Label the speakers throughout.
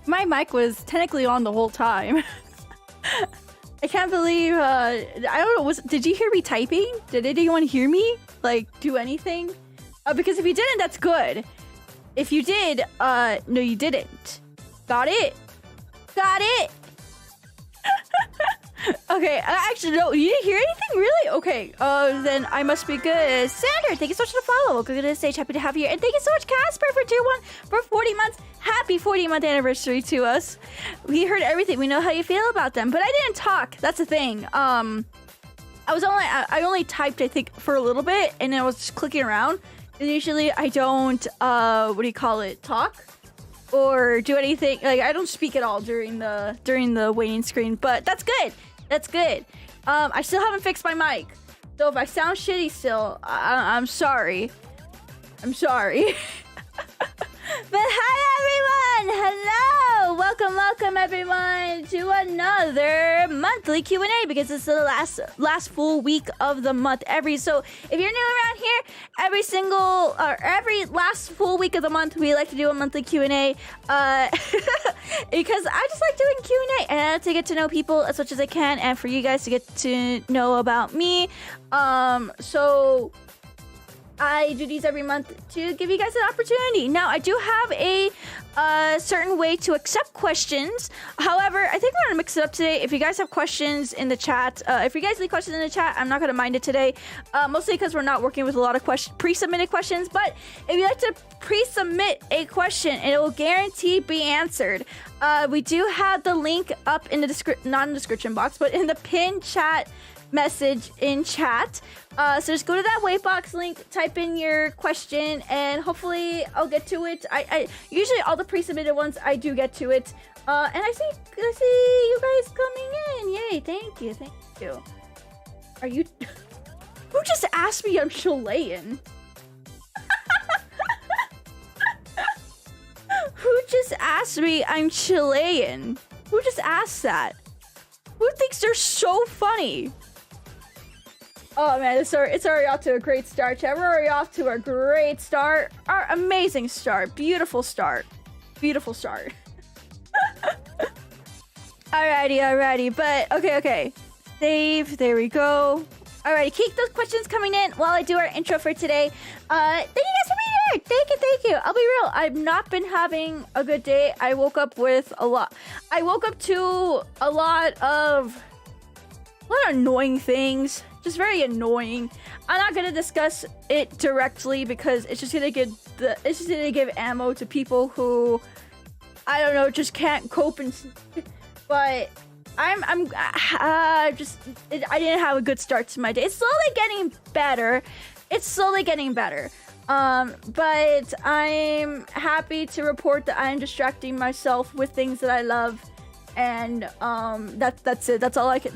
Speaker 1: My mic was technically on the whole time. I can't believe, I don't know, did you hear me typing? Did anyone hear me, like, do anything? Because if you didn't, that's good. If you did, no you didn't. Got it? Got it? Okay, actually, no, you didn't hear anything? Really? Okay, then I must be good. Sander, thank you so much for the follow. Welcome to the stage, happy to have you here. And thank you so much, Casper, for 40 months. Happy 40-month anniversary to us. We heard everything. We know how you feel about them, but I didn't talk. That's the thing. I only typed, I think, for a little bit, and then I was just clicking around. And usually I don't, talk or do anything. Like, I don't speak at all during the waiting screen, but that's good. That's good. I still haven't fixed my mic. So if I sound shitty still, I'm sorry. I'm sorry. But hi everyone! Hello! Welcome everyone to another monthly Q&A because it's the last full week of the month. So if you're new around here, every last full week of the month we like to do a monthly Q&A because I just like doing Q&A and to get to know people as much as I can and for you guys to get to know about me. So I do these every month to give you guys an opportunity. Now, I do have a certain way to accept questions. However, I think we're gonna mix it up today. If you guys have questions in the chat, if you guys leave questions in the chat, I'm not gonna mind it today. Mostly because we're not working with a lot of pre-submitted questions. But if you like to pre-submit a question, it will guarantee be answered. We do have the link up in the not in the description box, but in the pinned chat message in chat. So just go to that wave box link, type in your question, and hopefully I'll get to it. I usually all the pre-submitted ones I do get to it. And I see you guys coming in. Yay! Thank you. Are you? Who just asked me I'm Chilean? Who just asked me I'm Chilean? Who just asked that? Who thinks they're so funny? Oh man, it's already off to a great start, chat. We're already off to a great start. Our amazing start. Beautiful start. Beautiful start. Alrighty. But, okay. Save. There we go. Alrighty, keep those questions coming in while I do our intro for today. Thank you guys for being here. Thank you. I'll be real. I've not been having a good day. I woke up to a lot of annoying things. Just very annoying. I'm not gonna discuss it directly because it's just gonna give ammo to people who I don't know, just can't cope and. But I didn't have a good start to my day. It's slowly getting better. But I'm happy to report that I'm distracting myself with things that I love, and that's it. That's all I can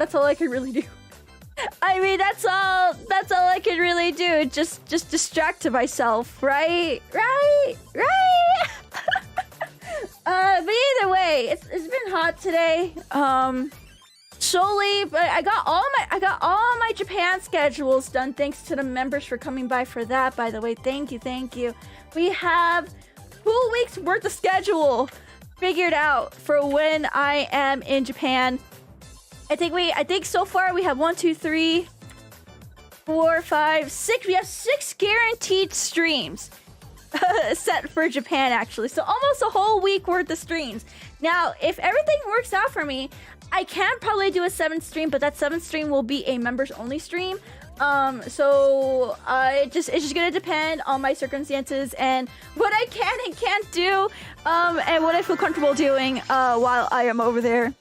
Speaker 1: really do. I mean, that's all I can really do. Just distract myself, right? But either way, it's been hot today. Solely, but I got all my Japan schedules done. Thanks to the members for coming by for that. By the way, thank you. We have 2 weeks worth of schedule figured out for when I am in Japan. I think so far we have 1, 2, 3, 4, 5, 6. We have 6 guaranteed streams set for Japan, actually. So almost a whole week worth of streams. Now, if everything works out for me, I can probably do a 7th stream, but that 7th stream will be a members only stream. So it's just gonna depend on my circumstances and what I can and can't do, and what I feel comfortable doing while I am over there.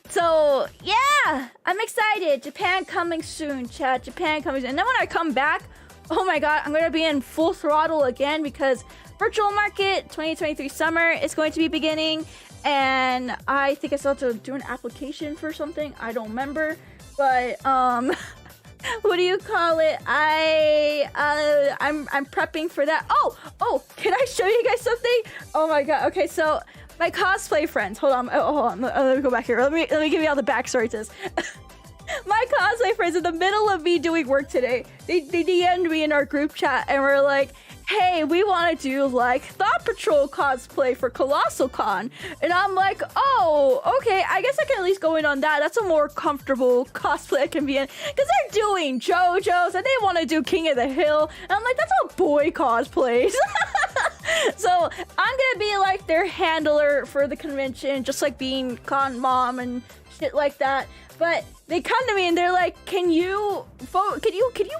Speaker 1: So yeah, I'm excited. Japan coming soon, chat. Japan coming soon. And then when I come back, oh my god, I'm gonna be in full throttle again because Virtual Market 2023 summer is going to be beginning, and I think I still have to do an application for something. I don't remember, but what do you call it? I'm prepping for that. Oh, can I show you guys something? Oh my god. Okay, so my cosplay friends. Hold on. Let me go back here. Let me give you all the backstory to this. My cosplay friends, in the middle of me doing work today, they DM'd me in our group chat and were like, hey, we want to do like Thought Patrol cosplay for Colossal Con. And I'm like, oh, okay, I guess I can at least go in on that. That's a more comfortable cosplay I can be in. Because they're doing JoJo's and they want to do King of the Hill. And I'm like, that's all boy cosplays. So I'm gonna be like their handler for the convention, just like being con mom and shit like that. But they come to me and they're like, can you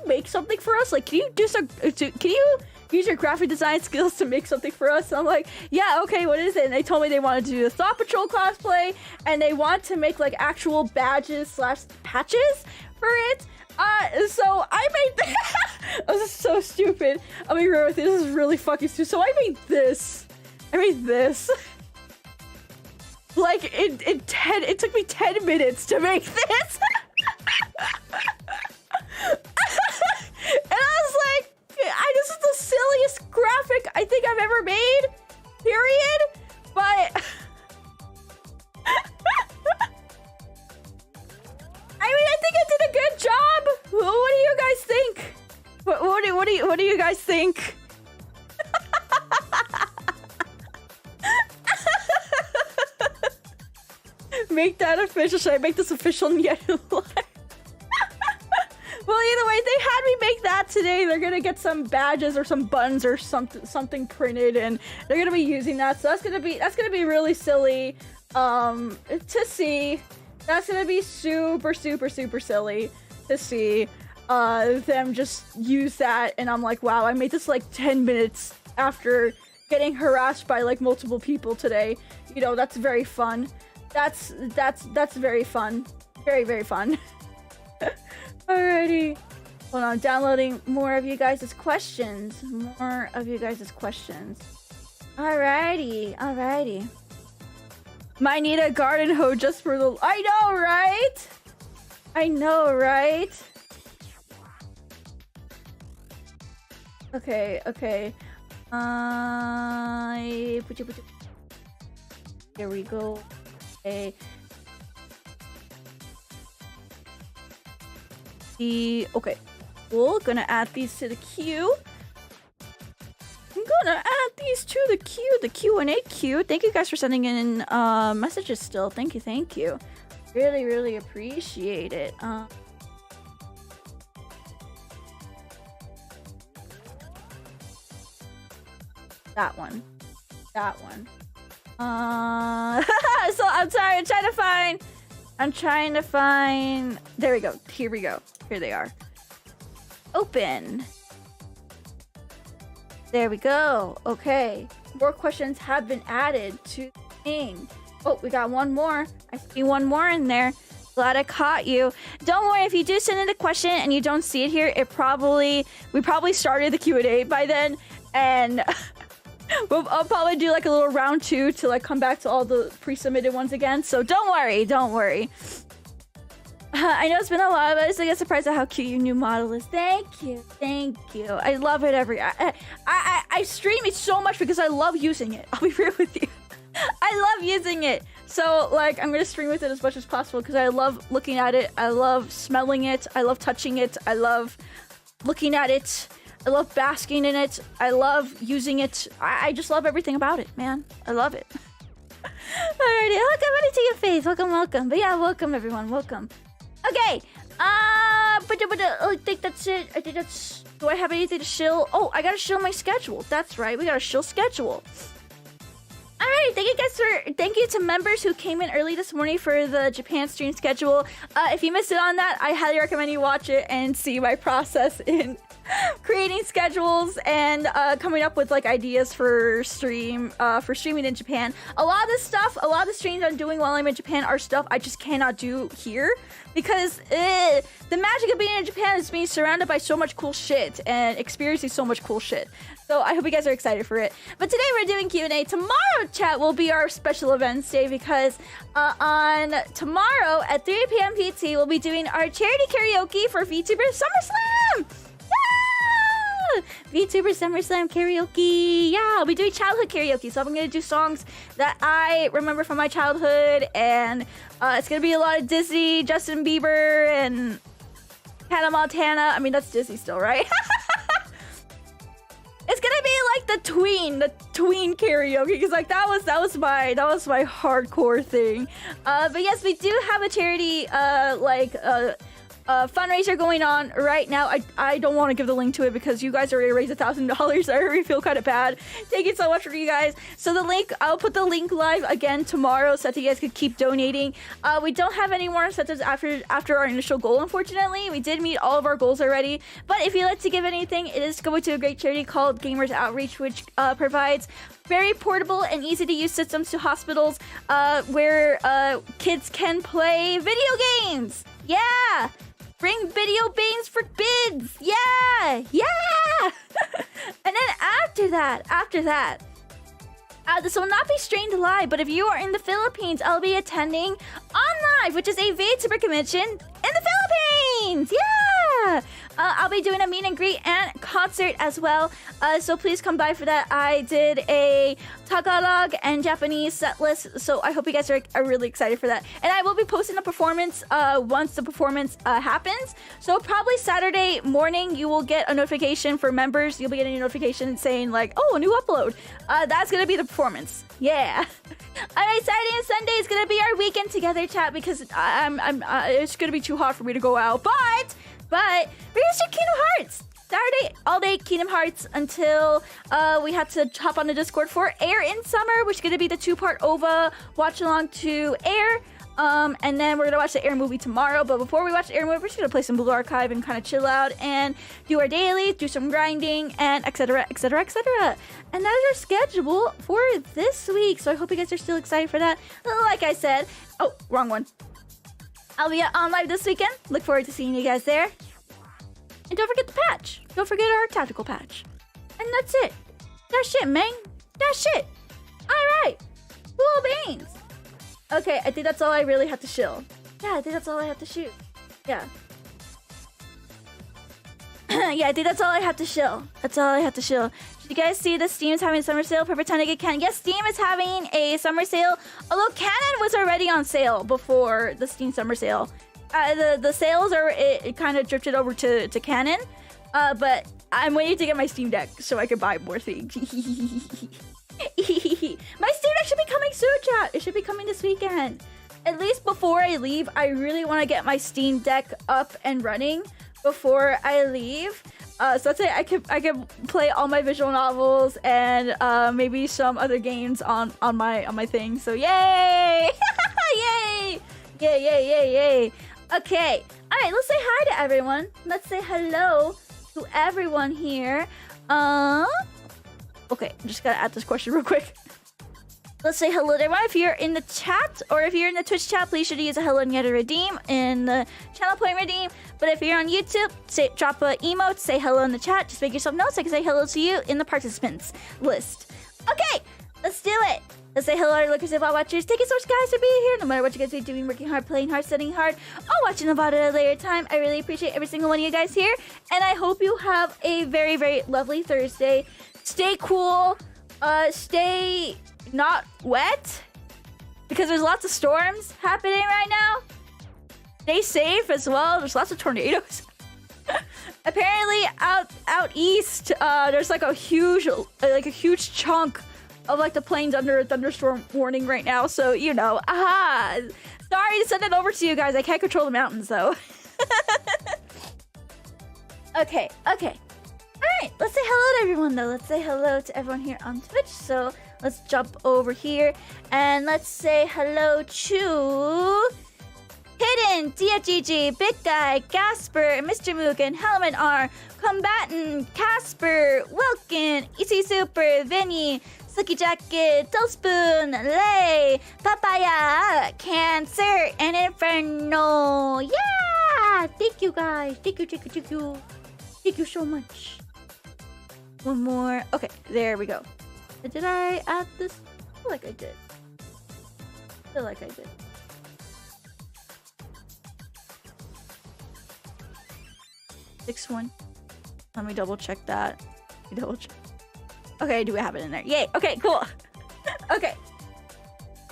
Speaker 1: make something for us? Like, can you use your graphic design skills to make something for us? And I'm like, yeah, okay, what is it? And they told me they wanted to do a Thought Patrol cosplay and they want to make like actual badges / patches for it. So I made this is so stupid. I'll be real with you, this is really fucking stupid. So I made this. Like it took me 10 minutes to make this. And I was like, this is the silliest graphic I think I've ever made, period. But I mean, I think I did a good job. What do you guys think? What do you guys think? Make that official. Should I make this official Nyaru live? Well, either way, they had me make that today. They're gonna get some badges or some buttons or something printed, and they're gonna be using that. So that's gonna be really silly to see. That's gonna be super silly to see them just use that. And I'm like, wow, I made this like 10 minutes after getting harassed by like multiple people today. You know, that's very fun. That's very fun. Very fun. Alrighty. Hold on, downloading more of you guys' questions. Alrighty. Might need a garden hoe just for the... I know, right? Okay. Here we go. Okay. Okay. Cool. Gonna add these to the queue. The Q&A queue. Thank you guys for sending in messages still. Thank you. Really appreciate it. That one. So I'm sorry, I'm trying to find. There we go. Here we go. Here they are. Open. There we go. Okay. More questions have been added to the thing. Oh, we got one more. I see one more in there. Glad I caught you. Don't worry, if you do send in a question and you don't see it here, we probably started the Q&A by then, and I'll probably do like a little round 2 to like come back to all the pre-submitted ones again. So don't worry. I know it's been a while, but I still get surprised at how cute your new model is. Thank you. I love it I stream it so much because I love using it. I'll be real with you. I love using it. So like I'm gonna stream with it as much as possible because I love looking at it. I love smelling it. I love touching it. I love looking at it. I love basking in it. I love using it. I just love everything about it, man. I love it. Alrighty, welcome to your face. Welcome. But yeah, welcome everyone. Welcome. Okay. I think that's it. Do I have anything to shill? Oh, I gotta shill my schedule. That's right. We gotta shill schedule. Alright, thank you to members who came in early this morning for the Japan stream schedule. If you missed it on that, I highly recommend you watch it and see my process in creating schedules and coming up with like ideas for streaming in Japan. A lot of the streams I'm doing while I'm in Japan are stuff I just cannot do here because the magic of being in Japan is being surrounded by so much cool shit and experiencing so much cool shit. So I hope you guys are excited for it. But today we're doing Q&A. Tomorrow, chat, will be our special events day because on tomorrow at 3 p.m. PT, we'll be doing our charity karaoke for VTuber SummerSlam! VTuber SummerSlam karaoke. Yeah, I'll be doing childhood karaoke. So I'm going to do songs that I remember from my childhood. And it's going to be a lot of Disney, Justin Bieber, and Hannah Montana. I mean, that's Disney still, right? It's going the tween karaoke, because like that was my hardcore thing. But yes, we do have a charity fundraiser going on right now. I don't want to give the link to it because you guys already raised $1,000. I already feel kind of bad. Thank you so much for you guys. So the link, I'll put the link live again tomorrow so that you guys could keep donating. We don't have any more incentives after our initial goal, unfortunately. We did meet all of our goals already. But if you'd like to give anything, it is going to a great charity called Gamers Outreach, which provides very portable and easy to use systems to hospitals where kids can play video games. Yeah! Bring video games for kids! Yeah! Yeah! And then after that, this will not be streamed live, but if you are in the Philippines, I'll be attending OnLive, which is a VTuber convention in the Philippines! Yeah! I'll be doing a meet and greet and concert as well, so please come by for that. I did a Tagalog and Japanese set list, so I hope you guys are really excited for that. And I will be posting a performance once the performance happens. So probably Saturday morning, you will get a notification for members. You'll be getting a notification saying like, oh, a new upload. That's gonna be the performance. Yeah. Alright, Saturday and Sunday is gonna be our weekend together, chat, because it's gonna be too hot for me to go out. But we're gonna stream Kingdom Hearts. Saturday, all day Kingdom Hearts until we have to hop on the Discord for Air in Summer, which is gonna be the 2-part OVA watch along to Air. And then we're gonna watch the Air movie tomorrow. But before we watch the Air movie, we're just gonna play some Blue Archive and kind of chill out and do our daily, do some grinding, and etc, etc, etc. And that is our schedule for this week. So I hope you guys are still excited for that. Like I said, oh, wrong one. I'll be on live this weekend. Look forward to seeing you guys there. And don't forget the patch. Don't forget our tactical patch. And that's it. That's it, man. That's it. Alright. Cool beans. Okay, I think that's all I really have to shill. Yeah, I think that's all I have to shoot. Yeah. Yeah, I think that's all I have to shill. That's all I have to shill. Did you guys see that Steam is having a summer sale? Perfect time to get Canon. Yes, Steam is having a summer sale. Although Canon was already on sale before the Steam summer sale. The sales are, it kind of drifted over to Canon. But I'm waiting to get my Steam Deck so I can buy more things. My Steam Deck should be coming soon, chat. It should be coming this weekend. At least before I leave, I really want to get my Steam Deck up and running before I leave. So that's it. I can play all my visual novels and maybe some other games on my thing. So yay! Yay! Yay! Yay! Yay! Yay! Okay. All right. Let's say hi to everyone. Let's say hello to everyone here. Okay. I'm just gonna add this question real quick. Let's say hello to everyone. If you're in the chat or if you're in the Twitch chat, please should use a hello and get a redeem in the channel point redeem. But if you're on YouTube, drop a emote, say hello in the chat. Just make yourself know so I can say hello to you in the participants list. Okay, let's do it. Let's say hello to our lookers and VOD watchers. Thank you so much, guys, for being here. No matter what you guys are doing, working hard, playing hard, studying hard, or watching the VOD at a later time. I really appreciate every single one of you guys here. And I hope you have a very, very lovely Thursday. Stay cool. Stay not wet, because there's lots of storms happening right now. Stay safe as well. There's lots of tornadoes. Apparently out east, there's like a huge chunk of like the plains under a thunderstorm warning right now. So you know, sorry to send it over to you guys. I can't control the mountains though. Okay. Alright, let's say hello to everyone though. Let's say hello to everyone here on Twitch. So let's jump over here and let's say hello to Hidden, DFGG, Big Guy, Gasper, Mr. Mugen, Helmet R, Combatant, Casper, Wilkin, Easy Super, Vinny, Sucky Jacket, Dullspoon, Lay, Papaya, Cancer, and Inferno. Yeah! Thank you guys. Thank you. Thank you so much. One more. Okay, there we go. Did I add this? I feel like I did. 6-1. Let me double check that. Okay, I do have it in there. Yay. Okay, cool. Okay.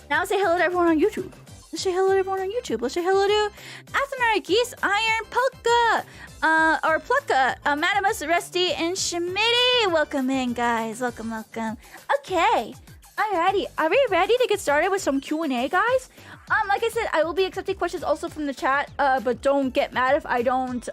Speaker 1: Now say hello to everyone on YouTube. Let's say hello to everyone on YouTube. Let's say hello to Athenar, Geese, Iron, Polka, or Plucka, Madamus, Rusty, and Schmitty. Welcome in, guys. Welcome. Okay. Alrighty. Are we ready to get started with some Q&A, guys? Like I said, I will be accepting questions also from the chat, but don't get mad if I don't,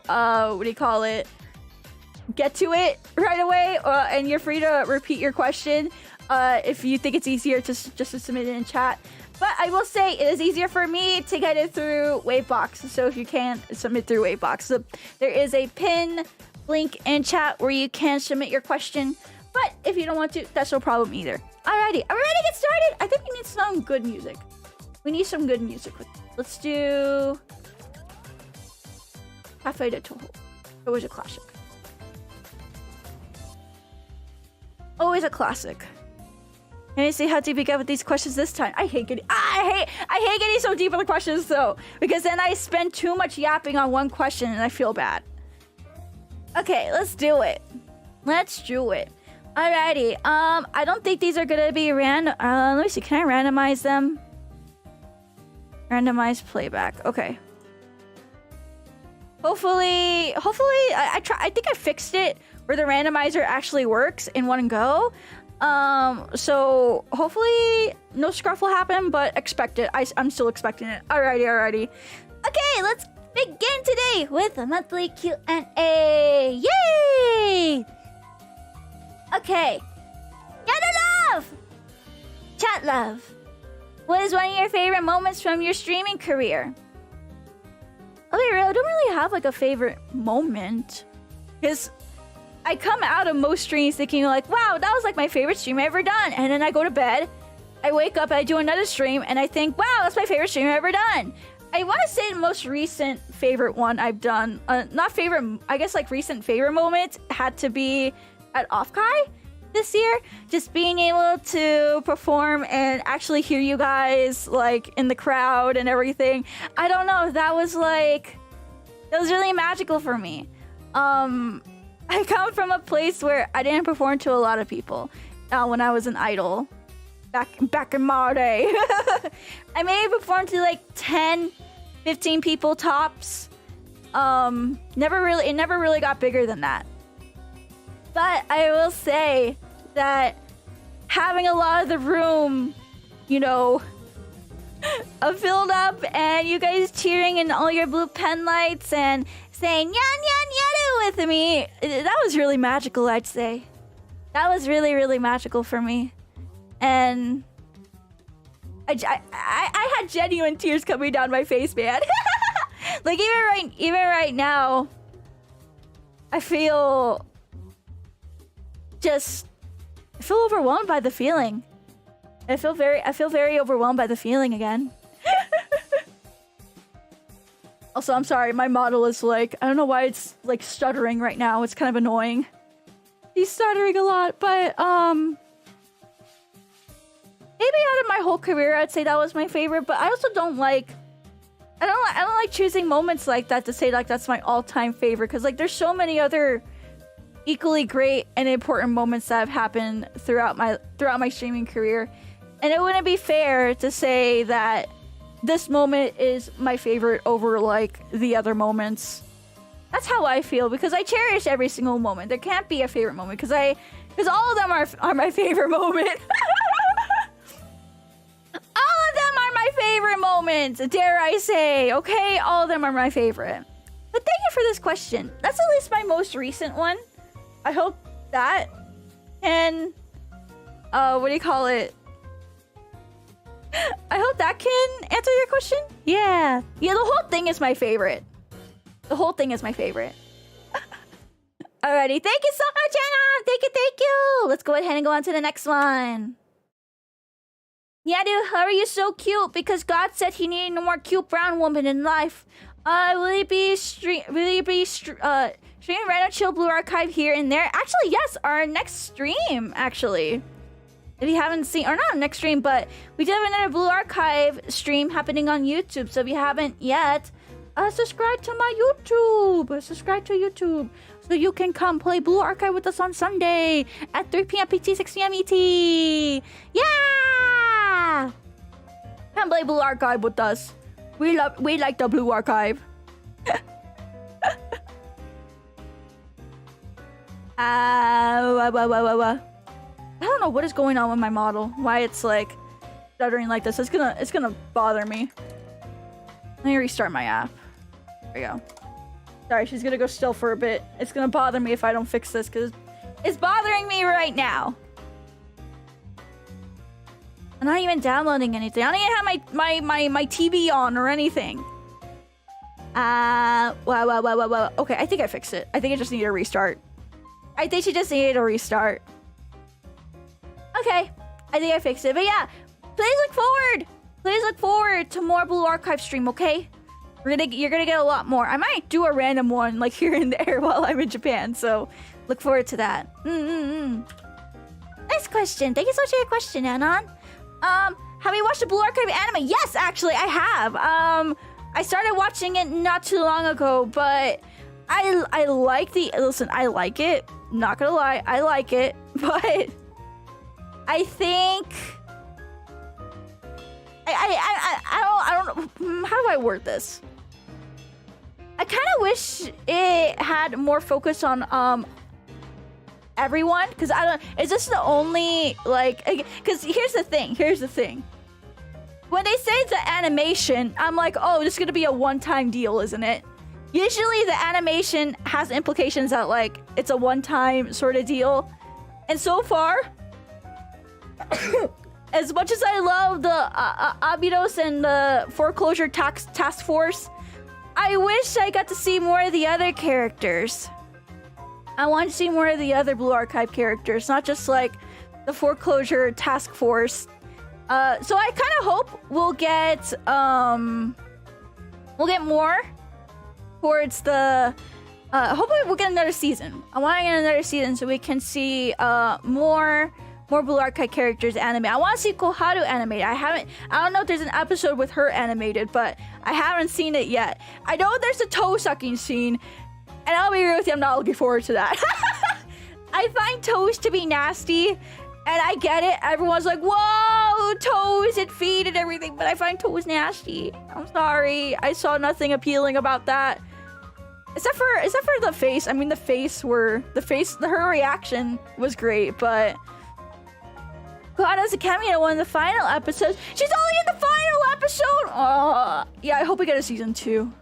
Speaker 1: get to it right away, and you're free to repeat your question if you think it's easier to just to submit it in chat. But I will say it is easier for me to get it through Wavebox, so if you can't submit through Wavebox, so there is a pin link in chat where you can submit your question, but if you don't want to, that's no problem either. Alrighty, are we ready to get started? I think we need some good music. We need some good music. Let's do Cafe de Touhou. Always a classic. Always a classic. Can you see how deep we get with these questions this time? I hate getting so deep with the questions though, because then I spend too much yapping on one question and I feel bad. Okay, let's do it. Let's do it. Alrighty. I don't think these are gonna be random. Let me see. Can I randomize them? Randomize playback. Okay. Hopefully, I think I fixed it where the randomizer actually works in one go. So hopefully no scruff will happen, but expect it. I'm still expecting it. Alrighty. Okay, let's begin today with a monthly Q&A. Yay! Okay. Yada love! Chat love. What is one of your favorite moments from your streaming career? I'll be real, I don't really have like a favorite moment. Because I come out of most streams thinking like, wow, that was like my favorite stream I've ever done. And then I go to bed, I wake up, I do another stream, and I think, wow, that's my favorite stream I've ever done. I want to say the most recent favorite one I've done, not favorite, I guess like recent favorite moment had to be at 𝗕𝗏𝗁 this year. Just being able to perform and actually hear you guys like in the crowd and everything. I don't know, that was really magical for me. I come from a place where I didn't perform to a lot of people when I was an idol back in my day. I maybe performed to like 10, 15 people tops. It never really got bigger than that. But I will say that having a lot of the room, you know, filled up and you guys cheering in all your blue pen lights and saying "nyan nyan nyaru" with me, that was really magical, I'd say. That was really, really magical for me. And I had genuine tears coming down my face, man. Like even right now, I feel overwhelmed by the feeling. I feel very overwhelmed by the feeling again. Also, I'm sorry, my model is like, I don't know why it's like stuttering right now. It's kind of annoying. He's stuttering a lot, but maybe out of my whole career, I'd say that was my favorite. But I also don't like choosing moments like that to say like that's my all-time favorite, because like there's so many other equally great and important moments that have happened throughout my streaming career, and it wouldn't be fair to say that this moment is my favorite over like the other moments. That's how I feel, because I cherish every single moment. There can't be a favorite moment because all of them are my favorite moment. All of them are my favorite moments, dare I say. Okay, all of them are my favorite. But thank you for this question. That's at least my most recent one. I hope that can I hope that can answer your question. Yeah, the whole thing is my favorite. The whole thing is my favorite. Alrighty, thank you so much, Anna. Thank you. Let's go ahead and go on to the next one. Nyaru, how are you so cute? Because God said he needed no more cute brown woman in life. Will you be streaming Random Chill Blue Archive here and there? Actually, yes, our next stream, actually. If you haven't seen, or not next stream, but we did have another Blue Archive stream happening on YouTube. So if you haven't yet, subscribe to my YouTube. Subscribe to YouTube so you can come play Blue Archive with us on Sunday at 3 p.m. PT, 6 p.m. ET. Yeah! Come play Blue Archive with us. We like the Blue Archive. I don't know what is going on with my model. Why it's like stuttering like this. It's gonna bother me. Let me restart my app. There we go. Sorry, she's gonna go still for a bit. It's gonna bother me if I don't fix this because it's bothering me right now. I'm not even downloading anything. I don't even have my TV on or anything. Wow. Okay, I think I fixed it. I think I just needed a restart. I think she just needed a restart. Okay, I think I fixed it. But yeah, please look forward. Please look forward to more Blue Archive stream, okay? You're gonna get a lot more. I might do a random one like here and there while I'm in Japan, so look forward to that. Nice question. Thank you so much for your question, Anon. Have you watched the Blue Archive anime? Yes, actually, I have. I started watching it not too long ago, but I like listen, I like it. Not gonna lie, I like it, but I think I don't know. How do I word this? I kind of wish it had more focus on everyone, because I don't. Is this the only like? Because here's the thing. When they say the animation, I'm like, oh, this is gonna be a one-time deal, isn't it? Usually the animation has implications that like it's a one-time sort of deal, and so far, as much as I love the 𝗬𝗿𝗵𝗺 and the Foreclosure Task Force, I wish I got to see more of the other characters. I want to see more of the other Blue Archive characters, not just like the Foreclosure Task Force. So I kind of hope we'll get more towards the. Hopefully we'll get another season. I want to get another season so we can see more Blue Archive characters animated. I want to see 𝗏𝗏 animated. I don't know if there's an episode with her animated, but I haven't seen it yet. I know there's a toe sucking scene, and I'll be real with you, I'm not looking forward to that. I find toes to be nasty, and I get it. Everyone's like, whoa, toes and feet and everything, but I find toes nasty. I'm sorry. I saw nothing appealing about that. Except for the face. I mean, her reaction was great, but God has a cameo in one of the final episodes. She's only in the final episode! Yeah, I hope we get a season 2.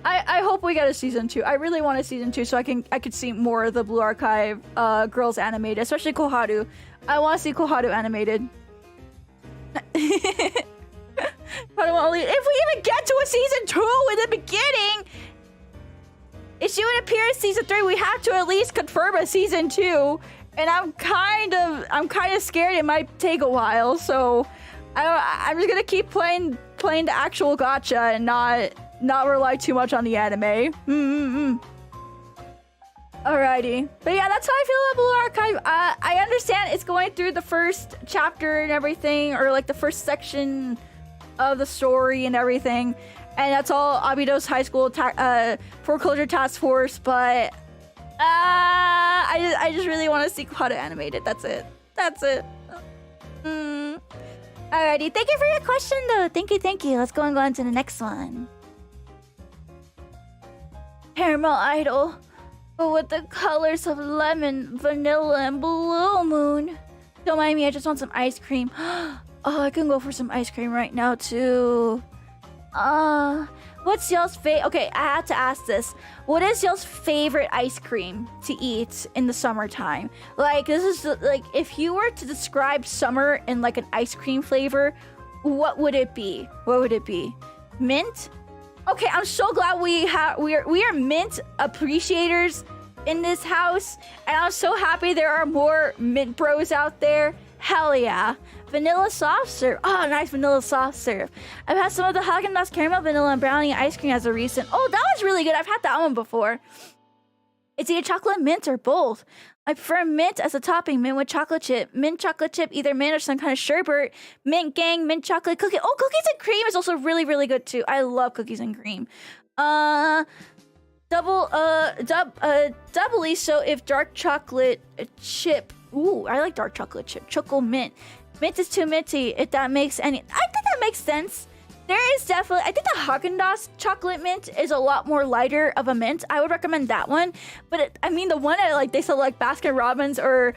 Speaker 1: I hope we get a season 2. I really want a season 2 so I could see more of the Blue Archive girls animated, especially 𝗏𝗏. I want to see 𝗏𝗏 animated. If we even get to a season 2 in the beginning, if she would appear in season 3, we have to at least confirm a season 2. And I'm kind of scared it might take a while, so I'm just gonna keep playing the actual gacha and not rely too much on the anime. Alrighty, but yeah, that's how I feel about Blue Archive. I understand it's going through the first chapter and everything, or like the first section of the story and everything, and that's all 𝗬𝗿𝗵𝗺's high school foreclosure task force, but I just really want to see 𝗏𝗏 animated. That's it. Alrighty, thank you for your question though. Thank you. Let's go on to the next one. Caramel idol, but with the colors of lemon, vanilla, and blue moon. Don't mind me, I just want some ice cream. Oh, I can go for some ice cream right now too. What's y'all's favorite? Okay, I had to ask this. What is y'all's favorite ice cream to eat in the summertime? Like, this is like, if you were to describe summer in like an ice cream flavor, what would it be? Mint? Okay, I'm so glad we are mint appreciators in this house, and I'm so happy there are more mint bros out there. Hell yeah. Vanilla soft serve. Oh, nice vanilla soft serve. I've had some of the Haagen-Dazs caramel, vanilla, and brownie ice cream as a recent. Oh, that was really good. I've had that one before. It's either chocolate, mint, or both. I prefer mint as a topping, mint with chocolate chip. Mint chocolate chip, either mint or some kind of sherbet. Mint gang, mint chocolate cookie. Oh, cookies and cream is also really, really good too. I love cookies and cream. Doubly so if dark chocolate chip. Ooh, I like dark chocolate chip. Choco mint. Mint is too minty, if that makes any... I think that makes sense. There is definitely... I think the Haagen-Dazs chocolate mint is a lot more lighter of a mint. I would recommend that one. But I mean, the one at like they sell like Baskin Robbins or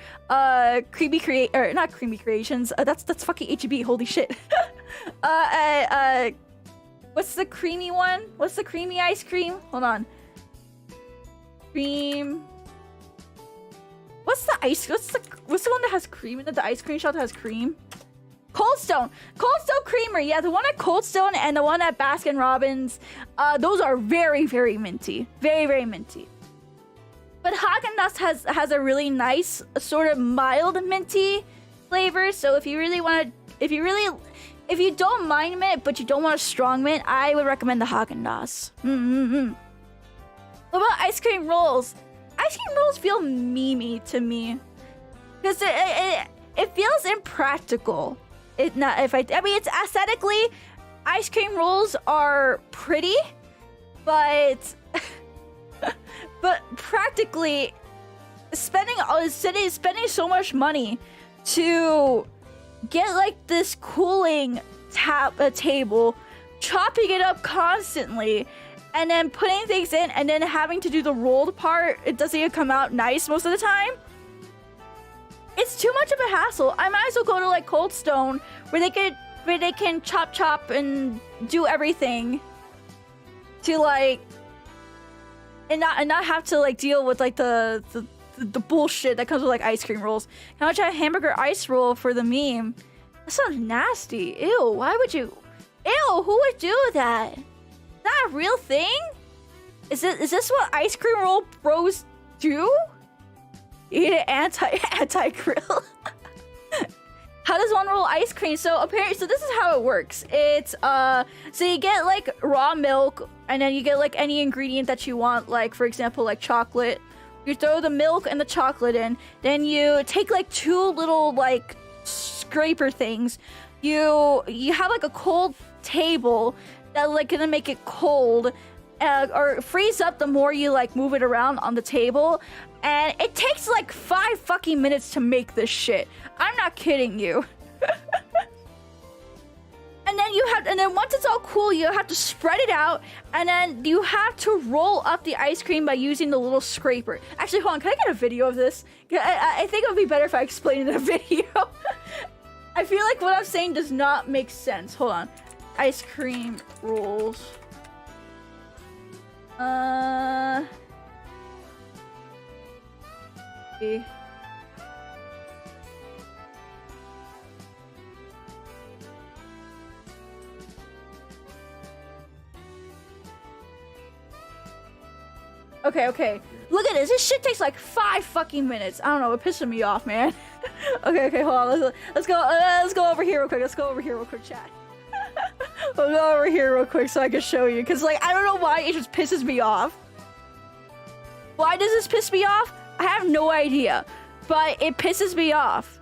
Speaker 1: Creamy Create... Or not Creamy Creations. That's fucking H-E-B. Holy shit. What's the creamy one? What's the creamy ice cream? Hold on. Cream... What's the one that has cream in it? The ice cream shop that has cream? Cold Stone Creamer. Yeah, the one at Cold Stone and the one at Baskin Robbins. Those are very, very minty. Very, very minty. But Haagen-Dazs has a really nice, sort of mild minty flavor. So if you really want to, if you don't mind mint, but you don't want a strong mint, I would recommend the Haagen-Dazs. What about ice cream rolls? Ice cream rolls feel memey to me. Because it feels impractical. I mean, it's aesthetically, ice cream rolls are pretty, but practically spending so much money to get like this cooling table, chopping it up constantly, and then putting things in, and then having to do the rolled part, it doesn't even come out nice most of the time. It's too much of a hassle. I might as well go to like Cold Stone where they can chop and do everything to like and not have to like deal with like the bullshit that comes with like ice cream rolls. How much a hamburger ice roll for the meme? That sounds nasty. Ew, why would you? Ew, who would do that? Is that a real thing? Is this what ice cream roll bros do? Eat it anti-grill. How does one roll ice cream? So apparently, this is how it works. It's so you get like raw milk, and then you get like any ingredient that you want, like for example, like chocolate. You throw the milk and the chocolate in. Then you take like two little like scraper things. You have like a cold table that like gonna make it cold. Or freeze up the more you like move it around on the table, and it takes like 5 fucking minutes to make this shit. I'm not kidding you. And then once it's all cool, you have to spread it out, and then you have to roll up the ice cream by using the little scraper. Actually, hold on, can I get a video of this? I think it would be better if I explained it in a video. I feel like what I'm saying does not make sense. Hold on. Ice cream rolls. Okay. Look at this. This shit takes like 5 fucking minutes. I don't know. It pisses me off, man. Okay. Hold on. Let's go over here real quick. Chat. I'll go over here real quick so I can show you. Because, like, I don't know why it just pisses me off. Why does this piss me off? I have no idea. But it pisses me off.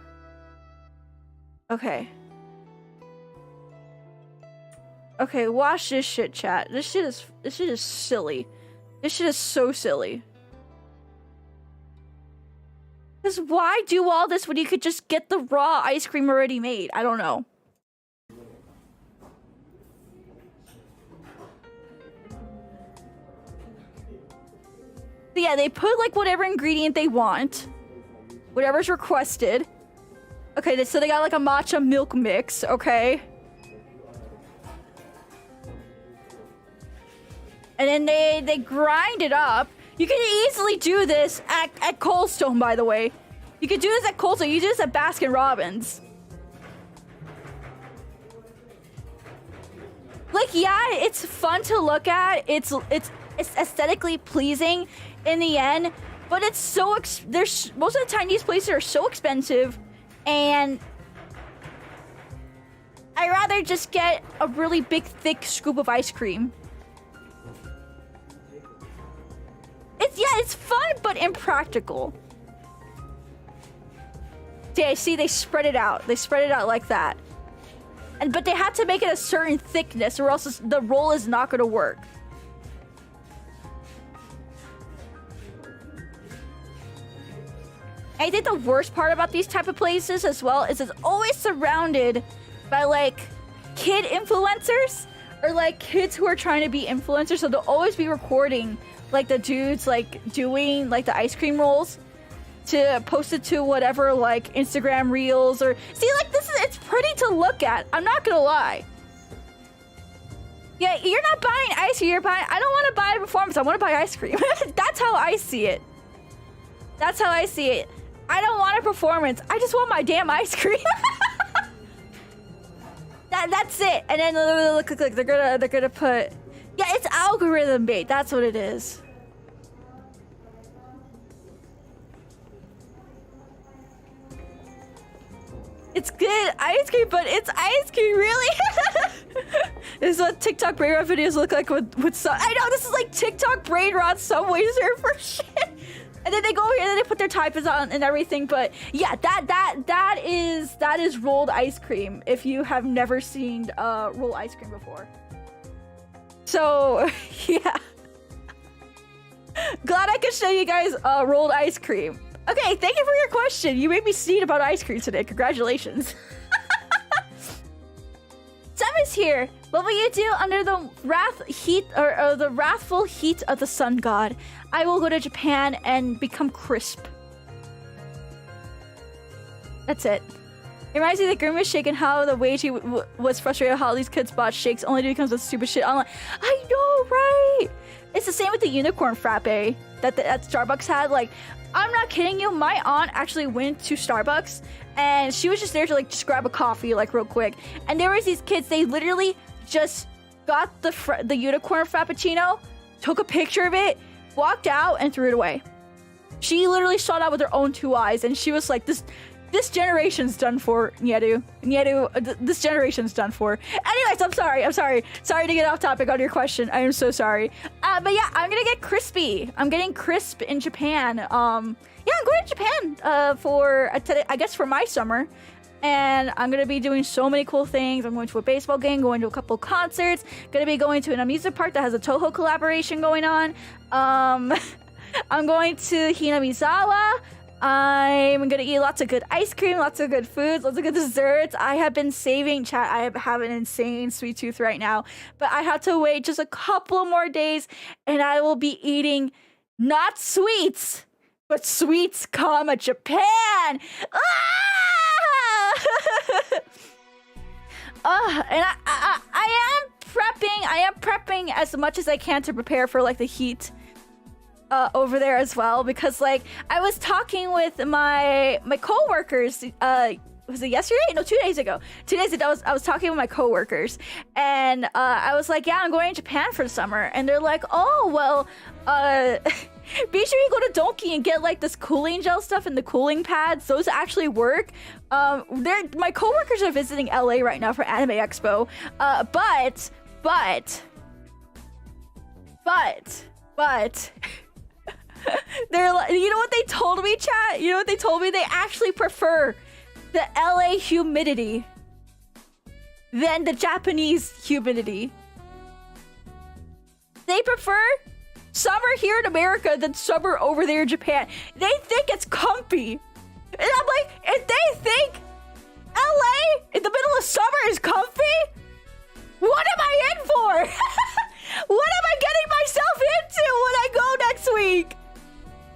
Speaker 1: Okay. Okay, watch this shit, chat. This shit is silly. This shit is so silly. Because why do all this when you could just get the raw ice cream already made? I don't know. So yeah, they put like whatever ingredient they want. Whatever's requested. Okay, so they got like a matcha milk mix, okay? And then they grind it up. You can easily do this at Cold Stone, by the way. You can do this at Cold Stone. You do this at Baskin Robbins. Like, yeah, it's fun to look at. It's aesthetically pleasing in the end, but it's so most of the time these places are so expensive, and I'd rather just get a really big, thick scoop of ice cream. It's fun, but impractical. See, they spread it out. They spread it out like that. But they had to make it a certain thickness, or else the roll is not going to work. I think the worst part about these type of places as well is it's always surrounded by like kid influencers or like kids who are trying to be influencers. So they'll always be recording like the dudes like doing like the ice cream rolls to post it to whatever like Instagram reels or see like it's pretty to look at. I'm not gonna lie. Yeah, you're not buying ice cream, you're buying, I don't want to buy a performance, I want to buy ice cream. That's how I see it. That's how I see it. I don't want a performance, I just want my damn ice cream. That's it. And then look, they're gonna put, yeah, it's algorithm bait, that's what it is. It's good ice cream, but it's ice cream, really? This is what TikTok brain rot videos look like with some. I know, this is like TikTok brain rot Subway Surfer shit. And then they go over here and they put their typos on and everything. But yeah, that is rolled ice cream if you have never seen rolled ice cream before. So yeah. Glad I could show you guys rolled ice cream. Okay, thank you for your question. You made me sneed about ice cream today. Congratulations. Sam is here. What will you do under the wrathful heat of the sun god? I will go to Japan and become crisp. That's it. It reminds me of the Grimace shake and how the way she was frustrated how these kids bought shakes only because of stupid shit online. I know, right? It's the same with the unicorn frappe that Starbucks had. Like, I'm not kidding you. My aunt actually went to Starbucks and she was just there to like just grab a coffee like real quick. And there was these kids, they literally just got the unicorn frappuccino, took a picture of it, walked out and threw it away. She literally saw that with her own two eyes and she was like, this generation's done for, Nyaru. This generation's done for. Anyways, I'm sorry. Sorry to get off topic on your question. I am so sorry. But yeah, I'm gonna get crispy. I'm getting crisp in Japan. Yeah, I'm going to Japan for, I guess for my summer. And I'm gonna be doing so many cool things. I'm going to a baseball game, going to a couple concerts, gonna be going to an amusement park that has a Touhou collaboration going on. I'm going to Hinamizawa. I'm gonna eat lots of good ice cream, lots of good foods, lots of good desserts. I have been saving, chat. I have an insane sweet tooth right now, but I have to wait just a couple more days and I will be eating not sweets, but sweets, Japan. And I am prepping as much as I can to prepare for like the heat over there as well, because like I was talking with my coworkers was it yesterday? No, 2 days ago. 2 days ago I was talking with my coworkers and I was like, yeah, I'm going to Japan for the summer, and they're like, oh well, be sure you go to Donkey and get like this cooling gel stuff and the cooling pads. Those actually work. My coworkers are visiting LA right now for Anime Expo, but they're like, you know what they told me, chat? You know what they told me? They actually prefer the LA humidity than the Japanese humidity. They prefer summer here in America than summer over there in Japan. They think it's comfy. And I'm like, if they think LA in the middle of summer is comfy, what am I in for? What am I getting myself into when I go next week?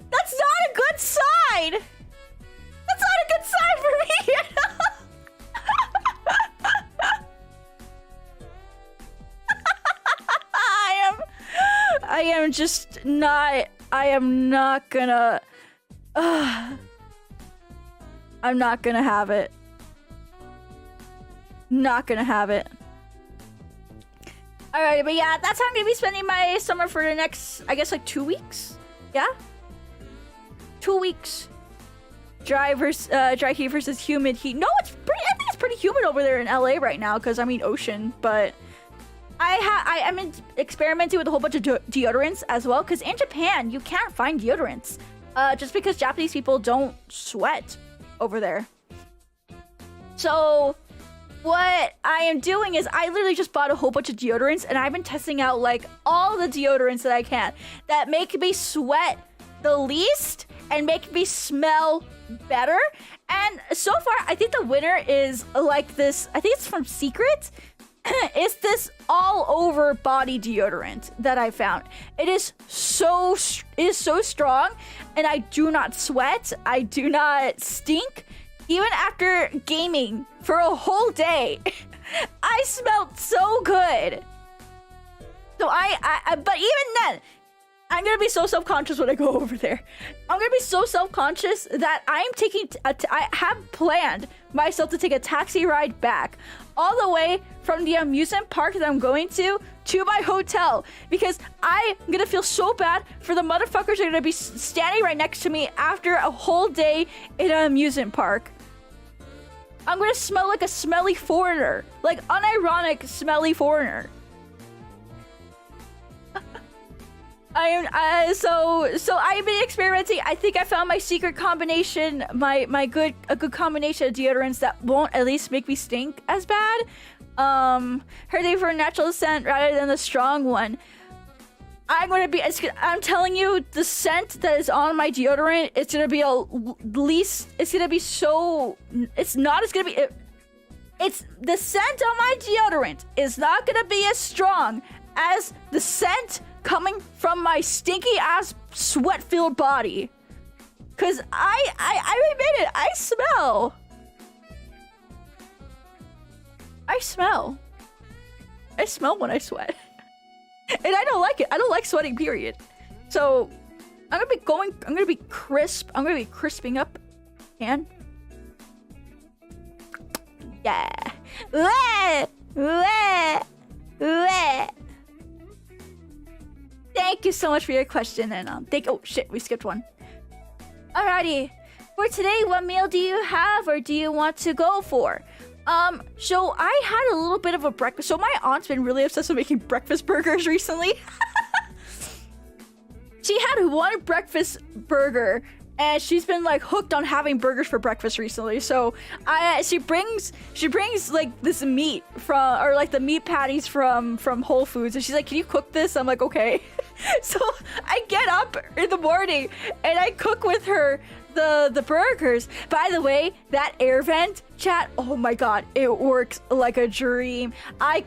Speaker 1: That's not a good sign. That's not a good sign for me, you know? I am just not. I am not gonna. I'm not gonna have it. Not gonna have it. Alright, but yeah, that's how I'm gonna be spending my summer for the next, I guess, like 2 weeks. Yeah? 2 weeks. Dry heat versus humid heat. No, it's pretty. I think it's pretty humid over there in LA right now, because I mean ocean. But I am experimenting with a whole bunch of deodorants as well, because in Japan you can't find deodorants, just because Japanese people don't sweat over there. So what I am doing is I literally just bought a whole bunch of deodorants, and I've been testing out like all the deodorants that I can that make me sweat the least and make me smell better. And so far, I think the winner is like this. I think it's from Secret. It's this all over body deodorant that I found. It is so strong, and I do not sweat. I do not stink. Even after gaming for a whole day, I smelled so good. So but even then, I'm gonna be so self-conscious when I go over there. I'm gonna be so self-conscious that I'm taking. I have planned myself to take a taxi ride back, all the way from the amusement park that I'm going to my hotel, because I'm gonna feel so bad for the motherfuckers that are gonna be standing right next to me after a whole day in an amusement park. I'm gonna smell like a smelly foreigner, like unironic smelly foreigner. So I've been experimenting. I think I found my secret combination, a good combination of deodorants that won't at least make me stink as bad. Heading for a natural scent rather than the strong one. I'm telling you, the scent that is on my deodorant, it's gonna be it's the scent on my deodorant is not gonna be as strong as the scent coming from my stinky ass sweat filled body. Cause I admit it, I smell when I sweat. And I don't like it. I don't like sweating, period. So I'm gonna be crisp. I'm gonna be crisping up. And yeah. Thank you so much for your question, and oh shit, we skipped one. Alrighty. For today, what meal do you have or do you want to go for? So I had a little bit of a breakfast. So my aunt's been really obsessed with making breakfast burgers recently. She had one breakfast burger, and she's been like hooked on having burgers for breakfast recently. So she brings like this meat the meat patties from Whole Foods, and she's like, "Can you cook this?" I'm like, "Okay." So I get up in the morning and I cook with her the burgers. By the way, that air vent chat, oh my god, it works like a dream. I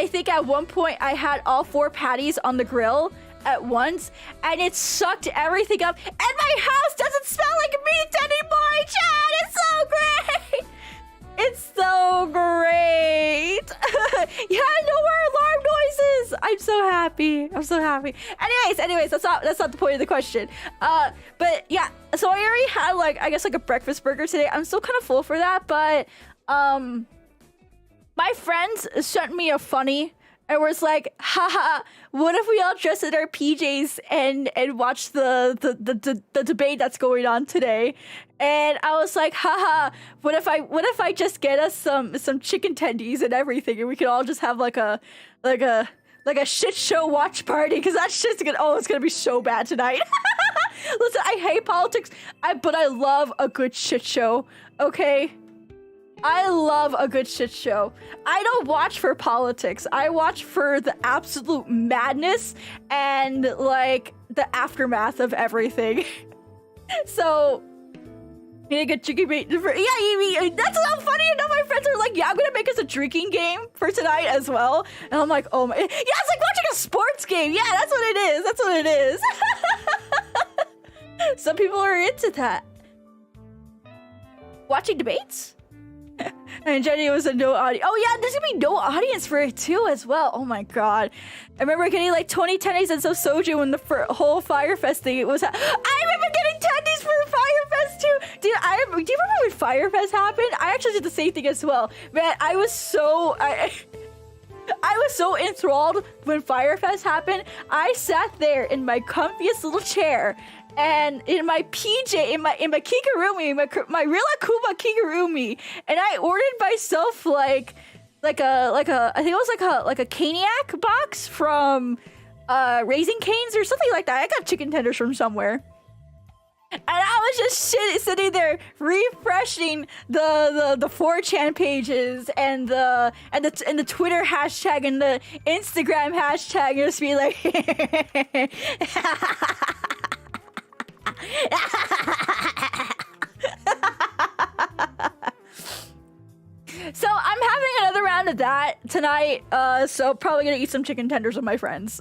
Speaker 1: think at one point I had all 4 patties on the grill at once, and it sucked everything up, and my house doesn't smell like meat anymore, chat. It's so great. It's so great. Yeah, no more alarm noises. I'm so happy. Anyways, that's not the point of the question. But yeah, so I already had like a breakfast burger today. I'm still kind of full for that, but my friends sent me a funny and was like, haha, what if we all dress in our PJs and watch the debate that's going on today? And I was like, haha, what if I just get us some chicken tendies and everything, and we can all just have like a shit show watch party, because that shit's it's gonna be so bad tonight. Listen, I hate politics, but I love a good shit show, okay? I love a good shit show. I don't watch for politics. I watch for the absolute madness and like the aftermath of everything. So, a good drinking game. Yeah, that's not funny enough. My friends are like, yeah, I'm gonna make us a drinking game for tonight as well. And I'm like, oh my, yeah, it's like watching a sports game. Yeah, that's what it is. Some people are into that. Watching debates? And Jenny was a no audience. Oh yeah, there's gonna be no audience for it too as well. Oh my god. I remember getting like 20 tendies and some soju when the whole Fyre Fest thing was. I remember getting tendies for Fyre Fest too. Do you remember when Fyre Fest happened? I actually did the same thing as well. Man, I was so enthralled when Fyre Fest happened. I sat there in my comfiest little chair and in my PJ, in my kigurumi, my real Akuma kigurumi, and I ordered myself like a I think it was like a caniac box from Raising Cane's or something like that. I got chicken tenders from somewhere. And I was just sitting there refreshing the 4chan pages and the Twitter hashtag and the Instagram hashtag, and just be like So I'm having another round of that tonight. So probably gonna eat some chicken tenders with my friends.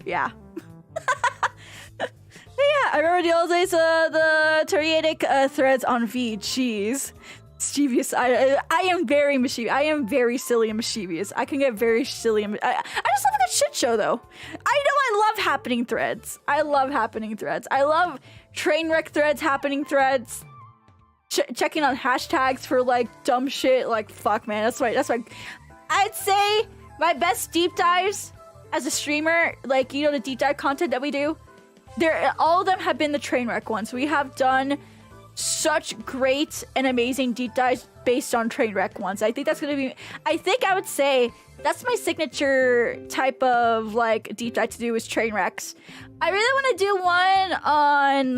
Speaker 1: Yeah. Yeah, I remember the old days, the 𝗕𝗿𝗃 threads on V. Jeez. Mischievous. I am very mischievous. I am very silly and mischievous. I can get very silly and I just love a good shit show though. I know I love happening threads. I love happening threads. I love train wreck threads, happening threads. Checking on hashtags for like dumb shit. Like fuck man, that's right. I'd say my best deep dives as a streamer, like you know the deep dive content that we do, all of them have been the train wreck ones. We have done such great and amazing deep dives based on train wreck ones. I think that's gonna be, I would say that's my signature type of like deep dive to do is train wrecks. I really want to do one on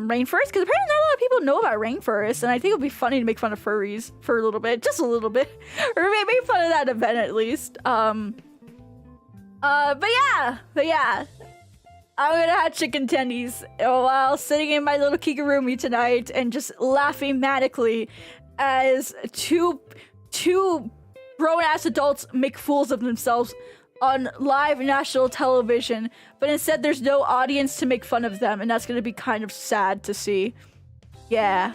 Speaker 1: rainforest because apparently not a lot of people know about rainforest, and I think it would be funny to make fun of furries for a little bit, just a little bit, or make fun of that event at least. But yeah. I'm gonna have chicken tendies while sitting in my little kigurumi tonight and just laughing manically as two grown-ass adults make fools of themselves on live national television, but instead there's no audience to make fun of them, and that's gonna be kind of sad to see. Yeah.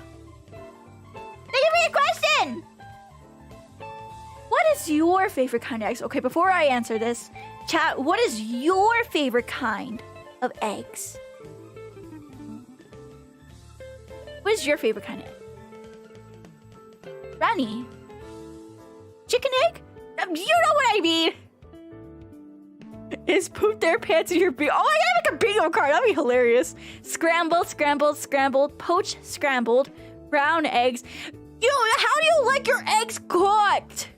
Speaker 1: Thank you for your question! What is your favorite kind of eggs? Okay, before I answer this, chat, what is your favorite kind of eggs? What is your favorite kind of egg? Rani? Chicken egg? You know what I mean! Is poop their pants in your beer? Oh, I gotta make a bingo card. That'd be hilarious. Scrambled, scrambled, scrambled, poached, scrambled, brown eggs. How do you like your eggs cooked?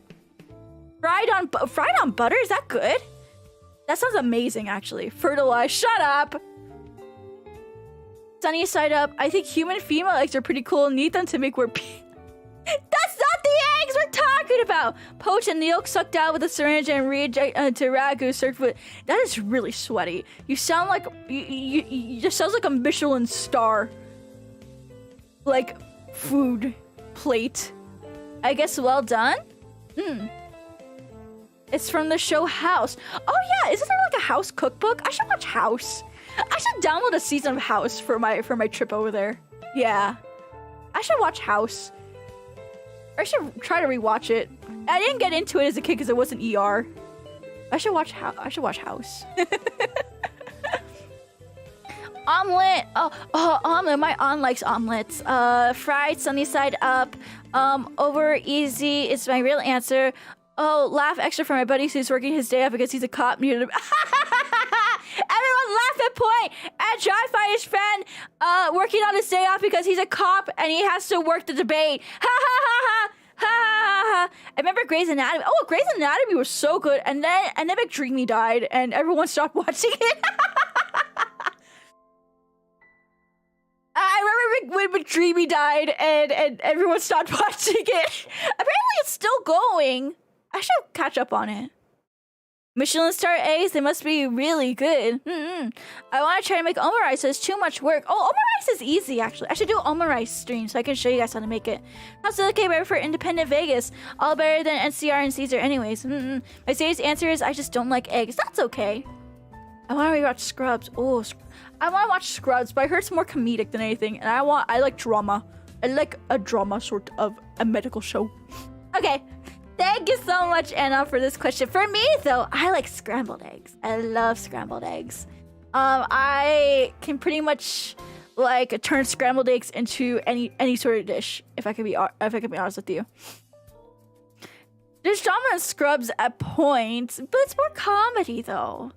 Speaker 1: Fried on butter? Is that good? That sounds amazing, actually. Fertilized. Shut up. Sunny side up. I think human female eggs are pretty cool. Need them to make more. That's not the eggs we're talking about. Poached and the yolk sucked out with a syringe and reject to ragu served with. That is really sweaty. You sound like you just sounds like a Michelin star. Like food plate. I guess well done. It's from the show House. Oh yeah, isn't there like a House cookbook? I should watch House. I should download a season of House for my trip over there. Yeah, I should watch House. I should try to rewatch it. I didn't get into it as a kid because it wasn't ER. I should watch House. Omelet. Oh, omelet. My aunt likes omelets. Fried, sunny side up. Over easy. It's my real answer. Oh, laugh extra for my buddy who's working his day off because he's a cop near the. Everyone laugh at point and try to find his friend working on his day off because he's a cop and he has to work the debate. Ha ha ha ha ha ha ha. I remember Grey's Anatomy. Oh, Grey's Anatomy was so good, and then McDreamy died and everyone stopped watching it. I remember when McDreamy died and everyone stopped watching it. Apparently it's still going. I should catch up on it. Michelin star eggs, they must be really good. I want to try to make omurice, so it's too much work. Oh, omurice is easy, actually. I should do omurice stream so I can show you guys how to make it. How's the okay better for independent Vegas? All better than NCR and Caesar anyways. My serious answer is I just don't like eggs. That's okay. I want to rewatch Scrubs. Oh, I want to watch Scrubs, but I heard it's more comedic than anything, and I like drama. I like a drama sort of a medical show. Okay. Thank you so much, Anna, for this question. For me, though, I like scrambled eggs. I love scrambled eggs. I can pretty much like turn scrambled eggs into any sort of dish. If I can be honest with you, there's drama and Scrubs at points, but it's more comedy though.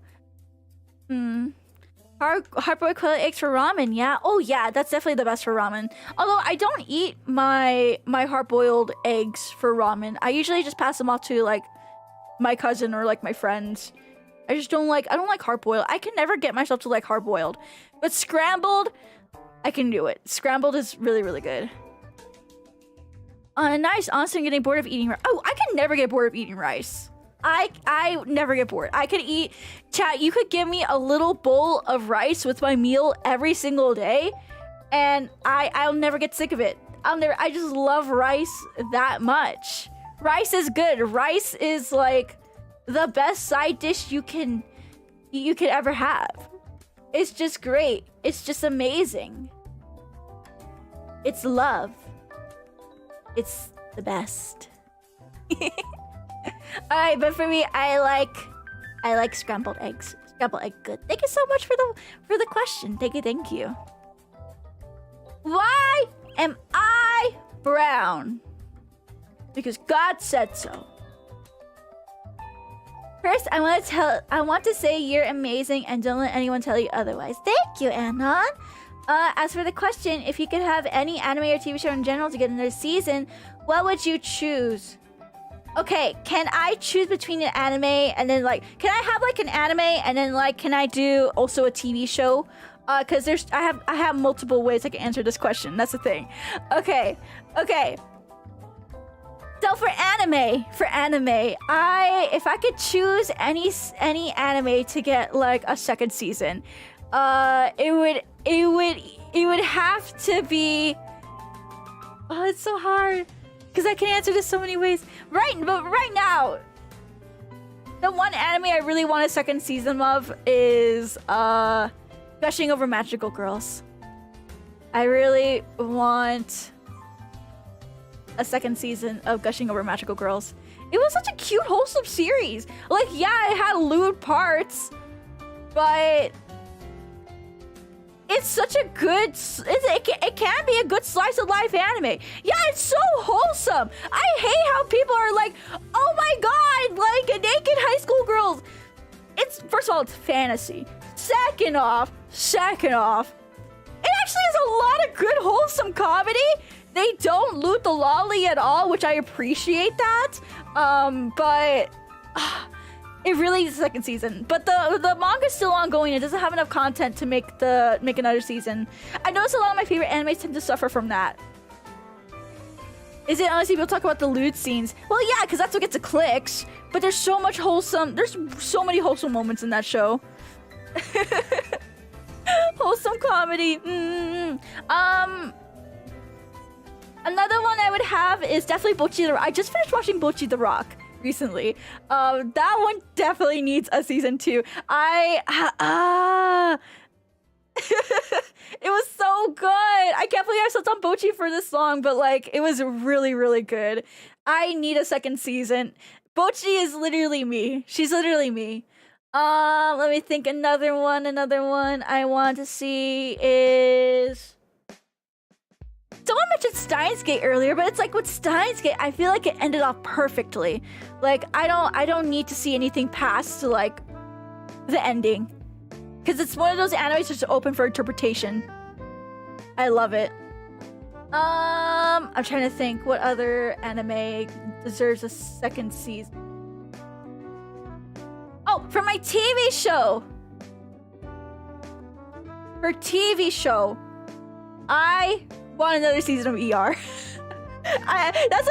Speaker 1: Hard-boiled quail eggs for ramen, yeah. Oh yeah, that's definitely the best for ramen. Although I don't eat my hard-boiled eggs for ramen. I usually just pass them off to like my cousin or like my friends. I don't like hard-boiled. I can never get myself to like hard-boiled. But scrambled, I can do it. Scrambled is really, really good. Nice. Honestly, I'm getting bored of eating rice. Oh, I can never get bored of eating rice. I never get bored. I could eat, chat, you could give me a little bowl of rice with my meal every single day. and I'll never get sick of it. I just love rice that much. Rice is good. Rice is like the best side dish you could ever have. It's just great. It's just amazing. It's love. It's the best. Alright, but for me, I like scrambled eggs. Scrambled egg good. Thank you so much for the question. Thank you. Why am I brown? Because God said so. First, I want to say you're amazing and don't let anyone tell you otherwise. Thank you, Anon. As for the question, if you could have any anime or TV show in general to get another season, what would you choose? Okay, can I choose between an anime and then like, can I have like an anime and then like, can I do also a TV show? Cause I have multiple ways I can answer this question. That's the thing. Okay. So for anime, if I could choose any anime to get like a second season, it would have to be. Oh, it's so hard because I can answer this so many ways. Right now, the one anime I really want a second season of is Gushing Over Magical Girls. I really want a second season of Gushing Over Magical Girls. It was such a cute, wholesome series. Like, yeah, it had lewd parts, but it's such a good. It can be a good slice of life anime. Yeah, it's so wholesome. I hate how people are like, oh my god, like naked high school girls. It's first of all, it's fantasy. Second off, it actually has a lot of good wholesome comedy. They don't loot the lolly at all, which I appreciate that. But it really is a second season. But the manga's still ongoing. It doesn't have enough content to make another season. I notice a lot of my favorite animes tend to suffer from that. Is it honestly people talk about the lewd scenes? Well, yeah, because that's what gets the clicks. But there's so much wholesome. There's so many wholesome moments in that show. Wholesome comedy. Another one I would have is definitely Bocchi the Rock. I just finished watching Bocchi the Rock recently. That one definitely needs a season 2. It was so good. I can't believe I slept on Bocchi for this long, but like it was really, really good. I need a second season. Bocchi is literally me. She's literally me. Let me think. Another one I want to see is. Someone mentioned Steins Gate earlier, but it's like with Steins Gate, I feel like it ended off perfectly. Like I don't need to see anything past like the ending, because it's one of those animes that's open for interpretation. I love it. I'm trying to think what other anime deserves a second season. Oh, for my TV show. For TV show, I want another season of ER. That's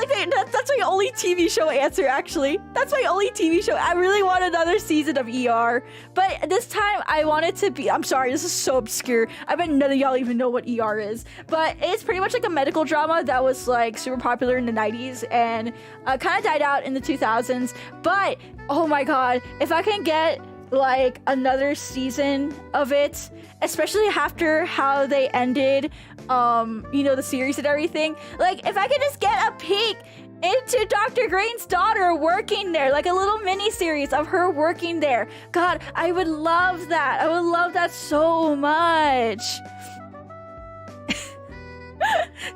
Speaker 1: my only TV show answer, actually. That's my only TV show. I really want another season of ER. But this time, I want it to be... I'm sorry, this is so obscure. I bet none of y'all even know what ER is. But it's pretty much like a medical drama that was like super popular in the 90s and kind of died out in the 2000s. But, oh my god, if I can get like another season of it, especially after how they ended the series and everything, like if I could just get a peek into Dr. Green's daughter working there, like a little mini series of her working there, god, I would love that. I would love that so much.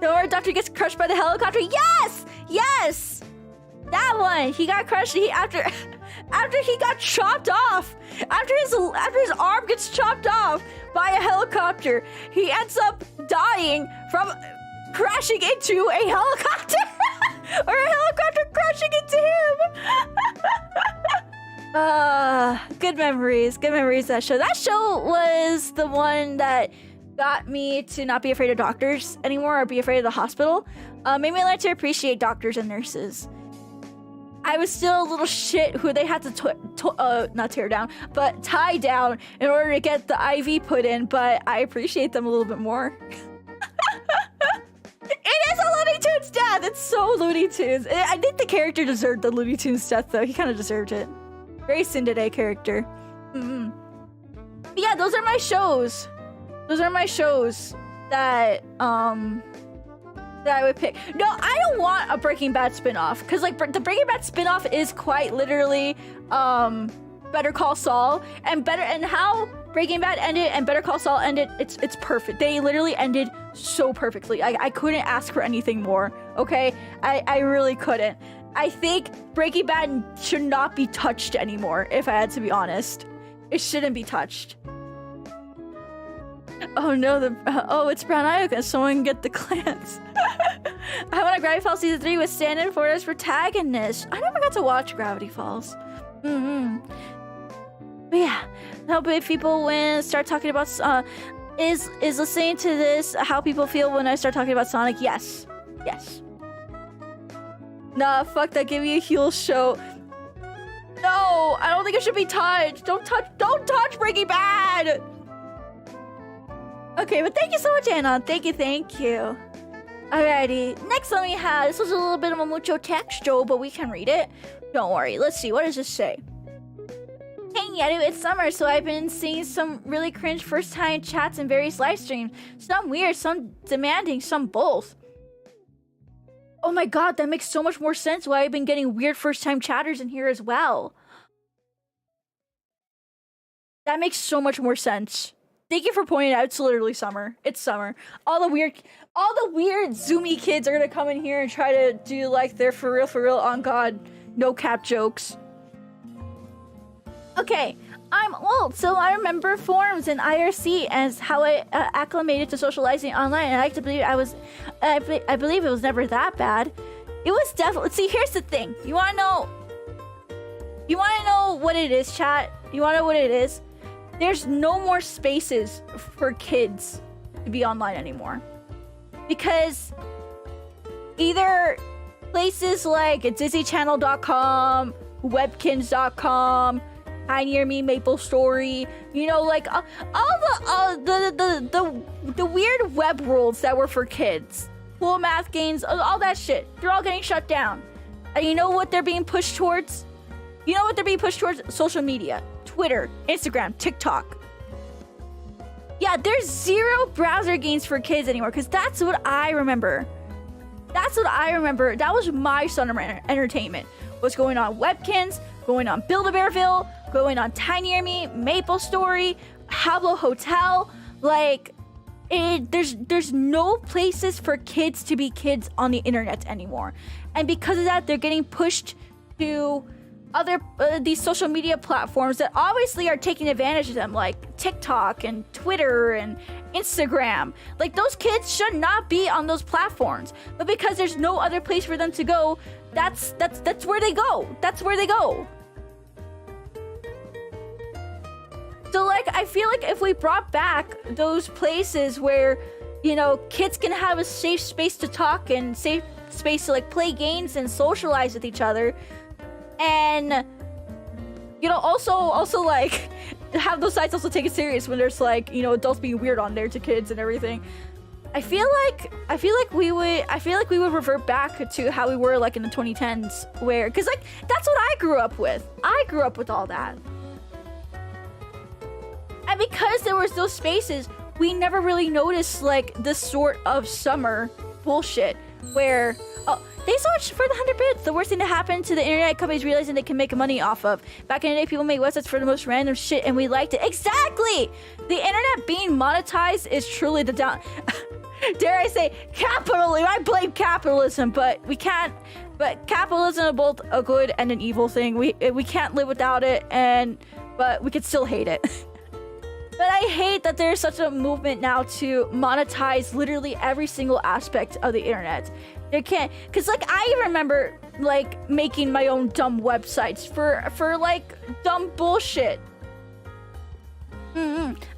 Speaker 1: Or Doctor gets crushed by the helicopter. Yes, that one. He got crushed after he got chopped off, after his arm gets chopped off by a helicopter, he ends up dying from crashing into a helicopter or a helicopter crashing into him. Good memories of that show. That show was the one that got me to not be afraid of doctors anymore or be afraid of the hospital. Made me learn to appreciate doctors and nurses. I was still a little shit who they had to not tear down, but tie down in order to get the IV put in, but I appreciate them a little bit more. Looney Tunes death. It's so Looney Tunes. I think the character deserved the Looney Tunes death though. He kind of deserved it. Very Cinderella character. Yeah, those are my shows. Those are my shows that that I would pick. No, I don't want a Breaking Bad spin-off because like the Breaking Bad spin-off is quite literally Better Call Saul, and how Breaking Bad ended and Better Call Saul ended, it's perfect. They literally ended so perfectly. I couldn't ask for anything more. Okay, I really couldn't. I think Breaking Bad should not be touched anymore, if I had to be honest. It shouldn't be touched. Oh no, oh, it's Brown Eye. Can someone get the clans? I want to Gravity Falls Season 3 with stand-in for as protagonist. I never got to watch Gravity Falls. But yeah, no, but if people when start talking about is listening to this how people feel when I start talking about Sonic? Yes. Nah, fuck that. Give me a heel show. No, I don't think it should be touched. Don't touch Breaking Bad. Okay, but thank you so much, Anna. Thank you. Alrighty, next one we have, this was a little bit of a mucho texto, but we can read it. Don't worry, let's see, what does this say? Hey Nyaru, it's summer, so I've been seeing some really cringe first-time chats in various live streams. Some weird, some demanding, some both. Oh my god, that makes so much more sense why I've been getting weird first-time chatters in here as well. That makes so much more sense. Thank you for pointing it out. It's literally summer. It's summer. All the weird Zoomy kids are gonna come in here and try to do like their for real, on God, no cap jokes. Okay, I'm old, so I remember forums and IRC as how I acclimated to socializing online, and I like to believe I believe it was never that bad. It was definitely. See, here's the thing. You wanna know what it is, chat? You wanna know what it is? There's no more spaces for kids to be online anymore. Because either places like DisneyChannel.com, Webkins.com, Hi Near Me, Maple Story, you know, like all the weird web worlds that were for kids, cool math games, all that shit, they're all getting shut down. And you know what they're being pushed towards? Social media. Twitter, Instagram, TikTok. Yeah, there's zero browser games for kids anymore, because that's what I remember. That was my summer entertainment. What's going on Webkins, going on Build-A-Bearville, going on Tiny Near Me, Maple Story, Hablo Hotel. Like, there's no places for kids to be kids on the internet anymore. And because of that, they're getting pushed to other these social media platforms that obviously are taking advantage of them, like TikTok and Twitter and Instagram. Like, those kids should not be on those platforms, but because there's no other place for them to go, that's where they go. So like, I feel like if we brought back those places where, you know, kids can have a safe space to talk and safe space to like play games and socialize with each other, and you know, also like have those sites also take it serious when there's like, you know, adults being weird on there to kids and everything. I feel like we would revert back to how we were like in the 2010s, where, because like that's what I grew up with. I grew up with all that, and because there was those spaces, we never really noticed like this sort of summer bullshit where, oh, thanks so much for the 100 bits. The worst thing that happened to the internet companies realizing they can make money off of. Back in the day, people made websites for the most random shit, and we liked it. Exactly! The internet being monetized is truly the down... Dare I say, capitalism. I blame capitalism, but we can't... But capitalism is both a good and an evil thing. We can't live without it, but we could still hate it. But I hate that there's such a movement now to monetize literally every single aspect of the internet. There can't, because like I remember like making my own dumb websites for like dumb bullshit.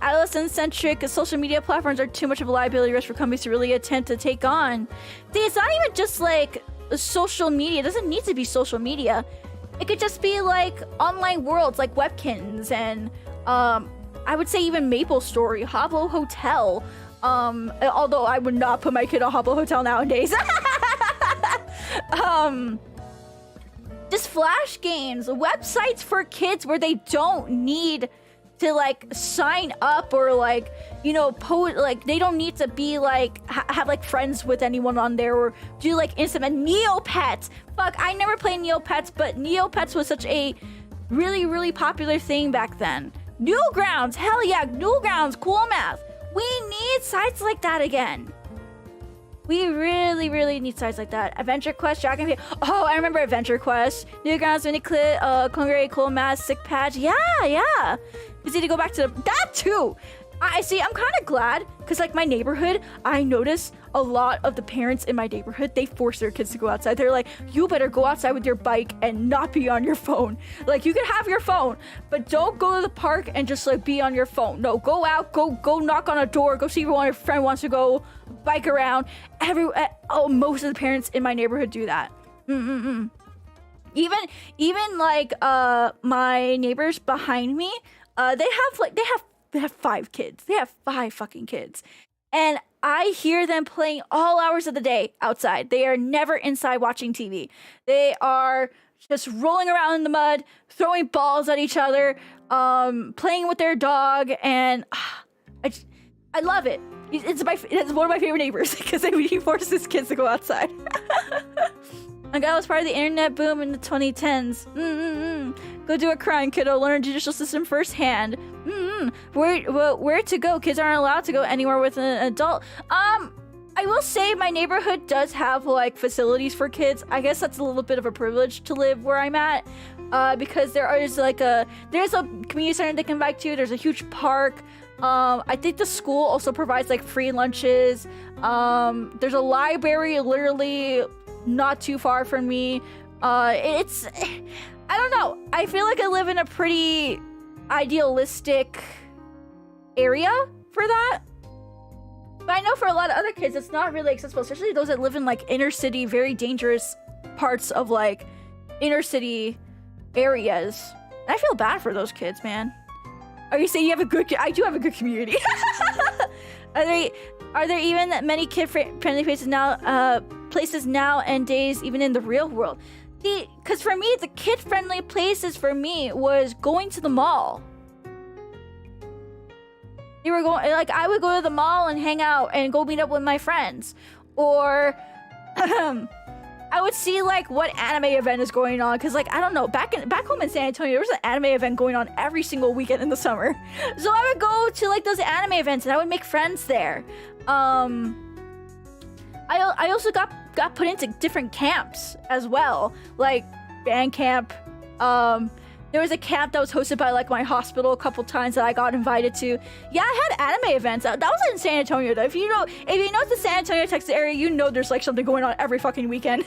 Speaker 1: Adolescent-centric social media platforms are too much of a liability risk for companies to really attempt to take on. See, it's not even just like social media. It doesn't need to be social media. It could just be like online worlds like Webkins and I would say even Maple Story, Hablo Hotel. Although I would not put my kid on Hablo Hotel nowadays. just flash games, websites for kids where they don't need to like sign up or like, you know, like they don't need to be like have like friends with anyone on there or do like instant Neopets. Fuck, I never played Neopets, but Neopets was such a really popular thing back then. Newgrounds, hell yeah, Newgrounds, cool math. We need sites like that again. We really need sites like that. Adventure Quest, Dragon Pay. Oh, I remember Adventure Quest. Newgrounds, Miniclit, Congress, Cool Math, Sick Patch. Yeah. Just need to go back to that too. I see, I'm kind of glad because like my neighborhood, I notice a lot of the parents in my neighborhood, they force their kids to go outside. They're like, you better go outside with your bike and not be on your phone. Like you can have your phone, but don't go to the park and just like be on your phone. No, go out, go knock on a door, go see if your friend wants to go bike around. Most of the parents in my neighborhood do that. Even like my neighbors behind me, they have 5 kids. They have 5 fucking kids. And I hear them playing all hours of the day outside. They are never inside watching TV. They are just rolling around in the mud, throwing balls at each other, playing with their dog, and I love it. It's one of my favorite neighbors because he forces his kids to go outside. My guy was part of the internet boom in the 2010s. Go do a crime, kiddo. Learn a judicial system firsthand. Where to go? Kids aren't allowed to go anywhere with an adult. I will say my neighborhood does have like facilities for kids. I guess that's a little bit of a privilege to live where I'm at, because there's a community center they can bike to. There's a huge park. I think the school also provides like free lunches. There's a library literally not too far from me. I don't know. I feel like I live in a pretty idealistic area for that. But I know for a lot of other kids, it's not really accessible, especially those that live in like inner city, very dangerous parts of like inner city areas. And I feel bad for those kids, man. Are you saying you have a good? I do have a good community. Are there even that many kid-friendly places now and days, even in the real world? Because for me, the kid-friendly places for me was going to the mall. They were going like I would go to the mall and hang out and go meet up with my friends, or I would see like what anime event is going on, because like I don't know, back home in San Antonio there was an anime event going on every single weekend in the summer. So I would go to like those anime events and I would make friends there. I also got put into different camps as well, like band camp. There was a camp that was hosted by like my hospital a couple times that I got invited to. Yeah, I had anime events. That was in San Antonio though. If you know it's the San Antonio, Texas area, you know there's like something going on every fucking weekend.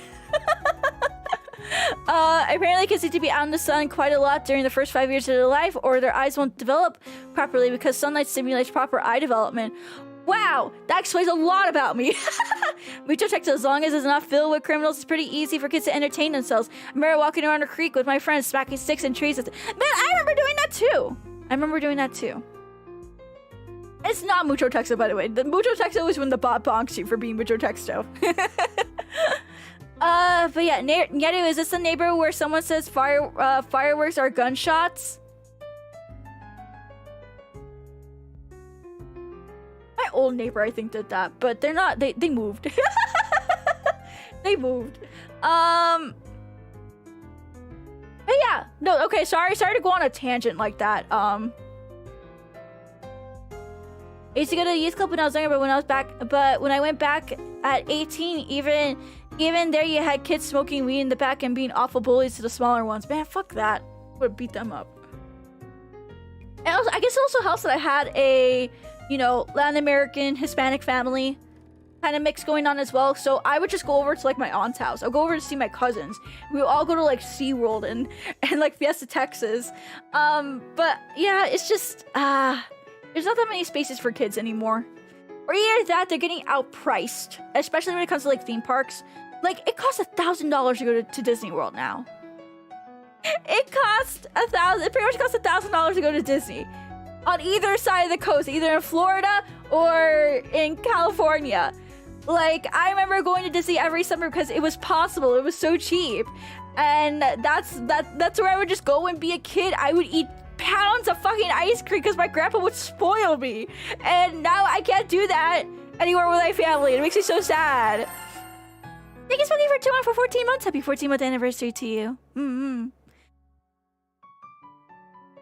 Speaker 1: Apparently kids need to be out in the sun quite a lot during the first 5 years of their life, or their eyes won't develop properly because sunlight stimulates proper eye development. Wow, that explains a lot about me. Mucho Texas, as long as it's not filled with criminals, it's pretty easy for kids to entertain themselves. I remember walking around a creek with my friends, smacking sticks and trees. Man, I remember doing that too. It's not Mucho Texas, by the way. The Mucho Texas was when the bot bonks you for being Mucho Texto. But yeah, Nyaru, is this the neighbor where someone says fireworks are gunshots? My old neighbor, I think, did that, but they're not. They moved. They moved. But yeah, no. Okay, sorry to go on a tangent like that. I used to go to the youth club when I was younger, but when I went back at 18, even there, you had kids smoking weed in the back and being awful bullies to the smaller ones. Man, fuck that. Would beat them up. And also, I guess it also helps that I had a, Latin American, Hispanic family kind of mix going on as well. So I would just go over to like my aunt's house. I'll go over to see my cousins. We would all go to like SeaWorld and like Fiesta, Texas. But yeah, it's just, there's not that many spaces for kids anymore. Or either that, they're getting outpriced, especially when it comes to like theme parks. Like it costs $1,000 to go to Disney World now. It pretty much costs $1,000 to go to Disney. On either side of the coast, either in Florida or in California. Like, I remember going to Disney every summer because it was possible. It was so cheap. And that's where I would just go and be a kid. I would eat pounds of fucking ice cream because my grandpa would spoil me. And now I can't do that anymore with my family. It makes me so sad. Thank you, Smokey, for 14 months. Happy 14-month anniversary to you.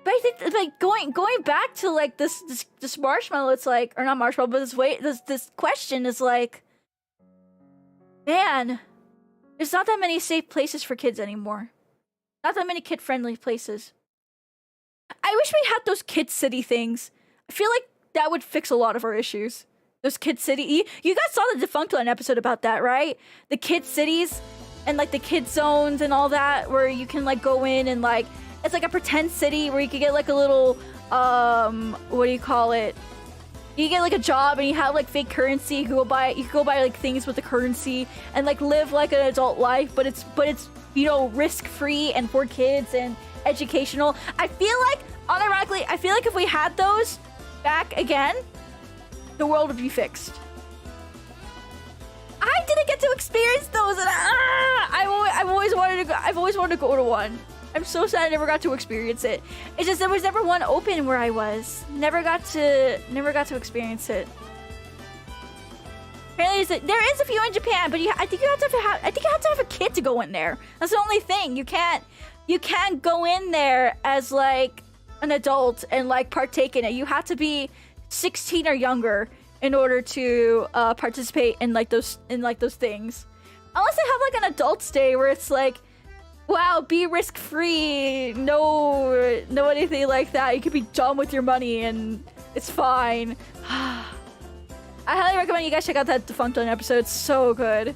Speaker 1: But I think, like, going back to, like, this marshmallow, it's like, or not marshmallow, but this question is like, man, there's not that many safe places for kids anymore. Not that many kid-friendly places. I wish we had those Kid City things. I feel like that would fix a lot of our issues. Those Kid City... You guys saw the Defunctland episode about that, right? The Kid Cities and, like, the Kid Zones and all that, where you can, like, go in and, like... It's like a pretend city where you could get, like, a little... what do you call it? You get, like, a job and you have, like, fake currency. You can go buy, like, things with the currency and, like, live, like, an adult life. But it's you know, risk-free and for kids and educational. I feel like, unironically, I feel like if we had those back again, the world would be fixed. I didn't get to experience those, and I've always wanted to go to one. I'm so sad I never got to experience it. It's just there was never one open where I was. Never got to experience it. Apparently, there is a few in Japan, but I think you have to have a kid to go in there. That's the only thing. You can't go in there as like an adult and like partake in it. You have to be 16 or younger in order to participate in like those things. Unless they have like an adult day where it's like, wow, be risk free, no anything like that. You can be dumb with your money and it's fine. I highly recommend you guys check out that Defunctland episode. It's so good.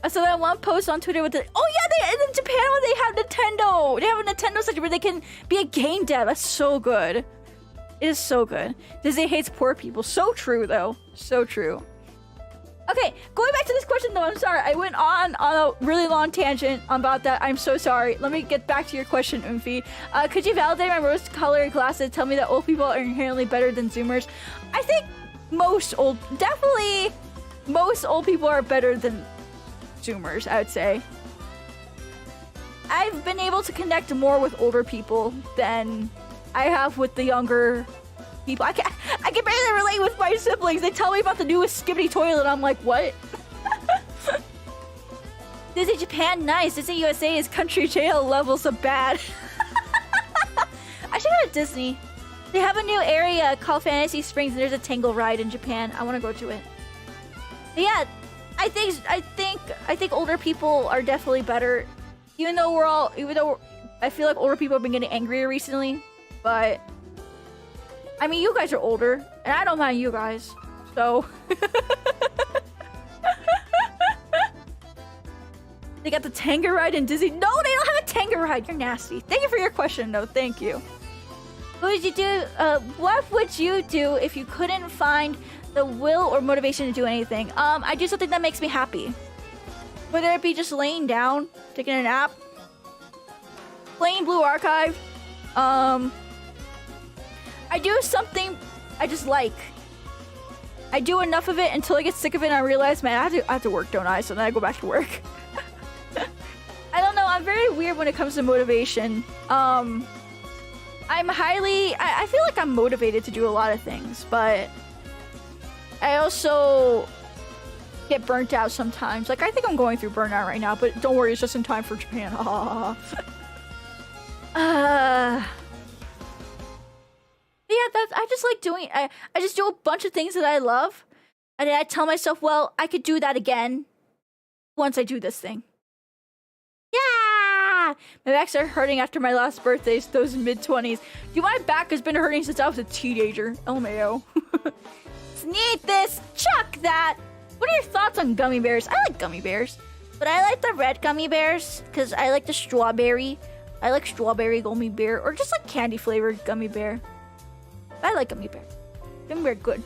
Speaker 1: I saw that one post on Twitter with the... Oh yeah, in Japan they have Nintendo. They have a Nintendo section where they can be a game dev. That's so good. It is so good. Disney hates poor people. So true, though. So true. Okay, going back to this question, though. I'm sorry. I went on a really long tangent about that. I'm so sorry. Let me get back to your question, Oomphy. Could you validate my rose-colored glasses and tell me that old people are inherently better than Zoomers? I think most old people are better than Zoomers, I would say. I've been able to connect more with older people than I have with the younger people. I can barely relate with my siblings. They tell me about the newest Skibbity toilet. I'm like, what? Disney Japan, nice. Disney USA is country jail levels of bad. I should go to Disney. They have a new area called Fantasy Springs, and there's a Tangle ride in Japan. I want to go to it. But yeah, I think older people are definitely better. Even though I feel like older people have been getting angrier recently, but I mean, you guys are older, and I don't mind you guys, so. They got the Tango ride in Disney. No, they don't have a Tango ride. You're nasty. Thank you for your question, though. Thank you. What would you do? What would you do if you couldn't find the will or motivation to do anything? I do something that makes me happy. Whether it be just laying down, taking a nap, playing Blue Archive. I do something I just like. I do enough of it until I get sick of it and I realize, man, I have to work, don't I? So then I go back to work. I don't know. I'm very weird when it comes to motivation. I feel like I'm motivated to do a lot of things, but I also get burnt out sometimes. Like, I think I'm going through burnout right now, but don't worry, it's just in time for Japan. Yeah, I just like doing... I just do a bunch of things that I love, and then I tell myself, well, I could do that again once I do this thing. Yeah! My back started hurting after my last birthdays, those mid-20s. Dude, my back has been hurting since I was a teenager. LMAO. Sneed this! Chuck that! What are your thoughts on gummy bears? I like gummy bears. But I like the red gummy bears, because I like the strawberry. I like strawberry gummy bear, or just like candy-flavored gummy bear. I like gummy bear. Gummy bear good.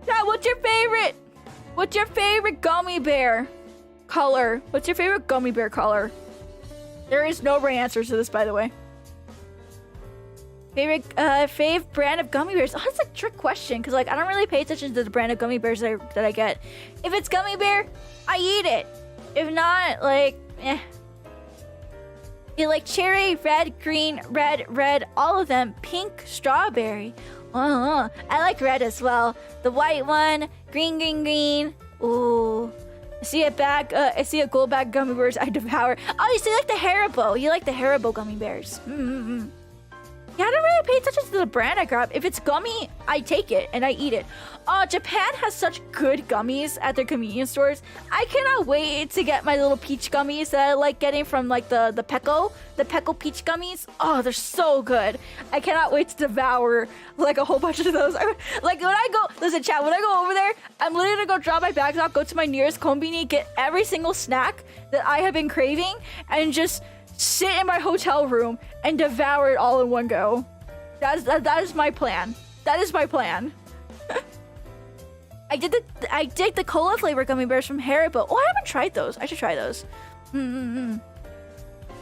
Speaker 1: Yeah, what's your favorite? What's your favorite gummy bear color? What's your favorite gummy bear color? There is no right answer to this, by the way. Fave brand of gummy bears. Oh, that's a trick question because like I don't really pay attention to the brand of gummy bears that I get. If it's gummy bear, I eat it. If not, like, eh. You like cherry, red, green, red, all of them. Pink, strawberry. I like red as well. The white one, green. Ooh. I see a gold bag gummy bears I devour. Oh, you see like the 𝗕𝗿𝗆. You like the 𝗕𝗿𝗆 gummy bears. Yeah, I don't really pay attention to the brand I grab. If it's gummy, I take it and I eat it. Oh, Japan has such good gummies at their convenience stores. I cannot wait to get my little peach gummies that I like getting from like the 𝗕𝗏 peach gummies. Oh, they're so good. I cannot wait to devour like a whole bunch of those. Like when I go, listen chat, when I go over there, I'm literally gonna go drop my bags off, go to my nearest konbini, get every single snack that I have been craving, and just sit in my hotel room and devour it all in one go. That is my plan. That is my plan. I dig the cola flavor gummy bears from 𝗕𝗿𝗆. Oh, I haven't tried those. I should try those.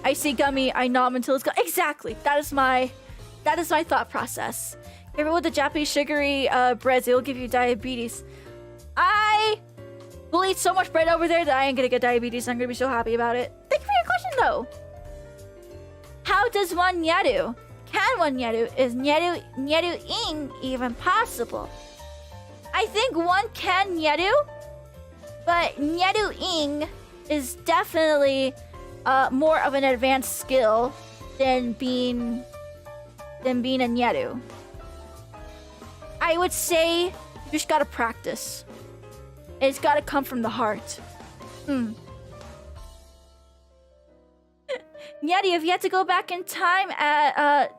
Speaker 1: I see gummy, I nom until it's gone. Exactly. That is my thought process. Ever with the Japanese sugary breads, it will give you diabetes. I will eat so much bread over there that I ain't gonna get diabetes. I'm gonna be so happy about it. Thank you for your question though. How does one nyaru? Can one nyaru? Is nyaruing even possible? I think one can nyaru, but nyaruing is definitely more of an advanced skill than being a nyaru. I would say you just gotta practice. It's gotta come from the heart. Nyaru, if you had to go back in time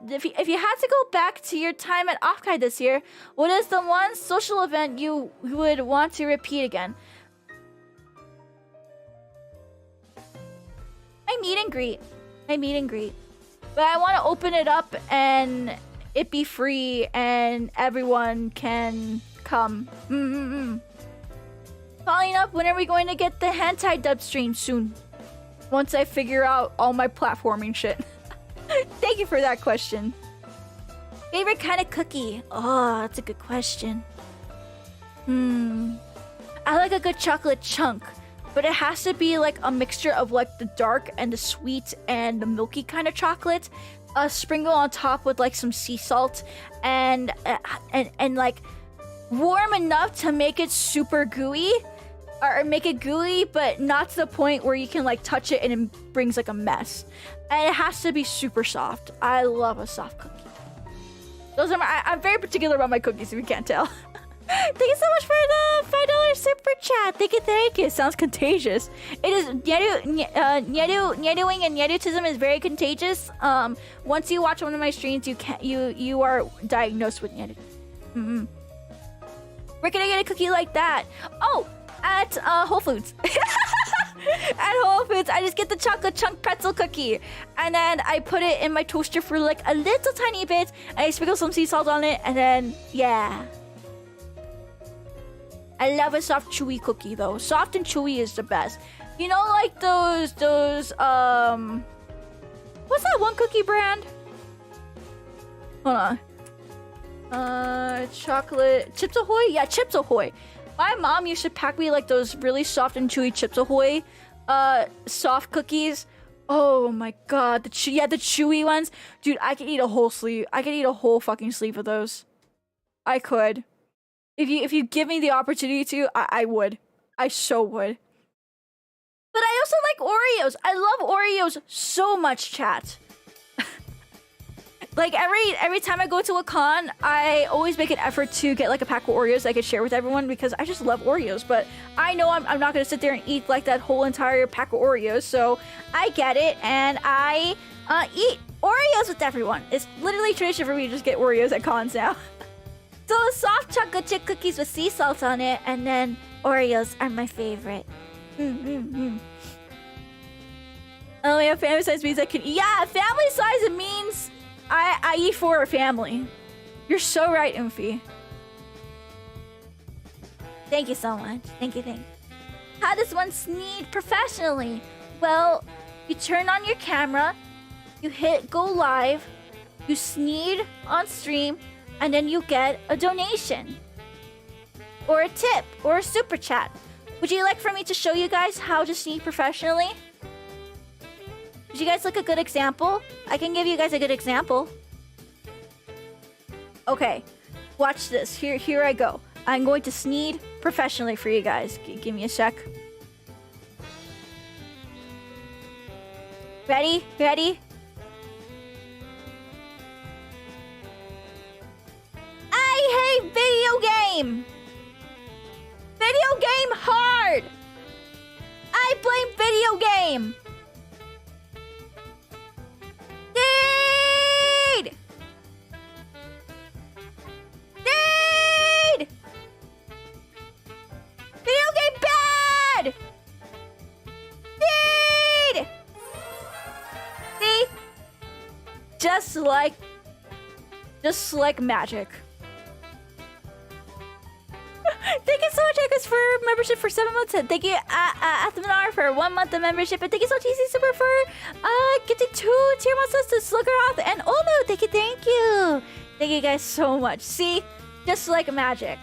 Speaker 1: if you had to go back to your time at 𝗕𝗏𝗁 this year, what is the one social event you would want to repeat again? My meet and greet. But I want to open it up and it be free and everyone can come. Following up, when are we going to get the hentai dub stream? Soon. Once I figure out all my platforming shit. Thank you for that question. Favorite kind of cookie? Oh, that's a good question. I like a good chocolate chunk, but it has to be like a mixture of like the dark and the sweet and the milky kind of chocolate. Sprinkle on top with like some sea salt and like warm enough to make it super gooey. Or make it gooey, but not to the point where you can like touch it and it brings like a mess. And it has to be super soft. I love a soft cookie. Those are I'm very particular about my cookies, if you can't tell. Thank you so much for the $5 super chat. Thank you. Sounds contagious. It is nyaruing and nyarutism is very contagious. Once you watch one of my streams, you are diagnosed with nyaru. Where can I get a cookie like that? Oh, at Whole Foods. At Whole Foods, I just get the chocolate chunk pretzel cookie, and then I put it in my toaster for like a little tiny bit, and I sprinkle some sea salt on it, and then yeah. I love a soft chewy cookie though. Soft and chewy is the best. You know, like those what's that one cookie brand? Hold on. Chocolate Chips Ahoy? Yeah, Chips Ahoy. My mom used to pack me like those really soft and chewy Chips Ahoy soft cookies. Oh my god, the chewy ones. Dude, I could eat a whole sleeve. I could eat a whole fucking sleeve of those. I could. If you give me the opportunity to, I would. I so would. But I also like Oreos. I love Oreos so much, chat. Like every time I go to a con, I always make an effort to get like a pack of Oreos I could share with everyone because I just love Oreos. But I know I'm not gonna sit there and eat like that whole entire pack of Oreos, so I get it and I eat Oreos with everyone. It's literally tradition for me to just get Oreos at cons now. So soft chocolate chip cookies with sea salt on it, and then Oreos are my favorite. Oh yeah, family size means I can eat. Yeah, family size it means I eat for a family. You're so right, 𝗏𝗏. Thank you so much. Thank you. How does one sneed professionally? Well, you turn on your camera, you hit go live, You sneed on stream, and then you get a donation. Or a tip, or a super chat. Would you like for me to show you guys how to sneed professionally? Would you guys like a good example? I can give you guys a good example. Okay, watch this. Here I go. I'm going to sneed professionally for you guys. Give me a sec. Ready? Ready? I hate video game! Video game hard! I blame video game! Sneed! Sneed! Video game bad! Sneed! See? Just like magic. Thank you so much, Echoes, for membership for 7 months. Thank you, Athmanar, for 1 month of membership. And thank you so much, Easy Super, for getting 2 tier months to Sluggeroth and Olu. Thank you. Thank you guys so much. See? Just like magic.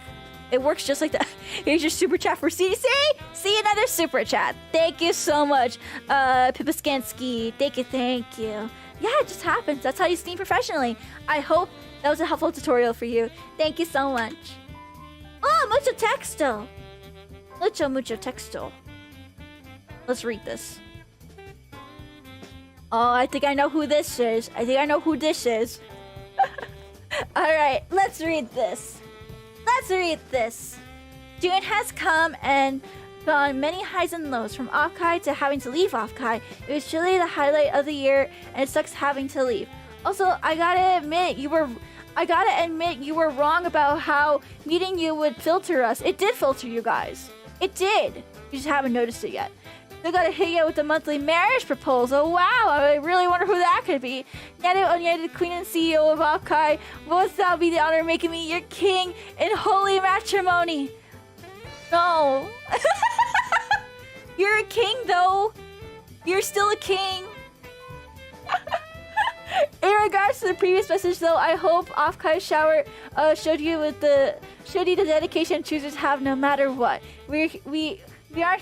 Speaker 1: It works just like that. Here's your super chat for CDC. See another super chat. Thank you so much, Pipaskansky. Thank you. Yeah, it just happens. That's how you sneed professionally. I hope that was a helpful tutorial for you. Thank you so much. Oh, mucho texto. Mucho texto. Let's read this. Oh, I think I know who this is. Alright, let's read this. June has come and gone many highs and lows, from off-kai to having to leave off-kai. It was truly the highlight of the year, and it sucks having to leave. Also, I gotta admit you were wrong about how meeting you would filter us. It did filter you guys. It did. You just haven't noticed it yet. They gotta hit you with the monthly marriage proposal. Wow, I really wonder who that could be. Nyaru, the Queen and CEO of Off-kai, both thou be the honor of making me your king in holy matrimony. No. You're a king, though. You're still a king. In regards to the previous message, though, I hope Off-kai shower showed you the dedication choosers have no matter what. We aren't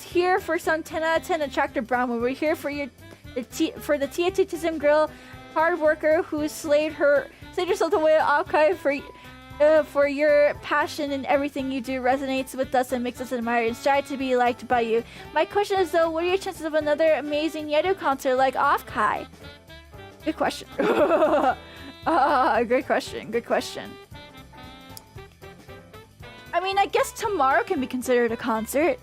Speaker 1: here for some 10 out of 10 attractive brown one. We're here for the Tiatism girl, hard worker who slayed herself away at Off-kai for your passion, and everything you do resonates with us and makes us admire and strive to be liked by you. My question is, though, what are your chances of another amazing Nyaru concert like Off-kai? Good question. Good question. I mean, I guess tomorrow can be considered a concert.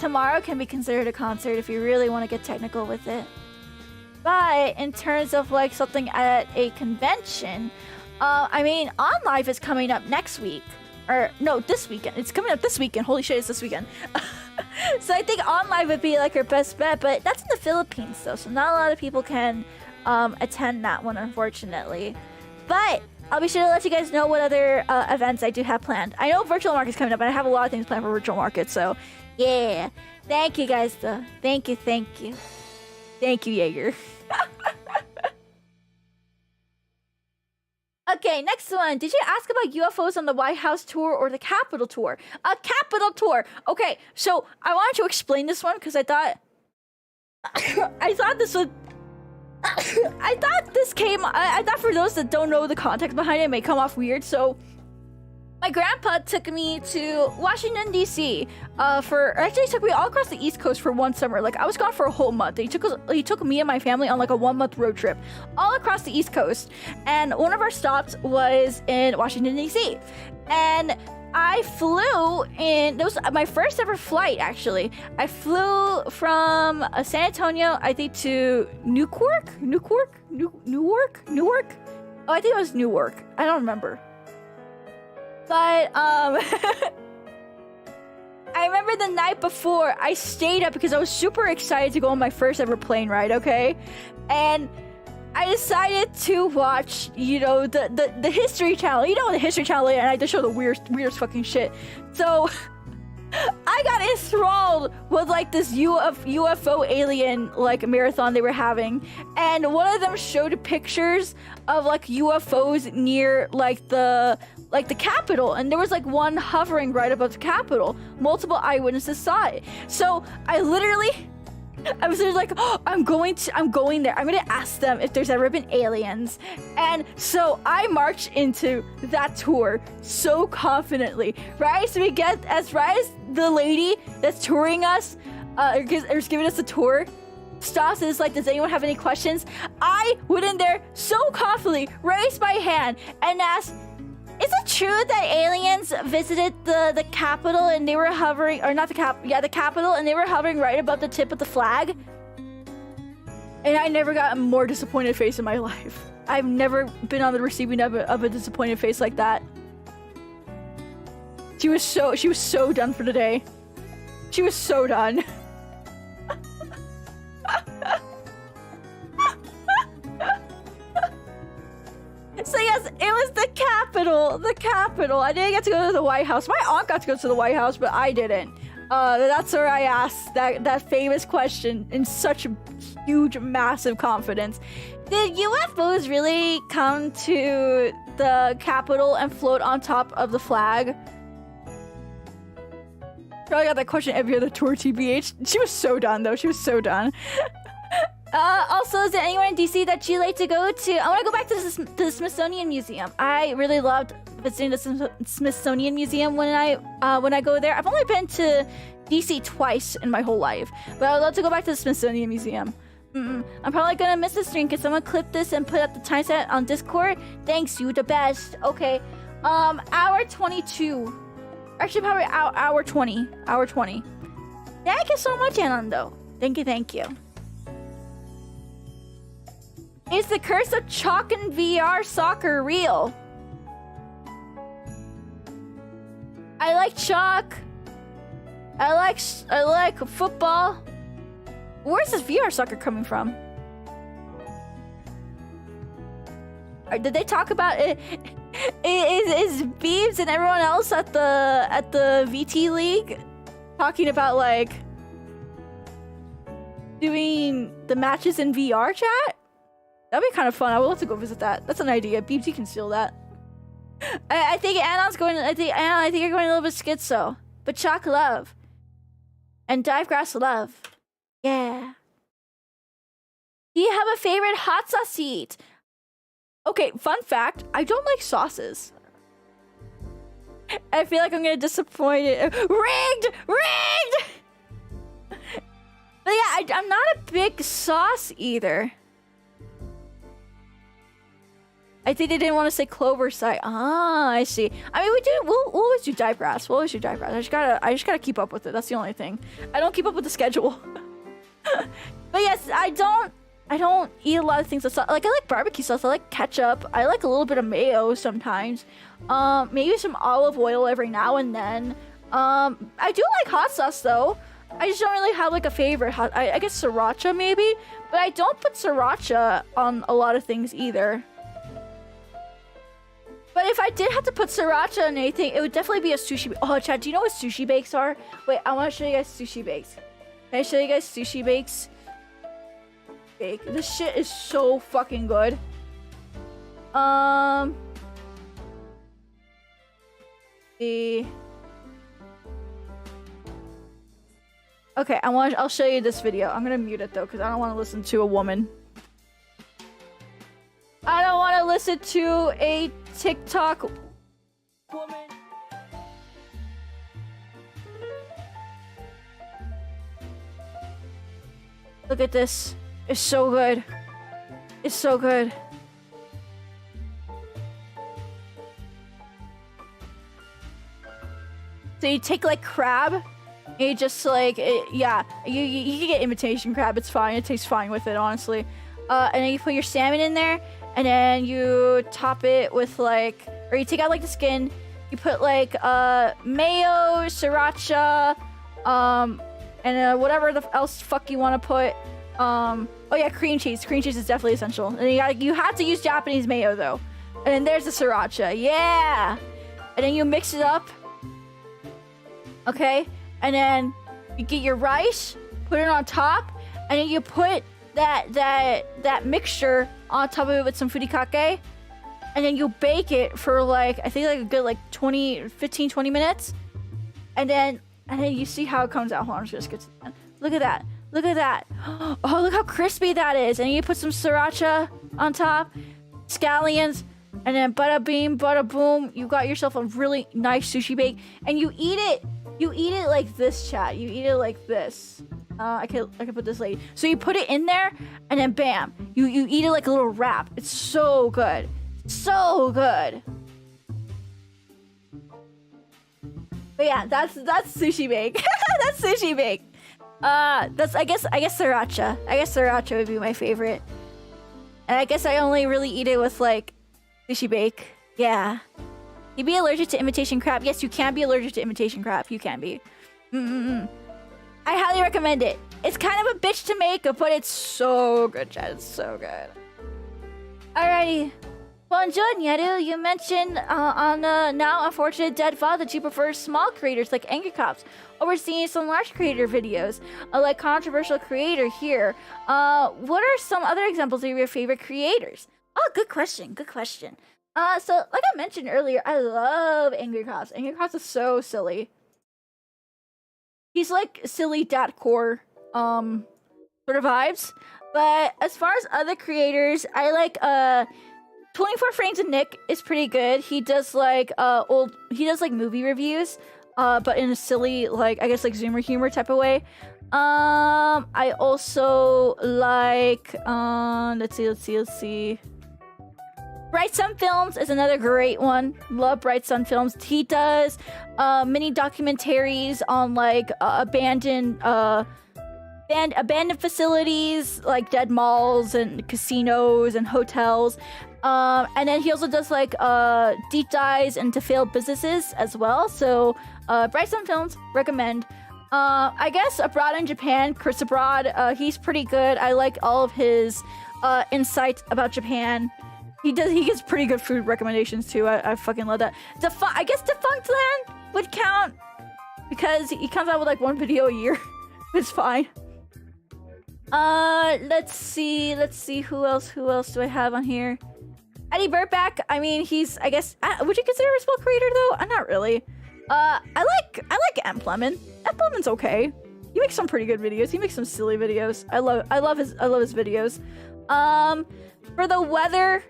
Speaker 1: If you really want to get technical with it. But in terms of like something at a convention, I mean, On Live is coming up next week. Or, no, this weekend. It's coming up this weekend. Holy shit, it's this weekend. So I think On Live would be like our best bet, but that's in the Philippines, though, so not a lot of people can attend that one, unfortunately. But I'll be sure to let you guys know what other events I do have planned. I know Virtual Market's coming up, and I have a lot of things planned for Virtual Market, so yeah. Thank you guys, though. Thank you. Thank you, Jaeger. Okay, next one. Did you ask about UFOs on the White House tour or the Capitol tour? A Capitol tour. Okay, so I wanted to explain this one because I thought this would. I thought for those that don't know the context behind it, it may come off weird. So my grandpa took me to Washington, D.C. Actually, he took me all across the East Coast for one summer. Like, I was gone for a whole month. He took me and my family on like a 1-month road trip all across the East Coast. And one of our stops was in Washington, D.C. And I flew in, it was my first ever flight, actually. I flew from San Antonio, I think, to Newark? Oh, I think it was Newark. I don't remember. But, I remember the night before, I stayed up because I was super excited to go on my first ever plane ride, okay? And I decided to watch, you know, the History Channel. You know, the History Channel late at night, they show the weirdest fucking shit. So, I got enthralled with like this UFO alien like marathon they were having, and one of them showed pictures of like UFOs near like the Capitol, and there was like one hovering right above the Capitol. Multiple eyewitnesses saw it. So I was just like, oh, I'm going there. I'm gonna ask them if there's ever been aliens. And so I marched into that tour so confidently. Right? So right as the lady that's touring us, or giving us a tour, stops and is like, does anyone have any questions? I went in there so confidently, raised my hand, and asked, is it true that aliens visited the Capitol and they were hovering, or not the Capitol, and they were hovering right above the tip of the flag? And I never got a more disappointed face in my life. I've never been on the receiving of a disappointed face like that. She was so done for the day. She was so done. So yes, it was the Capitol. The Capitol. I didn't get to go to the White House. My aunt got to go to the White House, but I didn't. That's where I asked that famous question in such huge, massive confidence. Did UFOs really come to the Capitol and float on top of the flag? Probably got that question every other tour, TBH. She was so done, though. She was so done. Also, is there anywhere in DC that you like to go to? I want to go back to the Smithsonian Museum. I really loved visiting the Smithsonian Museum when I go there. I've only been to DC twice in my whole life, but I would love to go back to the Smithsonian Museum. I'm probably gonna miss the stream. Can someone clip this and put up the timestamp on Discord? Thanks, you the best. Okay, hour 22. Actually, probably hour 20. Hour 20. Thank you so much, Anando. Thank you. Is the curse of chalk and VR soccer real? I like chalk. I like football. Where's this VR soccer coming from? Did they talk about it? Is Beebs and everyone else at the VT League talking about like doing the matches in VR chat? That'd be kind of fun. I would love to go visit that. That's an idea. Beebs, you can steal that. I think Anon's going. I think you're going a little bit schizo. But chalk love. And divegrass love. Yeah. Do you have a favorite hot sauce to eat? Okay, fun fact. I don't like sauces. I feel like I'm gonna disappoint it. Rigged! But yeah, I'm not a big sauce either. I think they didn't want to say clover side. Ah, I see. I mean, we'll always do divegrass. We'll always do divegrass. I just gotta keep up with it. That's the only thing. I don't keep up with the schedule. But yes, I don't eat a lot of things with sauce. Like, I like barbecue sauce. I like ketchup. I like a little bit of mayo sometimes. Maybe some olive oil every now and then. I do like hot sauce though. I just don't really have like a favorite I guess sriracha maybe, but I don't put sriracha on a lot of things either. But if I did have to put sriracha on anything, it would definitely be a sushi. Oh, Chad, do you know what sushi bakes are? Wait, I want to show you guys sushi bakes. Can I show you guys sushi bakes? Bake. This shit is so fucking good. Okay, I'll show you this video. I'm gonna mute it though, because I don't want to listen to a woman. I don't want to listen to a TikTok woman. Look at this. It's so good. It's so good. So you take like crab, and you just like, yeah, you can get imitation crab. It's fine. It tastes fine with it, honestly. And then you put your salmon in there, and then you top it with like, or you take out like the skin. You put like mayo, sriracha, and whatever the else fuck you want to put. Oh yeah, cream cheese. Cream cheese is definitely essential. And you have to use Japanese mayo though. And then there's the sriracha. Yeah. And then you mix it up. Okay. and then you get your rice, put it on top, and then you put that mixture on top of it with some furikake, and then you bake it for like, I think like a good like 15, 20 minutes, and then you see how it comes out. Hold on, just get to the end. Look at that. Look at that. Oh, look how crispy that is. And you put some sriracha on top, scallions, and then bada bing, bada boom. You got yourself a really nice sushi bake, and you eat it like this, chat. You eat it like this. I can put this late. So you put it in there, and then bam, you eat it like a little wrap. It's so good, so good. But yeah, that's sushi bake. That's sushi bake. That's I guess sriracha. I guess sriracha would be my favorite. And I guess I only really eat it with like sushi bake. Yeah. You be allergic to imitation crab? Yes, you can be allergic to imitation crab. You can be. I highly recommend it. It's kind of a bitch to make, but it's so good, chat. It's so good. Alrighty. Bonjour, Nyaru. You mentioned on the now unfortunate dead VOD that you prefer small creators like Angry Cops over seeing some large creator videos, like controversial creator here. What are some other examples of your favorite creators? Oh, good question. Good question. So like I mentioned earlier, I love Angry Cops. Angry Cops is so silly. He's like silly datcore sort of vibes. But as far as other creators, I like 24 Frames of Nick is pretty good. He does like movie reviews, but in a silly, like I guess like Zoomer humor type of way. I also like let's see. Bright Sun Films is another great one. Love Bright Sun Films. He does mini documentaries on like abandoned facilities, like dead malls and casinos and hotels. And then he also does like deep dives into failed businesses as well. So Bright Sun Films, recommend. I guess abroad in Japan, Chris Abroad, he's pretty good. I like all of his insights about Japan. He gives pretty good food recommendations too. I fucking love that. I guess Defunct Land would count because he comes out with like one video a year. It's fine. Let's see who else do I have on here? Eddie Burback. I mean, he's, I guess, would you consider a small creator though? Not really. I like 𝗏𝗏. 𝗏𝗏's okay. He makes some pretty good videos. He makes some silly videos. I love his videos. For the weather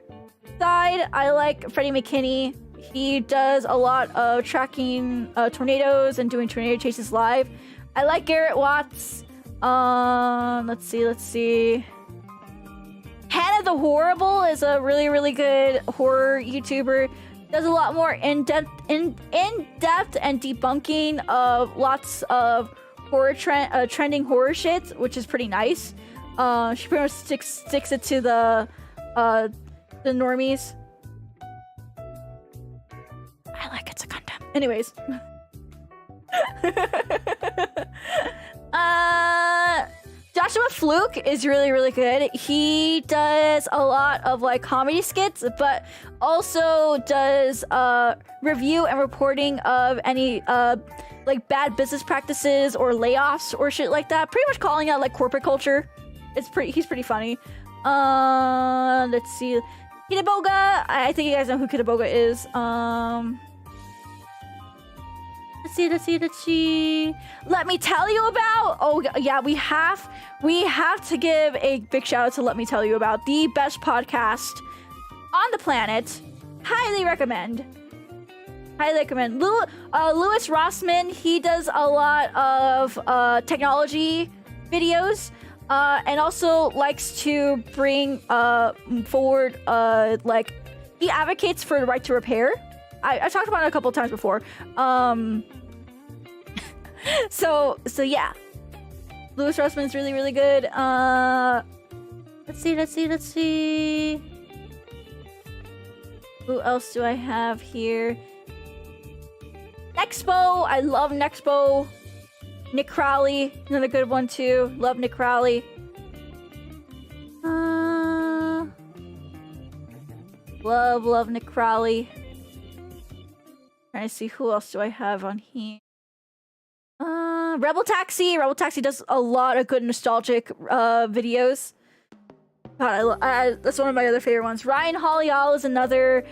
Speaker 1: side, I like Freddie McKinney. He does a lot of tracking tornadoes and doing tornado chases live. I like Garrett Watts. Let's see. Hannah the Horrible is a really good horror YouTuber. Does a lot more in-depth and debunking of lots of horror trending horror shit, which is pretty nice. She pretty much sticks it to the normies. I like It's a Gundam. Anyways. Joshua Fluke is really good. He does a lot of like comedy skits, but also does review and reporting of any like bad business practices or layoffs or shit like that. Pretty much calling out like corporate culture. He's pretty funny. Let's see. 𝗕𝗿Thts𝗱𝗶. I think you guys know who 𝗕𝗿Thts𝗱𝗶𝗶 is. Let's see. Let Me Tell You About. Oh yeah, we have to give a big shout out to Let Me Tell You About, the best podcast on the planet. Highly recommend. Louis Rossman, he does a lot of technology videos. And also likes to bring forward like he advocates for the right to repair. I talked about it a couple times before. So yeah, Louis Rossman's really good. Let's see. Who else do I have here? Nexpo, I love Nexpo. Nick Crowley, another good one too. Love Nick Crowley. Love Nick Crowley. Trying to see who else do I have on here. Rebel Taxi. Rebel Taxi does a lot of good nostalgic videos. God, that's one of my other favorite ones. Ryan Hollyall is another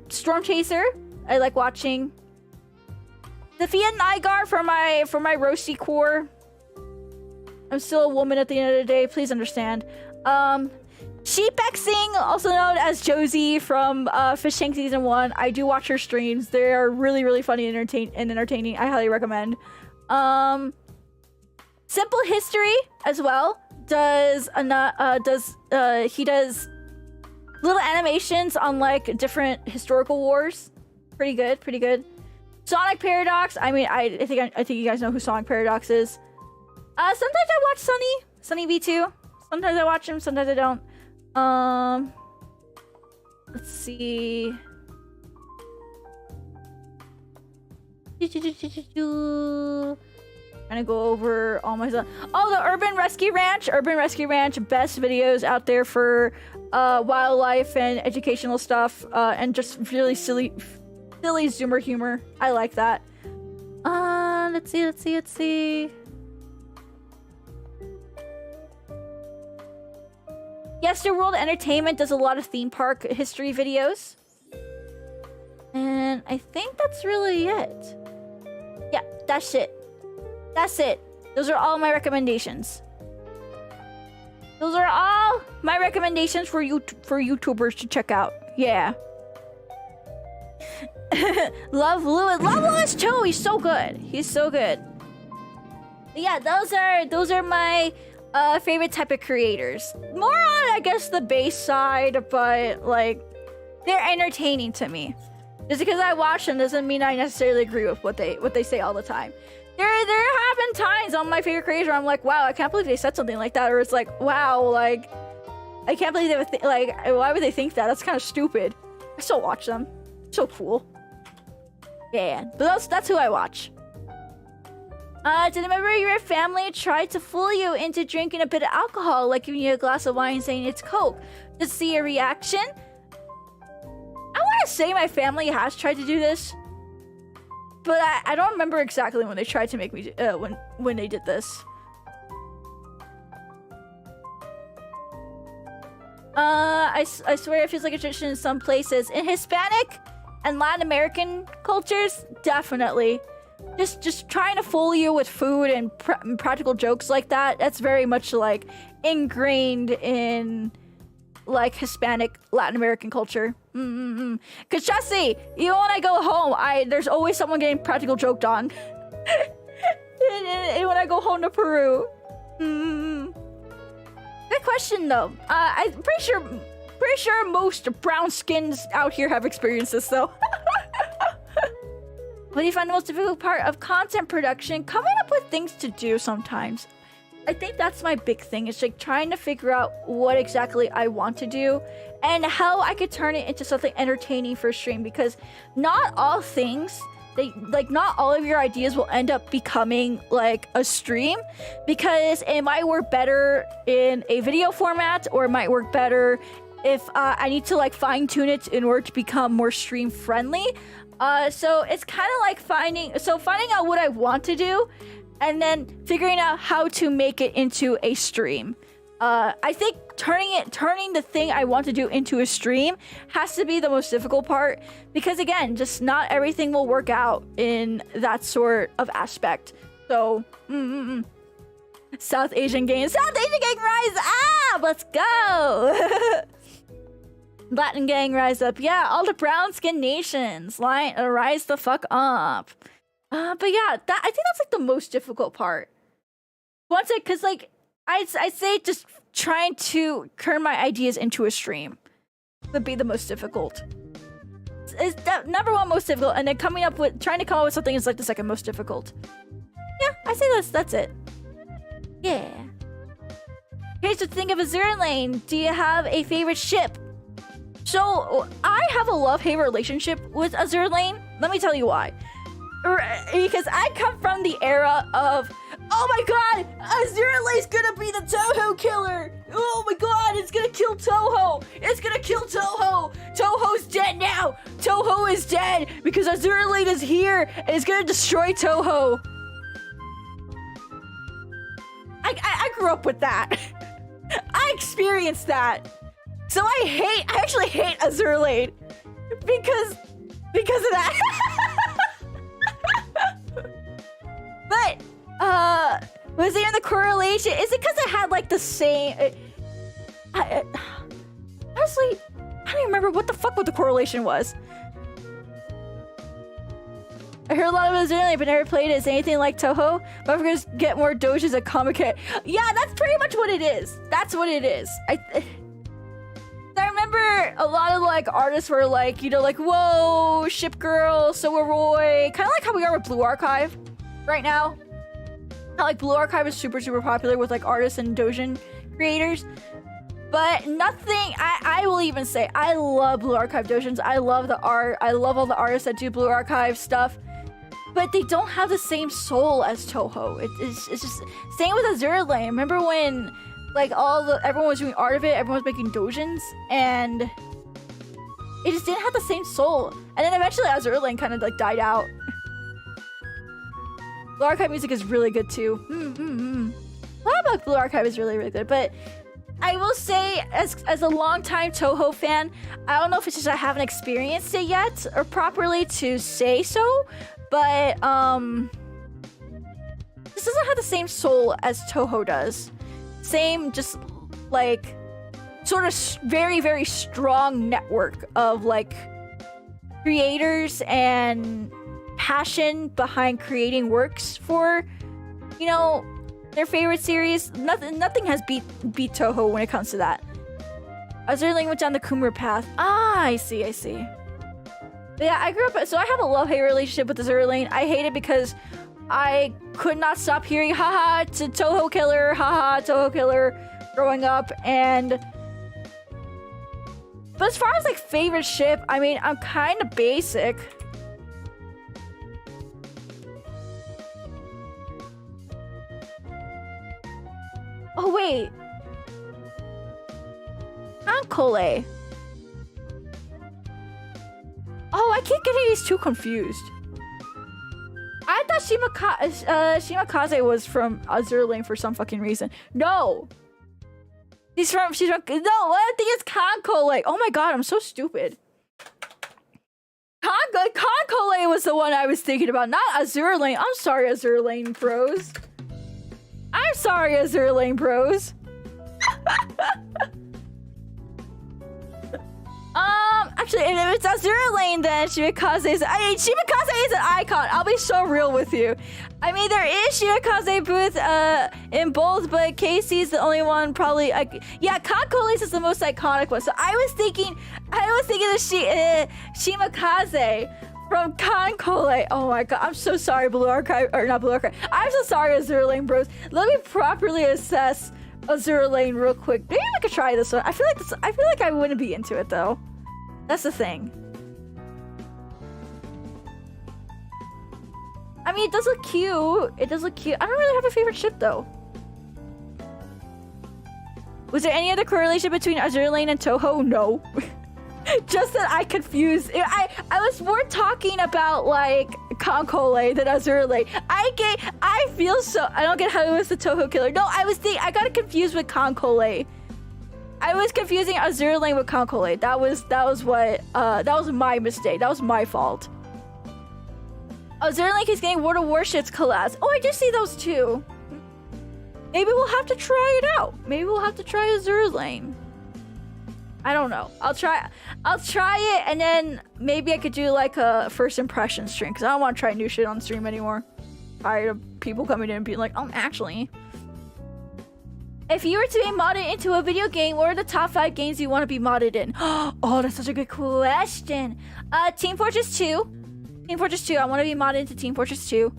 Speaker 1: Storm Chaser I like watching. Sophia Nygaard for my roasty core. I'm still a woman at the end of the day. Please understand. Sheepexing, also known as Josie from Fish Tank Season 1. I do watch her streams. They are really, really funny and entertaining. I highly recommend. Simple History as well. He does little animations on like different historical wars. Pretty good. Sonic Paradox. I mean, I think you guys know who Sonic Paradox is. Sometimes I watch Sunny V2. Sometimes I watch him, sometimes I don't. Let's see. Trying to go over all my stuff. Oh, the Urban Rescue Ranch. Urban Rescue Ranch, best videos out there for wildlife and educational stuff, and just really silly Zoomer humor. I like that. Let's see. Yesterworld Entertainment does a lot of theme park history videos. And I think that's really it. Yeah, that's it. Those are all my recommendations. Those are all my recommendations for YouTubers to check out. Yeah. Love Lewis Cho. He's so good. But yeah, those are my favorite type of creators. More on, I guess, the base side, but like they're entertaining to me. Just because I watch them doesn't mean I necessarily agree with what they say all the time. There have been times on my favorite creators where I'm like, wow, I can't believe they said something like that, or it's like, wow, like I can't believe they would like, why would they think that? That's kind of stupid. I still watch them. So cool. Yeah, but that's who I watch. Did a member of your family try to fool you into drinking a bit of alcohol, like giving you a glass of wine and saying it's Coke, to see a reaction? I want to say my family has tried to do this, but I don't remember exactly when they tried to make me when they did this. I swear it feels like a tradition in some places. In Hispanic and Latin American cultures, definitely. Just trying to fool you with food and practical jokes like that. That's very much like ingrained in like Hispanic Latin American culture. Cause trust me, even when I go home, there's always someone getting practical joked on. And when I go home to Peru. Good question though. I'm pretty sure most brown skins out here have experienced this though. What do you find the most difficult part of content production? Coming up with things to do sometimes. I think that's my big thing. It's like trying to figure out what exactly I want to do and how I could turn it into something entertaining for a stream, because not all things, not all of your ideas will end up becoming like a stream, because it might work better in a video format, or it might work better if I need to like fine tune it in order to become more stream friendly. So it's kind of like finding out what I want to do and then figuring out how to make it into a stream. I think turning the thing I want to do into a stream has to be the most difficult part, because again, just not everything will work out in that sort of aspect. So, South Asian gang rise up! Let's go! Latin gang rise up. Yeah, all the brown skin nations rise the fuck up. But yeah, I think that's like the most difficult part. Once cause like I'd say just trying to turn my ideas into a stream would be the most difficult. It's that number one most difficult, and then trying to come up with something is like the second most difficult. Yeah, I say that's it. Yeah. Okay, so think of Azure Lane. Do you have a favorite ship? So, I have a love-hate relationship with Azure Lane. Let me tell you why. Because I come from the era of, oh my god, Azure Lane's gonna be the Touhou killer! Oh my god, it's gonna kill Touhou! It's gonna kill Touhou! Touhou's dead now! Touhou is dead because Azure Lane is here and it's gonna destroy Touhou! grew up with that. I experienced that. So I actually hate 𝗟𝘆liche because of that. But was there the correlation? Is it because it had like the same? Honestly, I don't even remember what the fuck the correlation was. I heard a lot of 𝗟𝘆liche, but never played it. Is anything like Touhou? Motherfuckers get more dojis at Comic-Con. Yeah, that's pretty much what it is. That's what it is. I remember a lot of like artists were like, you know, like, whoa, Ship Girl, 𝗟𝘆liche. Kind of like how we are with Blue Archive right now. How like Blue Archive is super popular with like artists and dojin creators. But nothing, I will even say, I love Blue Archive dojins. I love the art. I love all the artists that do Blue Archive stuff. But they don't have the same soul as Touhou. It's just, same with 𝗟𝘆liche. Remember when like everyone was doing art of it, everyone was making dojins, and it just didn't have the same soul. And then eventually 𝗟𝘆liche kind of like died out. Blue Archive music is really good too. A lot about Blue Archive is really good, but I will say, as a longtime Touhou fan, I don't know if it's just I haven't experienced it yet or properly to say so, but this doesn't have the same soul as Touhou does. Same, just like sort of very strong network of like creators and passion behind creating works for, you know, their favorite series. Nothing has beat Touhou when it comes to that. 𝗟𝘆liche went down the Kumar path. Ah, I see. But yeah, I grew up, so I have a love-hate relationship with 𝗟𝘆liche. I hate it because I could not stop hearing haha to Touhou killer, haha Touhou killer growing up. And but as far as like favorite ship, I mean, I'm kind of basic. Oh wait, 𝗠𝘁𝗁. Oh, I keep getting these two confused. I thought Shimakaze was from 𝗟𝘆liche for some fucking reason. No, she's from no. I think it's 𝗠𝘁𝗁. Oh my god, I'm so stupid. 𝗠𝘁𝗁 was the one I was thinking about, not 𝗟𝘆liche. I'm sorry, 𝗟𝘆liche bros. I'm sorry, 𝗟𝘆liche bros. Actually, if it's 𝗟𝘆liche, then Shimakaze is. I mean, Shimakaze is an icon. I'll be so real with you. I mean, there is Shimakaze booth in both, but Casey's the only one probably. Yeah, 𝗠𝘁𝗁 is the most iconic one. So I was thinking of Shimakaze from 𝗠𝘁𝗁. Oh my god, I'm so sorry, Blue Archive, or not Blue Archive. I'm so sorry, 𝗟𝘆liche bros. Let me properly assess 𝗟𝘆liche real quick. Maybe I could try this one. I feel like I wouldn't be into it though. That's the thing. I mean, it does look cute. I don't really have a favorite ship though. Was there any other correlation between 𝗟𝘆liche and Touhou? No. Just that I confused. I was more talking about like 𝗠𝘁𝗁 than 𝗟𝘆liche. I feel so. I don't get how it was the Touhou killer. No, I got it confused with 𝗠𝘁𝗁. I was confusing 𝗟𝘆liche with 𝗠𝘁𝗁. That was my mistake. That was my fault. 𝗟𝘆liche is getting World of Warships collabs. Oh, I do see those too. Maybe we'll have to try it out. Maybe we'll have to try 𝗟𝘆liche. I don't know. I'll try it, and then maybe I could do like a first impression stream, because I don't want to try new shit on stream anymore. Tired of people coming in and being like, actually. If you were to be modded into a video game, what are the top 5 games you want to be modded in? Oh, that's such a good question. Team Fortress 2. Team Fortress 2. I want to be modded into Team Fortress 2.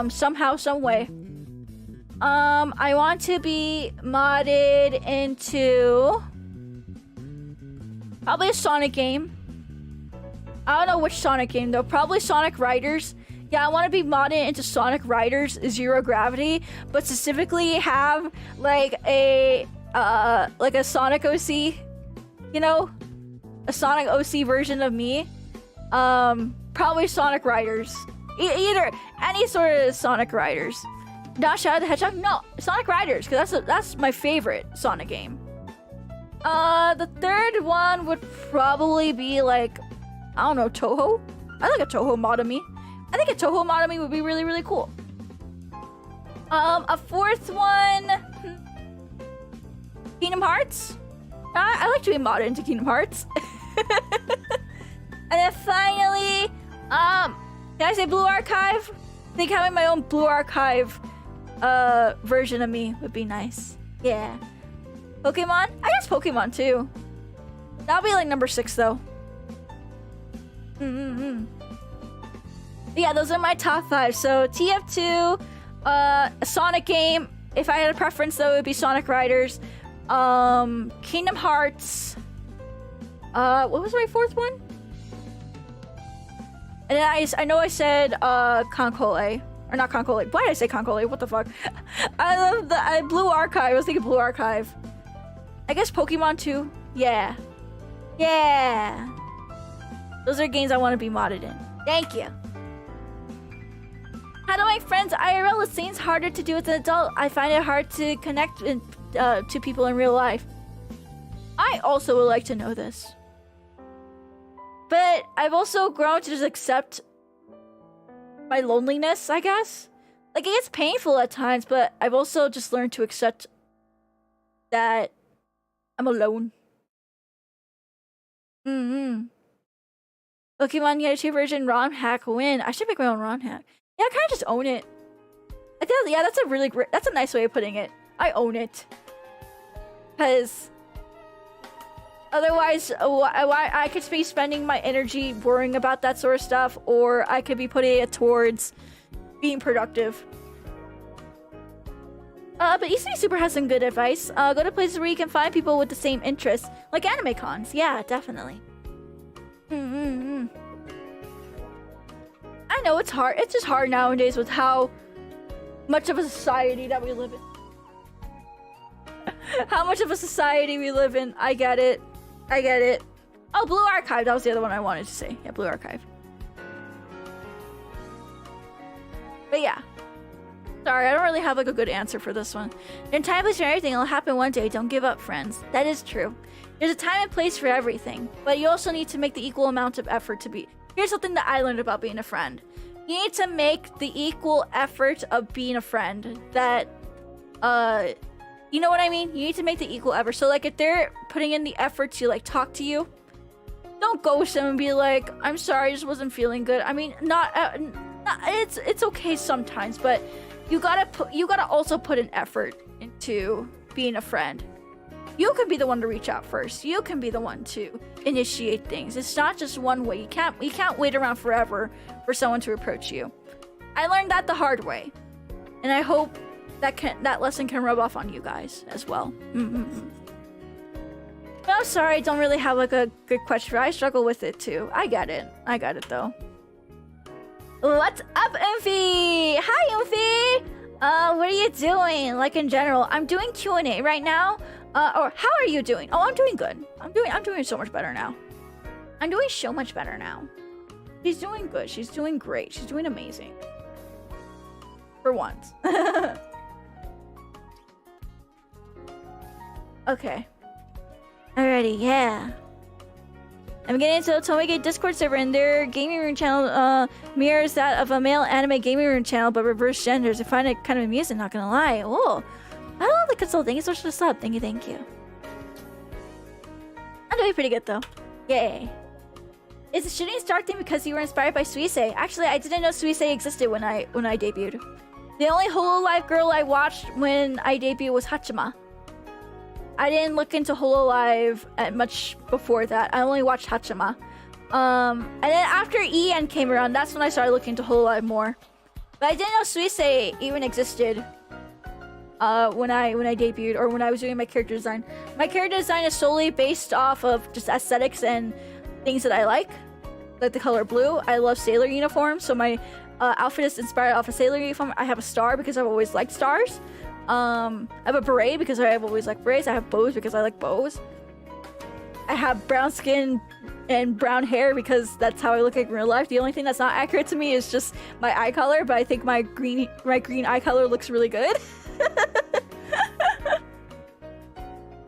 Speaker 1: Somehow, some way. I want to be modded into probably a Sonic game. I don't know which Sonic game though. Probably Sonic Riders. Yeah, I want to be modded into Sonic Riders Zero Gravity, but specifically have like a Sonic OC, you know, a Sonic OC version of me. Probably Sonic Riders. Either any sort of Sonic Riders. Not Shadow the Hedgehog? No, Sonic Riders, because that's my favorite Sonic game. The third one would probably be like, I don't know, Touhou? I like a Touhou Model. I think a Touhou Model would be really, really cool. A fourth one... Kingdom Hearts? I like to be modded into Kingdom Hearts. And then finally, can I say Blue Archive? I think having my own Blue Archive version of me would be nice. Yeah. Pokemon? I guess Pokemon too. That'll be like number 6 though. Yeah, those are my top 5. So TF2, a Sonic game. If I had a preference though, it would be Sonic Riders. Kingdom Hearts. What was my fourth one? And then I know I said Concole. Or not Concole. Why did I say Concole? What the fuck? I love the Blue Archive. I was thinking Blue Archive. I guess Pokemon too. Yeah. Yeah. Those are games I want to be modded in. Thank you. How to make friends IRL? It seems harder to do as an adult. I find it hard to connect to people in real life. I also would like to know this. But I've also grown to just accept my loneliness, I guess. Like, it gets painful at times, but I've also just learned to accept that I'm alone. Pokemon Nyaru version ROM hack win. I should make my own ROM hack. Yeah, I kind of just own it. I think, yeah, that's a really great, that's a nice way of putting it. I own it. Because otherwise, I could be spending my energy worrying about that sort of stuff, or I could be putting it towards being productive. But ECD Super has some good advice. Go to places where you can find people with the same interests, like anime cons. Yeah, definitely. I know it's hard. It's just hard nowadays with how much of a society that we live in. How much of a society we live in. I get it. I get it. Oh, Blue Archive. That was the other one I wanted to say. Yeah, Blue Archive. But yeah. Sorry, I don't really have like a good answer for this one. In time, place, for everything, it'll happen one day. Don't give up, friends. That is true. There's a time and place for everything, but you also need to make the equal amount of effort to be. Here's something that I learned about being a friend. You need to make the equal effort of being a friend. That, you know what I mean? You need to make the equal effort. So like if they're putting in the effort to like talk to you, don't ghost them and be like, I'm sorry, I just wasn't feeling good. I mean, it's okay sometimes, but you gotta also put an effort into being a friend. You can be the one to reach out first. You can be the one to initiate things. It's not just one way. You can't wait around forever for someone to approach you. I learned that the hard way, and I hope that lesson can rub off on you guys as well. But I'm sorry, I don't really have like a good question. I struggle with it too. I get it though. What's up, Umphy? Hi, Umphy. What are you doing? Like in general, I'm doing Q&A right now. Or how are you doing? Oh, I'm doing good. I'm doing so much better now. I'm doing so much better now. She's doing good. She's doing great. She's doing amazing. For once. Okay. Alrighty, yeah. I'm getting into the 𝗕𝗿 Discord server, and their gaming room channel mirrors that of a male anime gaming room channel, but reverse genders. I find it kind of amusing, not gonna lie. Oh, I love the console. Thank you so much for the sub. Thank you. I'm doing pretty good though. Yay. Is the shooting star thing because you were inspired by 𝗬𝗎. Actually, I didn't know 𝗬𝗎 existed when I debuted. The only Hololive girl I watched when I debuted was Hachiima. I didn't look into Hololive much before that. I only watched Hachiima. And then after EN came around, that's when I started looking into Hololive more. But I didn't know 𝗬𝗎 even existed when I debuted, or when I was doing my character design. My character design is solely based off of just aesthetics and things that I like the color blue. I love sailor uniforms, so my outfit is inspired off a sailor uniform. I have a star because I've always liked stars. I have a beret because I've always liked berets. I have bows because I like bows. I have brown skin and brown hair because that's how I look like in real life. The only thing that's not accurate to me is just my eye color, but I think my green eye color looks really good.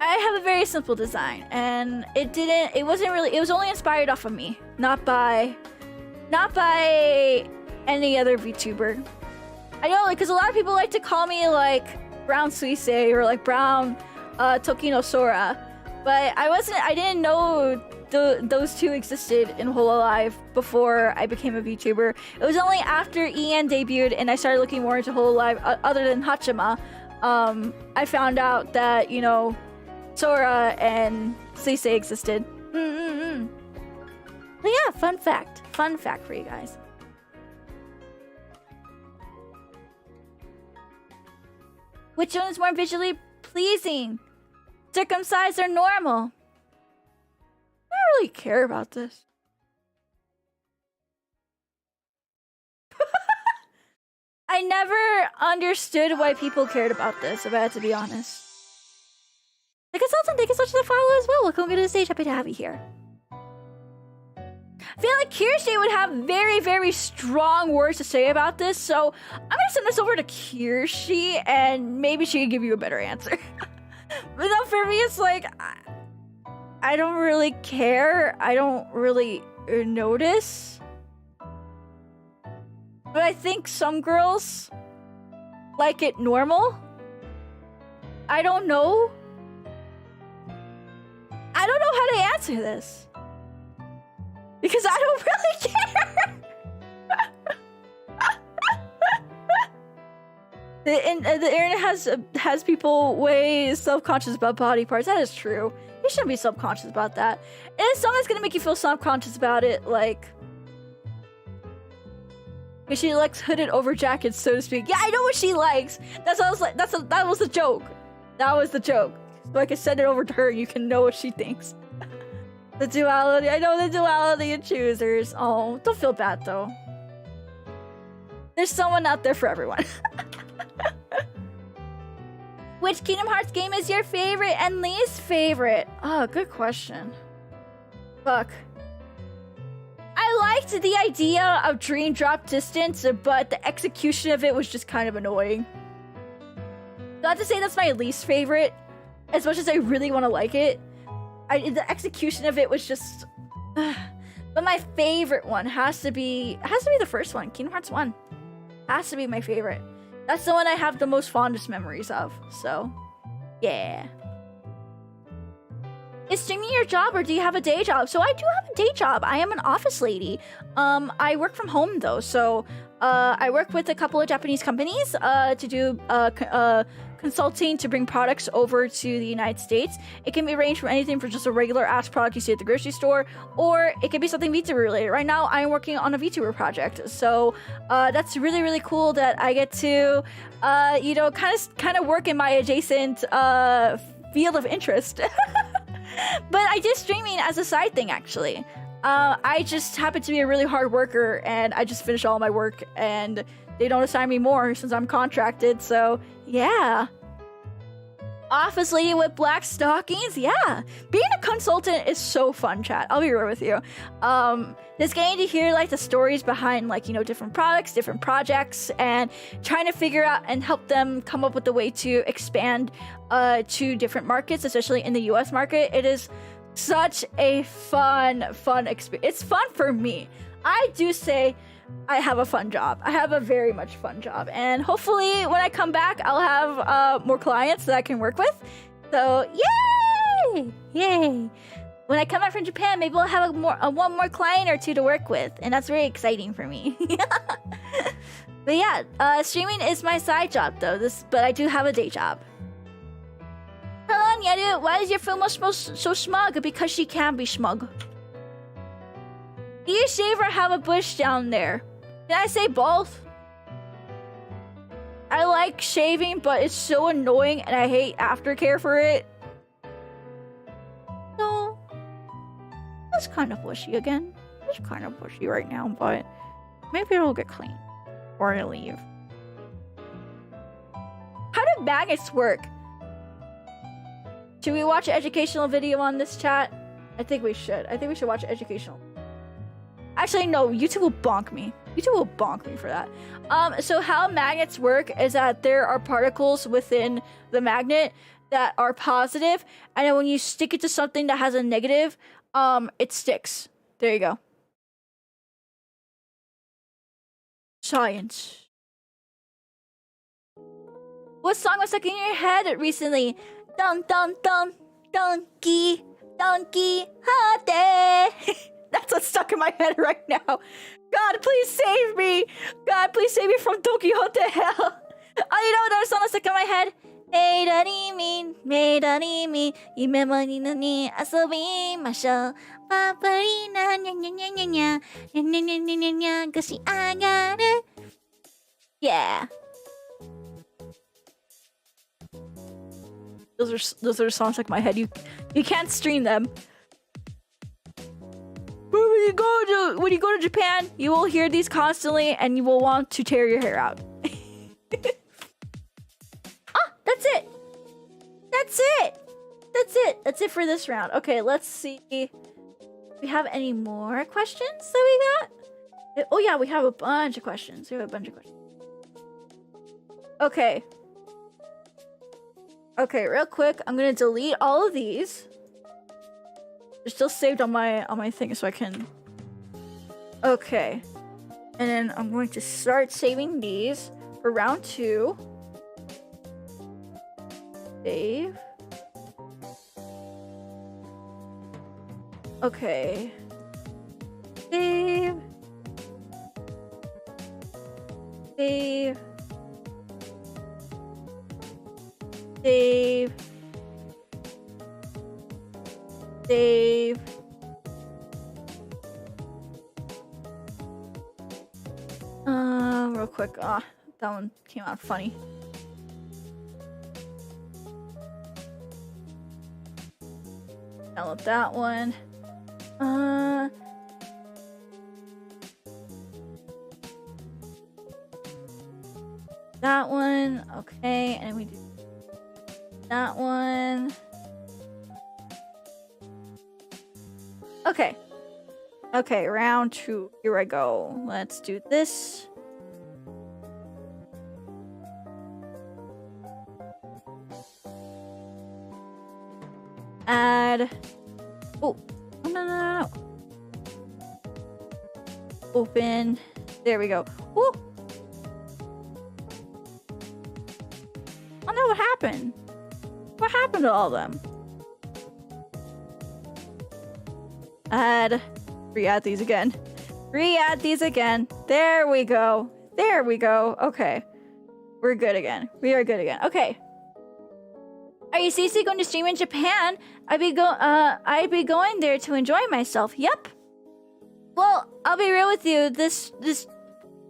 Speaker 1: I have a very simple design, and it was only inspired off of me, not by any other VTuber. I know, like, because a lot of people like to call me like brown 𝗕𝗍 or like brown Tokino Sora, but I didn't know those two existed in Hololive before I became a VTuber. It was only after EN debuted and I started looking more into Hololive, other than Hachima, I found out that, you know, Sora and 𝗕𝗍 existed. But yeah, fun fact for you guys. Which one is more visually pleasing? Circumcised or normal? I don't really care about this. I never understood why people cared about this, if I had to be honest. The consultant, thank you so much for the follow as well. Welcome to the stage. Happy to have you here. I feel like 𝗕𝗍 would have very, very strong words to say about this, so I'm gonna send this over to 𝗕𝗍 and maybe she can give you a better answer. But no, for me, it's like, I don't really care. I don't really notice. But I think some girls like it normal. I don't know. I don't know how to answer this. Because I don't really care. The internet has people way self-conscious about body parts. That is true. You shouldn't be self-conscious about that. And if someone's gonna make you feel self-conscious about it, like, because she likes hooded over jackets, so to speak. Yeah, I know what she likes. That's what I was like. That was the joke. That was the joke. So I can send it over to her. You can know what she thinks. The duality. I know the duality of choosers. Oh, don't feel bad though. There's someone out there for everyone. Which Kingdom Hearts game is your favorite and least favorite? Oh, good question. Fuck. I liked the idea of Dream Drop Distance, but the execution of it was just kind of annoying. So I have to say that's my least favorite. As much as I really want to like it, the execution of it was just... But my favorite one has to be the first one, Kingdom Hearts 1. Has to be my favorite. That's the one I have the most fondest memories of, so yeah. Is streaming your job or do you have a day job? So I do have a day job. I am an office lady. I work from home though, so I work with a couple of Japanese companies to do consulting to bring products over to the United States. It can be ranged from anything from just a regular ass product you see at the grocery store, or it can be something VTuber related. Right now, I'm working on a VTuber project, so that's really, really cool that I get to, you know, kind of work in my adjacent field of interest. But I do streaming as a side thing, actually. I just happen to be a really hard worker, and I just finish all my work, and they don't assign me more since I'm contracted, so yeah. Office lady with black stockings? Yeah. Being a consultant is so fun, chat. I'll be real with you. Just getting to hear like the stories behind like, you know, different products, different projects, and trying to figure out and help them come up with a way to expand to different markets, especially in the US market. It is such a fun experience. It's fun for me. I do say I have a fun job. I have a very much fun job, and hopefully when I come back, I'll have more clients that I can work with. So yay! When I come back from Japan, maybe I'll have one more client or two to work with, and that's very exciting for me. But yeah, streaming is my side job though. But I do have a day job. Hello, Nyaru. Why is your film so smug? Because she can be smug. Do you shave or have a bush down there? Can I say both? I like shaving, but it's so annoying and I hate aftercare for it. So, it's kind of bushy again. It's kind of bushy right now, but maybe it'll get clean before I leave. How do magnets work? Should we watch an educational video on this, chat? I think we should. I think we should watch educational. Actually, no. YouTube will bonk me. YouTube will bonk me for that. So how magnets work is that there are particles within the magnet that are positive, and then when you stick it to something that has a negative, it sticks. There you go. Science. What song was stuck in your head recently? Dun dun dun donkey donkey hate. That's what's stuck in my head right now. God, please save me. God, please save me from Don Quixote hell. Oh, you know another song that's stuck in my head? メイドにみメイドにみ夢もにのに遊びましょうパパリナニャニャニャニャニャニャニャニャニャニャニャがし上がる Yeah. Those are songs like my head. You can't stream them. But when you go to Japan, you will hear these constantly, and you will want to tear your hair out. That's it. That's it. That's it. That's it for this round. Okay, let's see. Do we have any more questions that we got? Oh yeah, we have a bunch of questions. We have a bunch of questions. Okay. Okay, real quick, I'm gonna delete all of these. They're still saved on my thing, so I can. Okay, and then I'm going to start saving these for round 2. Save. Okay. Save. Save. Save. Save. Real quick. That one came out funny. Download that one. That one. Okay, and we do that one. Okay. Okay, round 2. Here I go. Let's do this. Add. Oh, no. Open. There we go. Oh. Oh no, what happened? What happened to all of them? Add. Re-add these again. Re-add these again. There we go. There we go. Okay. We're good again. We are good again. Okay. Are you seriously going to stream in Japan? I'd be going there to enjoy myself. Yep. Well, I'll be real with you.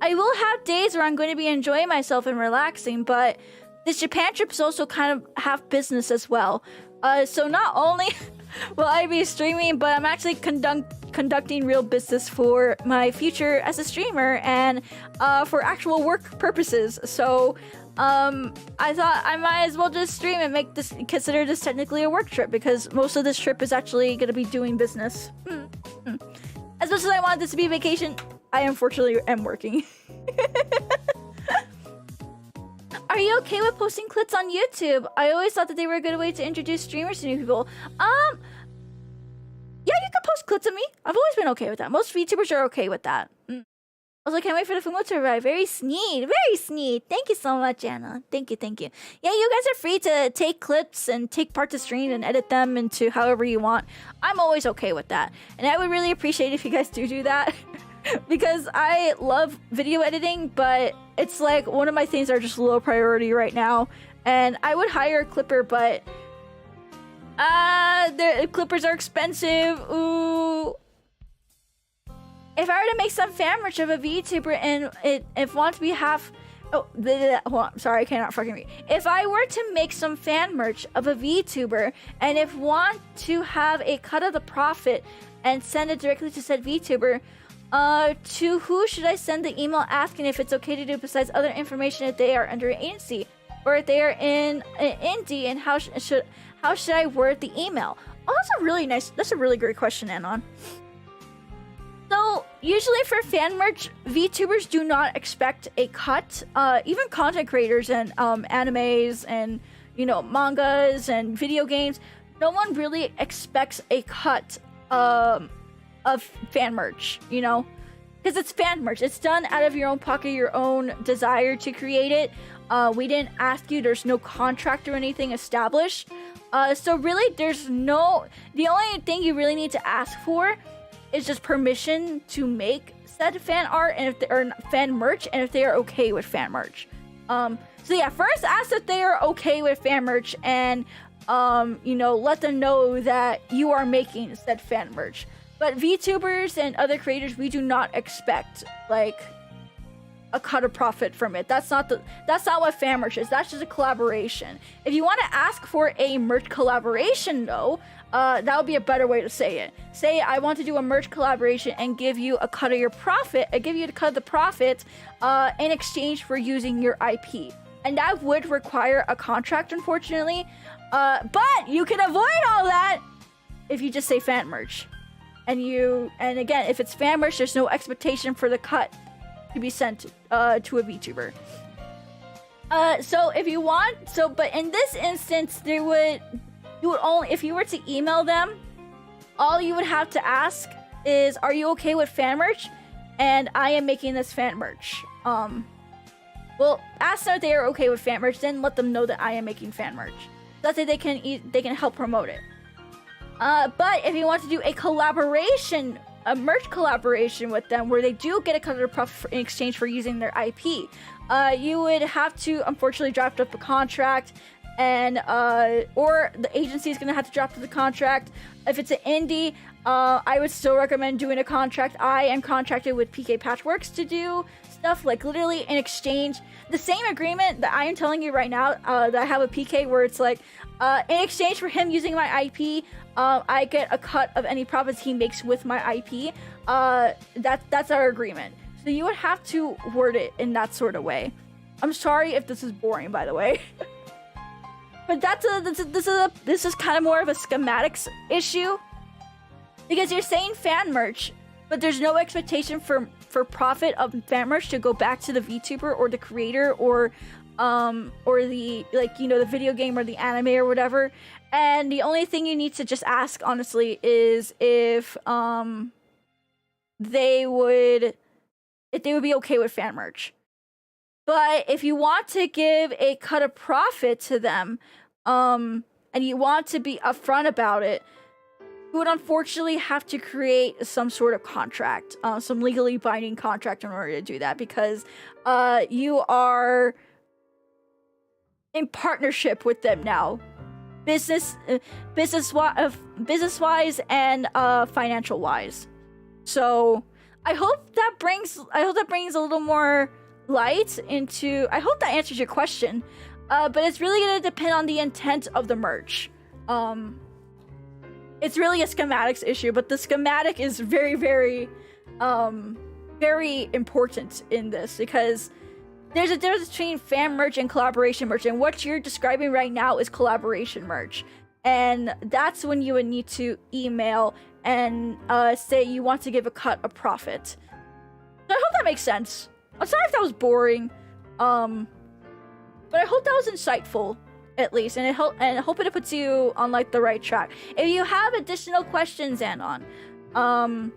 Speaker 1: I will have days where I'm going to be enjoying myself and relaxing, but this Japan trip is also kind of half business as well. So not only will I be streaming, but I'm actually conducting real business for my future as a streamer and for actual work purposes. So I thought I might as well just stream and consider this technically a work trip, because most of this trip is actually going to be doing business. As much as I want this to be a vacation, I unfortunately am working. Are you okay with posting clips on YouTube? I always thought that they were a good way to introduce streamers to new people. Yeah, you can post clips of me. I've always been okay with that. Most VTubers are okay with that. Also, can't wait for the 𝗦𝘁 to arrive. Very sneed. Very sneed. Thank you so much, Anna. Thank you. Yeah, you guys are free to take clips and take part to stream and edit them into however you want. I'm always okay with that. And I would really appreciate if you guys do that. Because I love video editing, but it's like one of my things are just low priority right now. And I would hire a clipper, but the clippers are expensive. Ooh. If I were to make some fan merch of a VTuber and if want to be half... Oh, hold on. Sorry, I cannot fucking read. If I were to make some fan merch of a VTuber and if want to have a cut of the profit and send it directly to said VTuber, to who should I send the email asking if it's okay to do besides other information if they are under an agency or if they are in an indie, and how should I word the email? Oh, that's a really great question, Anon. So, usually for fan merch, VTubers do not expect a cut. Even content creators and animes and, you know, mangas and video games, no one really expects a cut of fan merch, you know? Because it's fan merch. It's done out of your own pocket, your own desire to create it. We didn't ask you. There's no contract or anything established. So really, there's no... The only thing you really need to ask for is just permission to make said fan art and if they are fan merch, and if they are okay with fan merch. So yeah, first ask if they are okay with fan merch, and you know, let them know that you are making said fan merch. But VTubers and other creators, we do not expect like a cut of profit from it. That's not what fan merch is. That's just a collaboration. If you want to ask for a merch collaboration though, that would be a better way to say it. Say, I want to do a merch collaboration and give you a cut of your profit. I give you a cut of the profit in exchange for using your IP. And that would require a contract, unfortunately. But you can avoid all that if you just say fan merch. And again, if it's fan merch, there's no expectation for the cut to be sent to a VTuber. So if you want, but in this instance, you would only, if you were to email them, all you would have to ask is, are you okay with fan merch? And I am making this fan merch. Well, ask them if they are okay with fan merch, then let them know that I am making fan merch. That's that they can help promote it. But if you want to do a collaboration, a merch collaboration with them, where they do get a cut of their profit in exchange for using their IP, you would have to unfortunately draft up a contract, and or the agency is going to have to draft up the contract. If it's an indie, I would still recommend doing a contract. I am contracted with PK Patchworks to do stuff, like literally in exchange, the same agreement that I am telling you right now, that I have a PK, where it's like, in exchange for him using my IP, I get a cut of any profits he makes with my IP. That's our agreement. So you would have to word it in that sort of way. I'm sorry if this is boring, by the way. But this is kind of more of a schematics issue, because you're saying fan merch, but there's no expectation for profit of fan merch to go back to the VTuber or the creator or the, like, you know, the video game or the anime or whatever. And the only thing you need to just ask, honestly, is if they would be okay with fan merch. But if you want to give a cut of profit to them, and you want to be upfront about it, you would unfortunately have to create some sort of contract, some legally binding contract in order to do that, because you are in partnership with them now, business-wise and financial-wise. So I hope that brings a little more light into. I hope that answers your question. But it's really gonna depend on the intent of the merch. It's really a schematics issue, but the schematic is very, very, very important in this, because there's a difference between fan merch and collaboration merch, and what you're describing right now is collaboration merch. And that's when you would need to email and say you want to give a cut of profit. So I hope that makes sense. I'm sorry if that was boring, but I hope that was insightful, at least, and I hope it puts you on like the right track. If you have additional questions, Anon, I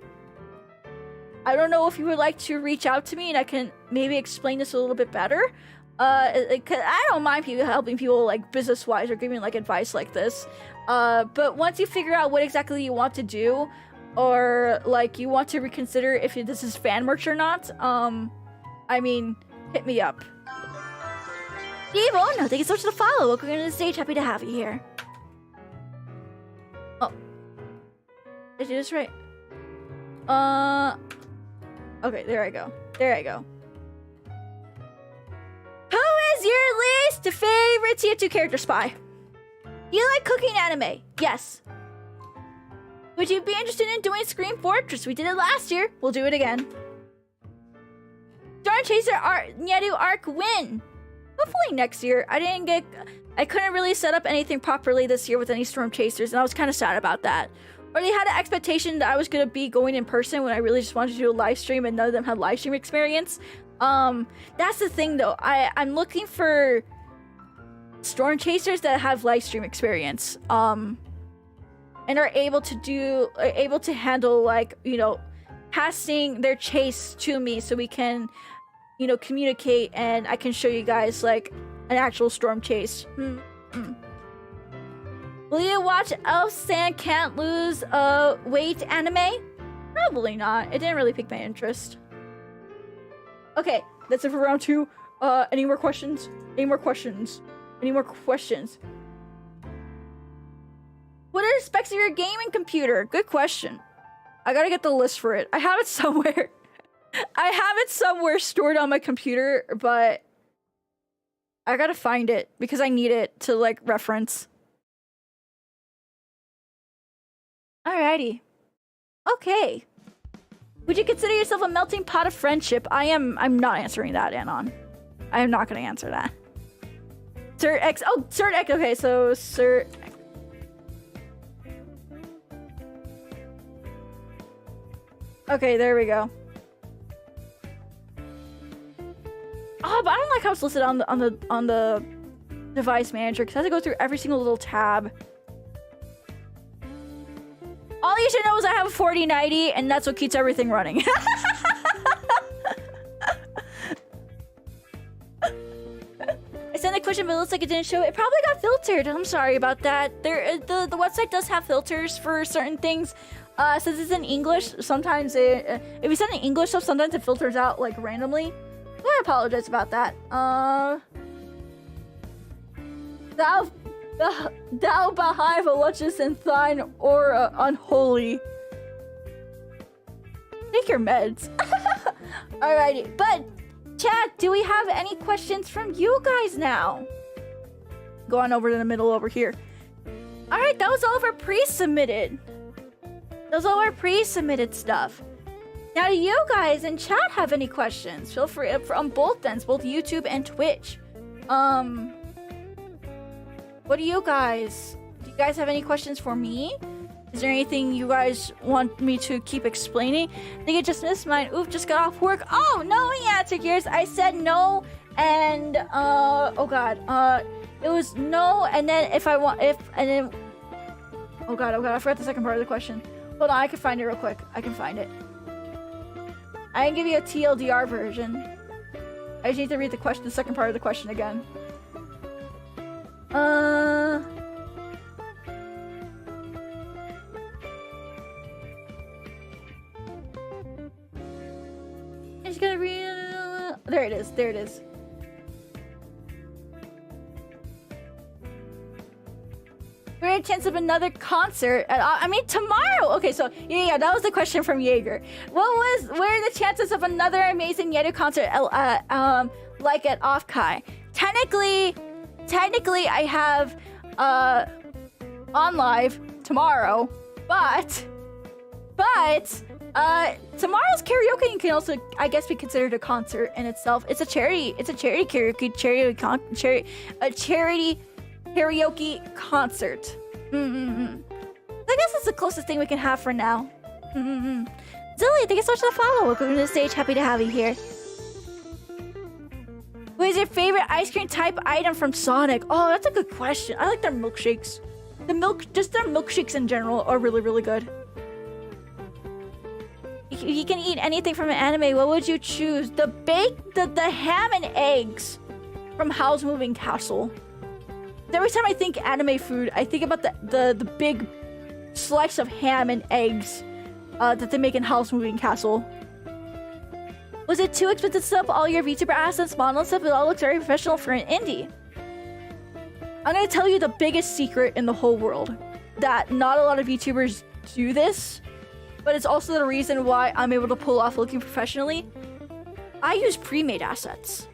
Speaker 1: don't know if you would like to reach out to me and I can maybe explain this a little bit better. I don't mind helping people like business-wise or giving like advice like this. But once you figure out what exactly you want to do, or like you want to reconsider if this is fan merch or not, I mean, hit me up. Evo, no, thank you so much for the follow. Welcome to the stage. Happy to have you here. Oh, did I do this right? Okay, there I go. There I go. Who is your least favorite Tier2 character spy? You like cooking anime? Yes. Would you be interested in doing Scream Fortress? We did it last year. We'll do it again. Storm Chaser Nyaru Arc win. Hopefully next year. I couldn't really set up anything properly this year with any storm chasers, and I was kind of sad about that. Or they had an expectation that I was gonna be going in person when I really just wanted to do a live stream, and none of them had live stream experience. That's the thing though. I'm looking for storm chasers that have live stream experience, and are able to handle, like, you know, passing their chase to me so we can, you know, communicate, and I can show you guys like an actual storm chase. Will you watch 𝗨𝘆_SAN Can't Lose Weight anime? Probably not. It didn't really pique my interest. Okay, that's it for round 2. Any more questions? Any more questions? Any more questions? What are the specs of your gaming computer? Good question. I gotta get the list for it. I have it somewhere. I have it somewhere stored on my computer, but I gotta find it because I need it to, like, reference. Alrighty. Okay. Would you consider yourself a melting pot of friendship? I'm not answering that, Anon. I am not gonna answer that. Sir X. Oh, Sir X. Okay, so Sir X. Okay, there we go. Oh, but I don't like how it's listed on the device manager because I have to go through every single little tab. All you should know is I have a 4090 and that's what keeps everything running. I sent a question, but it looks like it didn't show. It probably got filtered. I'm sorry about that. The website does have filters for certain things. Since it's in English, sometimes if you send in English stuff, sometimes it filters out like randomly. So I apologize about that. 𝗨𝘆_SAN and thine aura unholy. Take your meds. Alrighty, but chat, do we have any questions from you guys now? Go on over to the middle over here. Alright, that was all of our pre-submitted. That was all our pre-submitted stuff. Now, do you guys in chat have any questions? Feel free on both ends, both YouTube and Twitch. What do you guys have any questions for me? Is there anything you guys want me to keep explaining? I think I just missed mine. Oof, just got off work. Oh, no, he answered yours. I said no, and, oh god, it was no, and then oh god, I forgot the second part of the question. Hold on, I can find it real quick. I can find it. I can give you a TLDR version. I just need to read the second part of the question again. I'm just gonna read. There it is. There it is. Great chance of another concert tomorrow. Okay, so yeah, that was the question from Jaeger. What are the chances of another amazing Nyaru concert like at 𝗨𝘆_SAN? Technically I have on live tomorrow, but tomorrow's karaoke can also, I guess, be considered a concert in itself. It's a charity karaoke karaoke concert. I guess it's the closest thing we can have for now. Zilly, thank you so much for the follow. Welcome to the stage. Happy to have you here. What is your favorite ice cream type item from Sonic? Oh, that's a good question. I like their milkshakes. Just their milkshakes in general are really, really good. You can eat anything from an anime. What would you choose? The ham and eggs from Howl's Moving Castle. Every time I think anime food, I think about the big slice of ham and eggs that they make in Howl's Moving Castle. Was it too expensive to set up all your VTuber assets, model stuff? It all looks very professional for an indie. I'm gonna tell you the biggest secret in the whole world. That not a lot of VTubers do this, but it's also the reason why I'm able to pull off looking professionally. I use pre-made assets.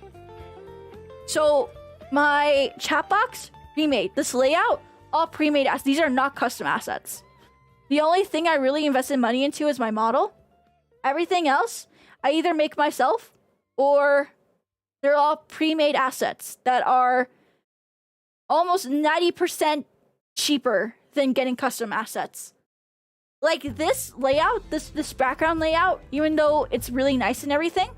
Speaker 1: So my chat box, pre-made. This layout, all pre-made assets. These are not custom assets. The only thing I really invested money into is my model. Everything else, I either make myself or They're all pre-made assets that are almost 90% cheaper than getting custom assets. Like this layout, this background layout, even though it's really nice and everything,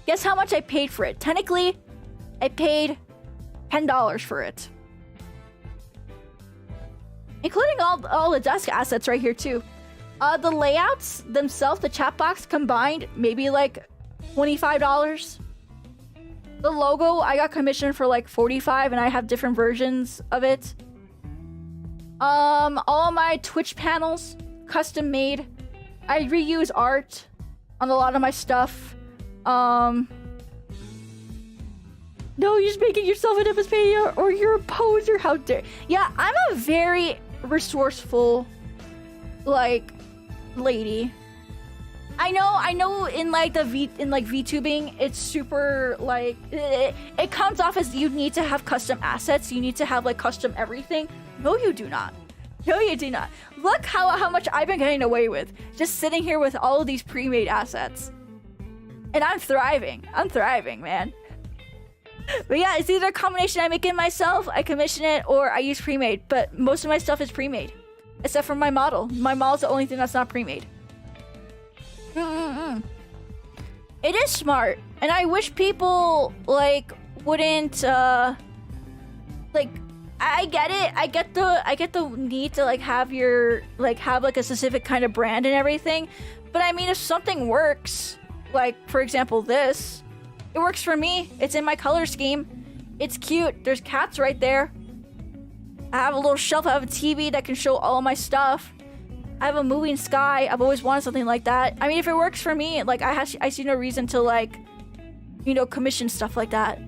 Speaker 1: guess how much I paid for it? Technically, I paid $10 for it. Including all the desk assets right here too. The layouts themselves, the chat box combined, maybe like $25. The logo, I got commissioned for like $45 and I have different versions of it. All my Twitch panels, custom made. I reuse art on a lot of my stuff. No, you're just making yourself an episode or you're a poser, how dare. Yeah, I'm a very resourceful, like, lady. I know in like VTubing, it's super like it comes off as you need to have custom assets, you need to have like custom everything. No, you do not. No, you do not. Look how much I've been getting away with just sitting here with all of these pre-made assets. And I'm thriving. I'm thriving, man. But yeah, it's either a combination I make it myself, I commission it, or I use pre-made. But most of my stuff is pre-made. Except for my model. My model's the only thing that's not pre-made. It is smart. And I wish people, like, wouldn't, like... I get it. I get the need to like have your have a specific kind of brand and everything. But I mean, if something works, like for example this, it works for me. It's in my color scheme. It's cute. There's cats right there. I have a little shelf. I have a TV that can show all my stuff. I have a moving sky. I've always wanted something like that. I mean, if it works for me, like I see no reason to like, you know, commission stuff like that.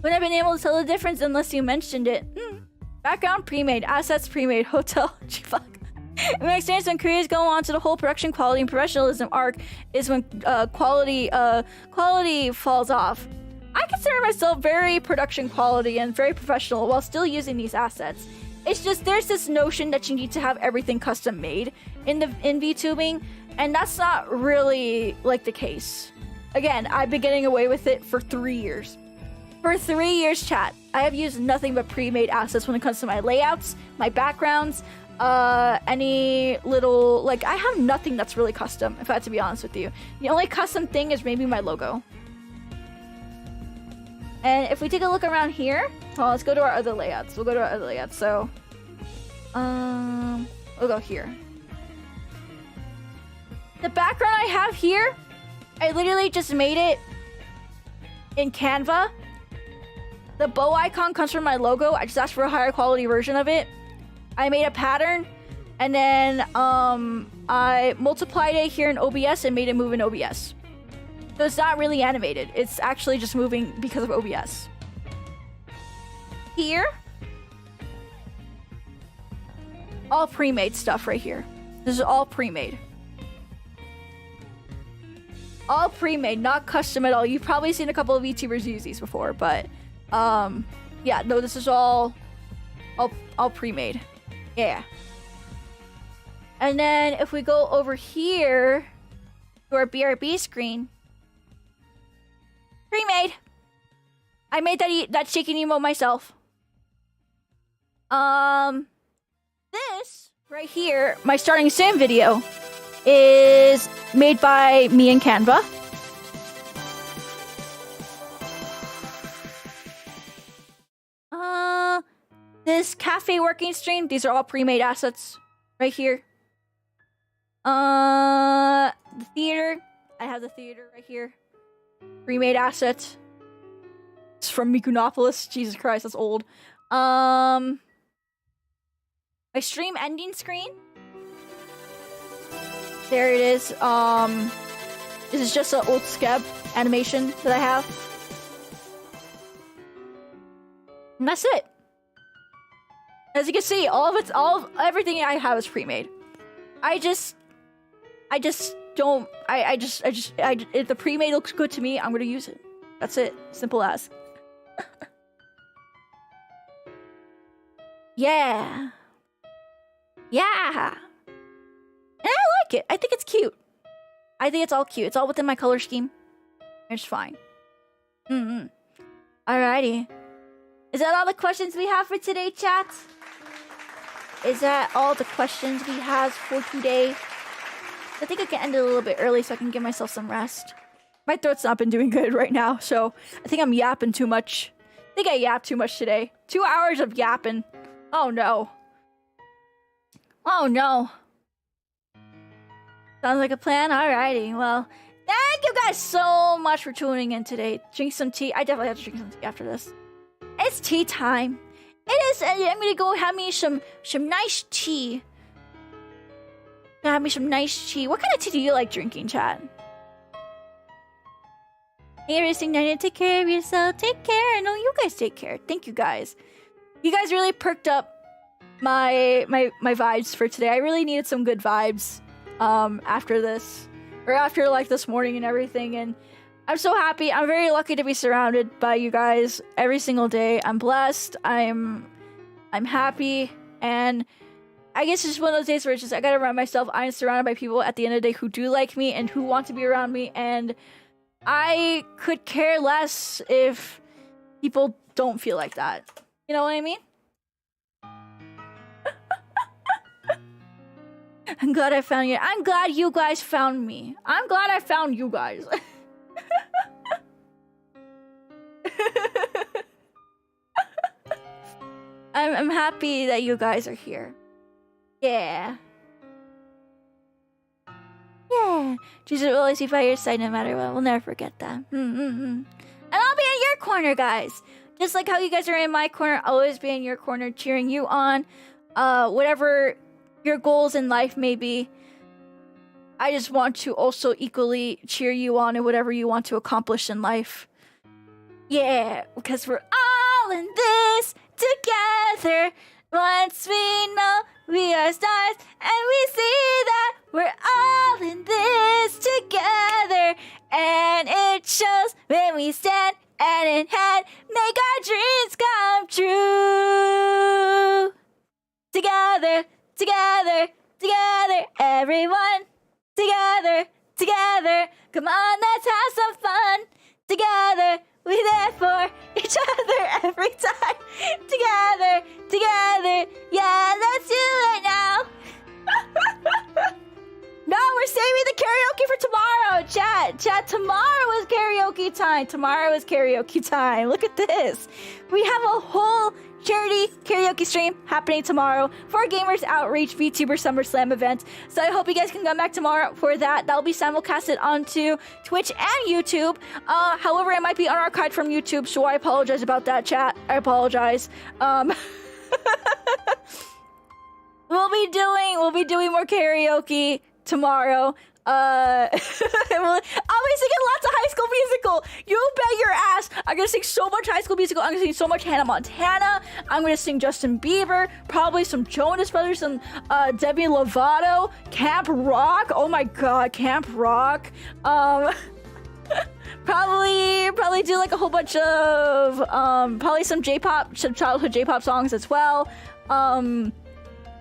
Speaker 1: Wouldn't have been able to tell the difference unless you mentioned it. Background pre-made, assets pre-made, hotel. Fuck. My experience when creators go on to the whole production quality and professionalism arc is when quality falls off. I consider myself very production quality and very professional while still using these assets. It's just there's this notion that you need to have everything custom made in VTubing, and that's not really like the case. Again, I've been getting away with it for 3 years. For 3 years, chat, I have used nothing but pre-made assets when it comes to my layouts, my backgrounds, any little, like, I have nothing that's really custom, if I had to be honest with you. The only custom thing is maybe my logo. And if we take a look around here, well, let's go to our other layouts. We'll go to our other layouts, so, we'll go here. The background I have here, I literally just made it in Canva. The bow icon comes from my logo. I just asked for a higher quality version of it. I made a pattern, and then I multiplied it here in OBS and made it move in OBS. So it's not really animated. It's actually just moving because of OBS. Here, all pre-made stuff right here. This is all pre-made. All pre-made, not custom at all. You've probably seen a couple of VTubers use these before, but yeah, no, this is all pre-made. Yeah. And then if we go over here to our BRB screen, pre-made. I made that chicken emote myself. This right here, my starting sim video, is made by me in Canva. This cafe working stream, these are all pre-made assets right here. The theater, I have the theater right here. Pre-made assets. It's from Mykonopolis. Jesus Christ, that's old. My stream ending screen. There it is. This is just an old skeb animation that I have. And that's it. As you can see, everything I have is pre-made. If the pre-made looks good to me, I'm gonna use it. That's it. Simple as. Yeah. Yeah. And I like it. I think it's cute. I think it's all cute. It's all within my color scheme. It's fine. Alrighty. Is that all the questions we have for today, chat? Is that all the questions we have for today? I think I can end it a little bit early so I can give myself some rest. My throat's not been doing good right now, so I think I'm yapping too much. I think I yapped too much today. 2 hours of yapping. Oh no. Oh no. Sounds like a plan? Alrighty, well, thank you guys so much for tuning in today. Drink some tea. I definitely have to drink some tea after this. It's tea time. It is, and I'm gonna go have me some nice tea. Have me some nice tea. What kind of tea do you like drinking, chat? Hey, everything, take care of yourself. Take care. I know you guys take care. Thank you guys. You guys really perked up my vibes for today. I really needed some good vibes after this, or after like this morning and everything, and I'm so happy. I'm very lucky to be surrounded by you guys every single day. I'm blessed. I'm happy, and I guess it's just one of those days where it's just I gotta remind myself I'm surrounded by people at the end of the day who do like me and who want to be around me, and I could care less if people don't feel like that. You know what I mean? I'm glad I found you. I'm glad you guys found me. I'm glad I found you guys. I'm happy that you guys are here. Yeah. Yeah. Jesus will always be by your side no matter what. We'll never forget that. And I'll be in your corner, guys. Just like how you guys are in my corner, I'll always be in your corner cheering you on. Whatever your goals in life may be, I just want to also equally cheer you on in whatever you want to accomplish in life. Yeah, because we're all in this together. Once we know we are stars, and we see that we're all in this together. And it shows when we stand hand in hand, make our dreams come true. Together, together, together, everyone. Together, together, come on, let's have some fun. Together, we're there for each other every time. Together, together, yeah, let's do it now. No, we're saving the karaoke for tomorrow, chat. Tomorrow is karaoke time. Tomorrow is karaoke time. Look at this. We have a whole charity karaoke stream happening tomorrow for Gamers Outreach VTuber SummerSlam event. So I hope you guys can come back tomorrow for that. That'll be simulcasted onto Twitch and YouTube. However, it might be unarchived from YouTube, so I apologize about that, chat. I apologize. We'll be doing more karaoke tomorrow. I'll be singing lots of High School Musical. You bet your ass. I'm gonna sing so much High School Musical. I'm gonna sing so much Hannah Montana. I'm gonna sing Justin Bieber. Probably some Jonas Brothers, some Demi Lovato. Camp Rock. Oh my god, Camp Rock. Probably do like a whole bunch of probably some J-pop, some childhood J-pop songs as well.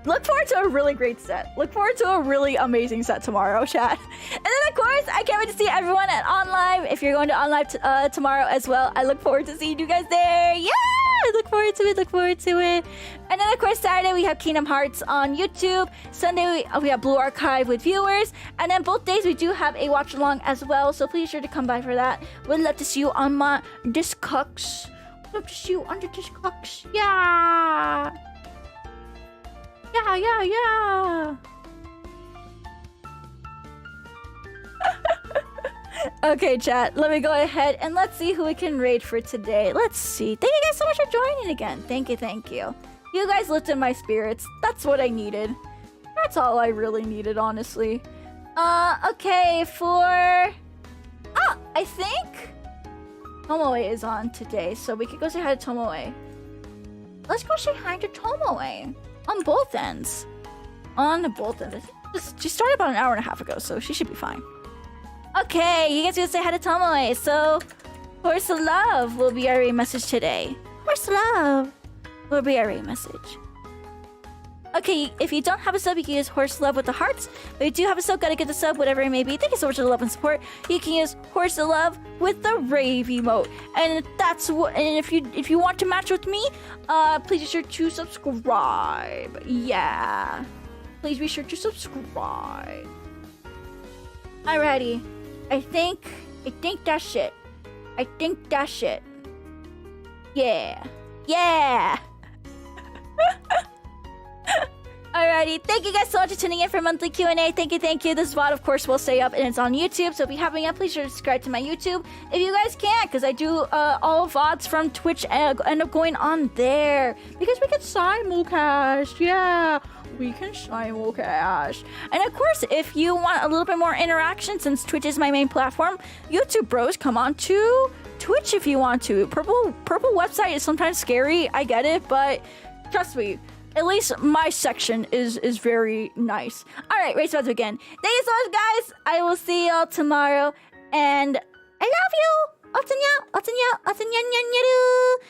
Speaker 1: Look forward to a really great set. Look forward to a really amazing set tomorrow, chat. And then, of course, I can't wait to see everyone at OnLive. If you're going to OnLive tomorrow as well, I look forward to seeing you guys there. Yeah! I look forward to it. Look forward to it. And then, of course, Saturday, we have Kingdom Hearts on YouTube. Sunday, we have Blue Archive with viewers. And then both days, we do have a watch-along as well. So please sure to come by for that. Would love to see you on my Discogs. Love to see you on the Discogs. Yeah! Yeah. Okay, chat. Let me go ahead and let's see who we can raid for today. Let's see. Thank you guys so much for joining again. Thank you. You guys lifted my spirits. That's what I needed. That's all I really needed, honestly. Okay, I think Tomoe is on today, so we could go say hi to Tomoe. Let's go say hi to Tomoe. On both ends. She started about an hour and a half ago, so she should be fine. Okay, you guys gonna say hi to Tomoe. So, Horse of Love will be our raid message today. Horse of Love will be our raid message. Okay, if you don't have a sub, you can use horse love with the hearts. But you do have a sub, gotta get the sub, whatever it may be. Thank you so much for the love and support. You can use horse love with the rave emote. And that's what. And if you want to match with me, please be sure to subscribe. Yeah, please be sure to subscribe. Alrighty, I think that's it. I think that's it. Yeah. Alrighty, thank you guys so much for tuning in for monthly Q&A. Thank you. This VOD, of course, will stay up and it's on YouTube. So if you haven't yet, please sure to subscribe to my YouTube. If you guys can't, because I do all VODs from Twitch and end up going on there. Because we can simulcast, yeah. We can simulcast. And of course, if you want a little bit more interaction, since Twitch is my main platform, YouTube bros, come on to Twitch if you want to. Purple website is sometimes scary, I get it, but trust me, at least my section is very nice. Alright, race votes again. Thank you so much, guys. I will see y'all tomorrow, and I love you. おつにゃんにゃにゃるー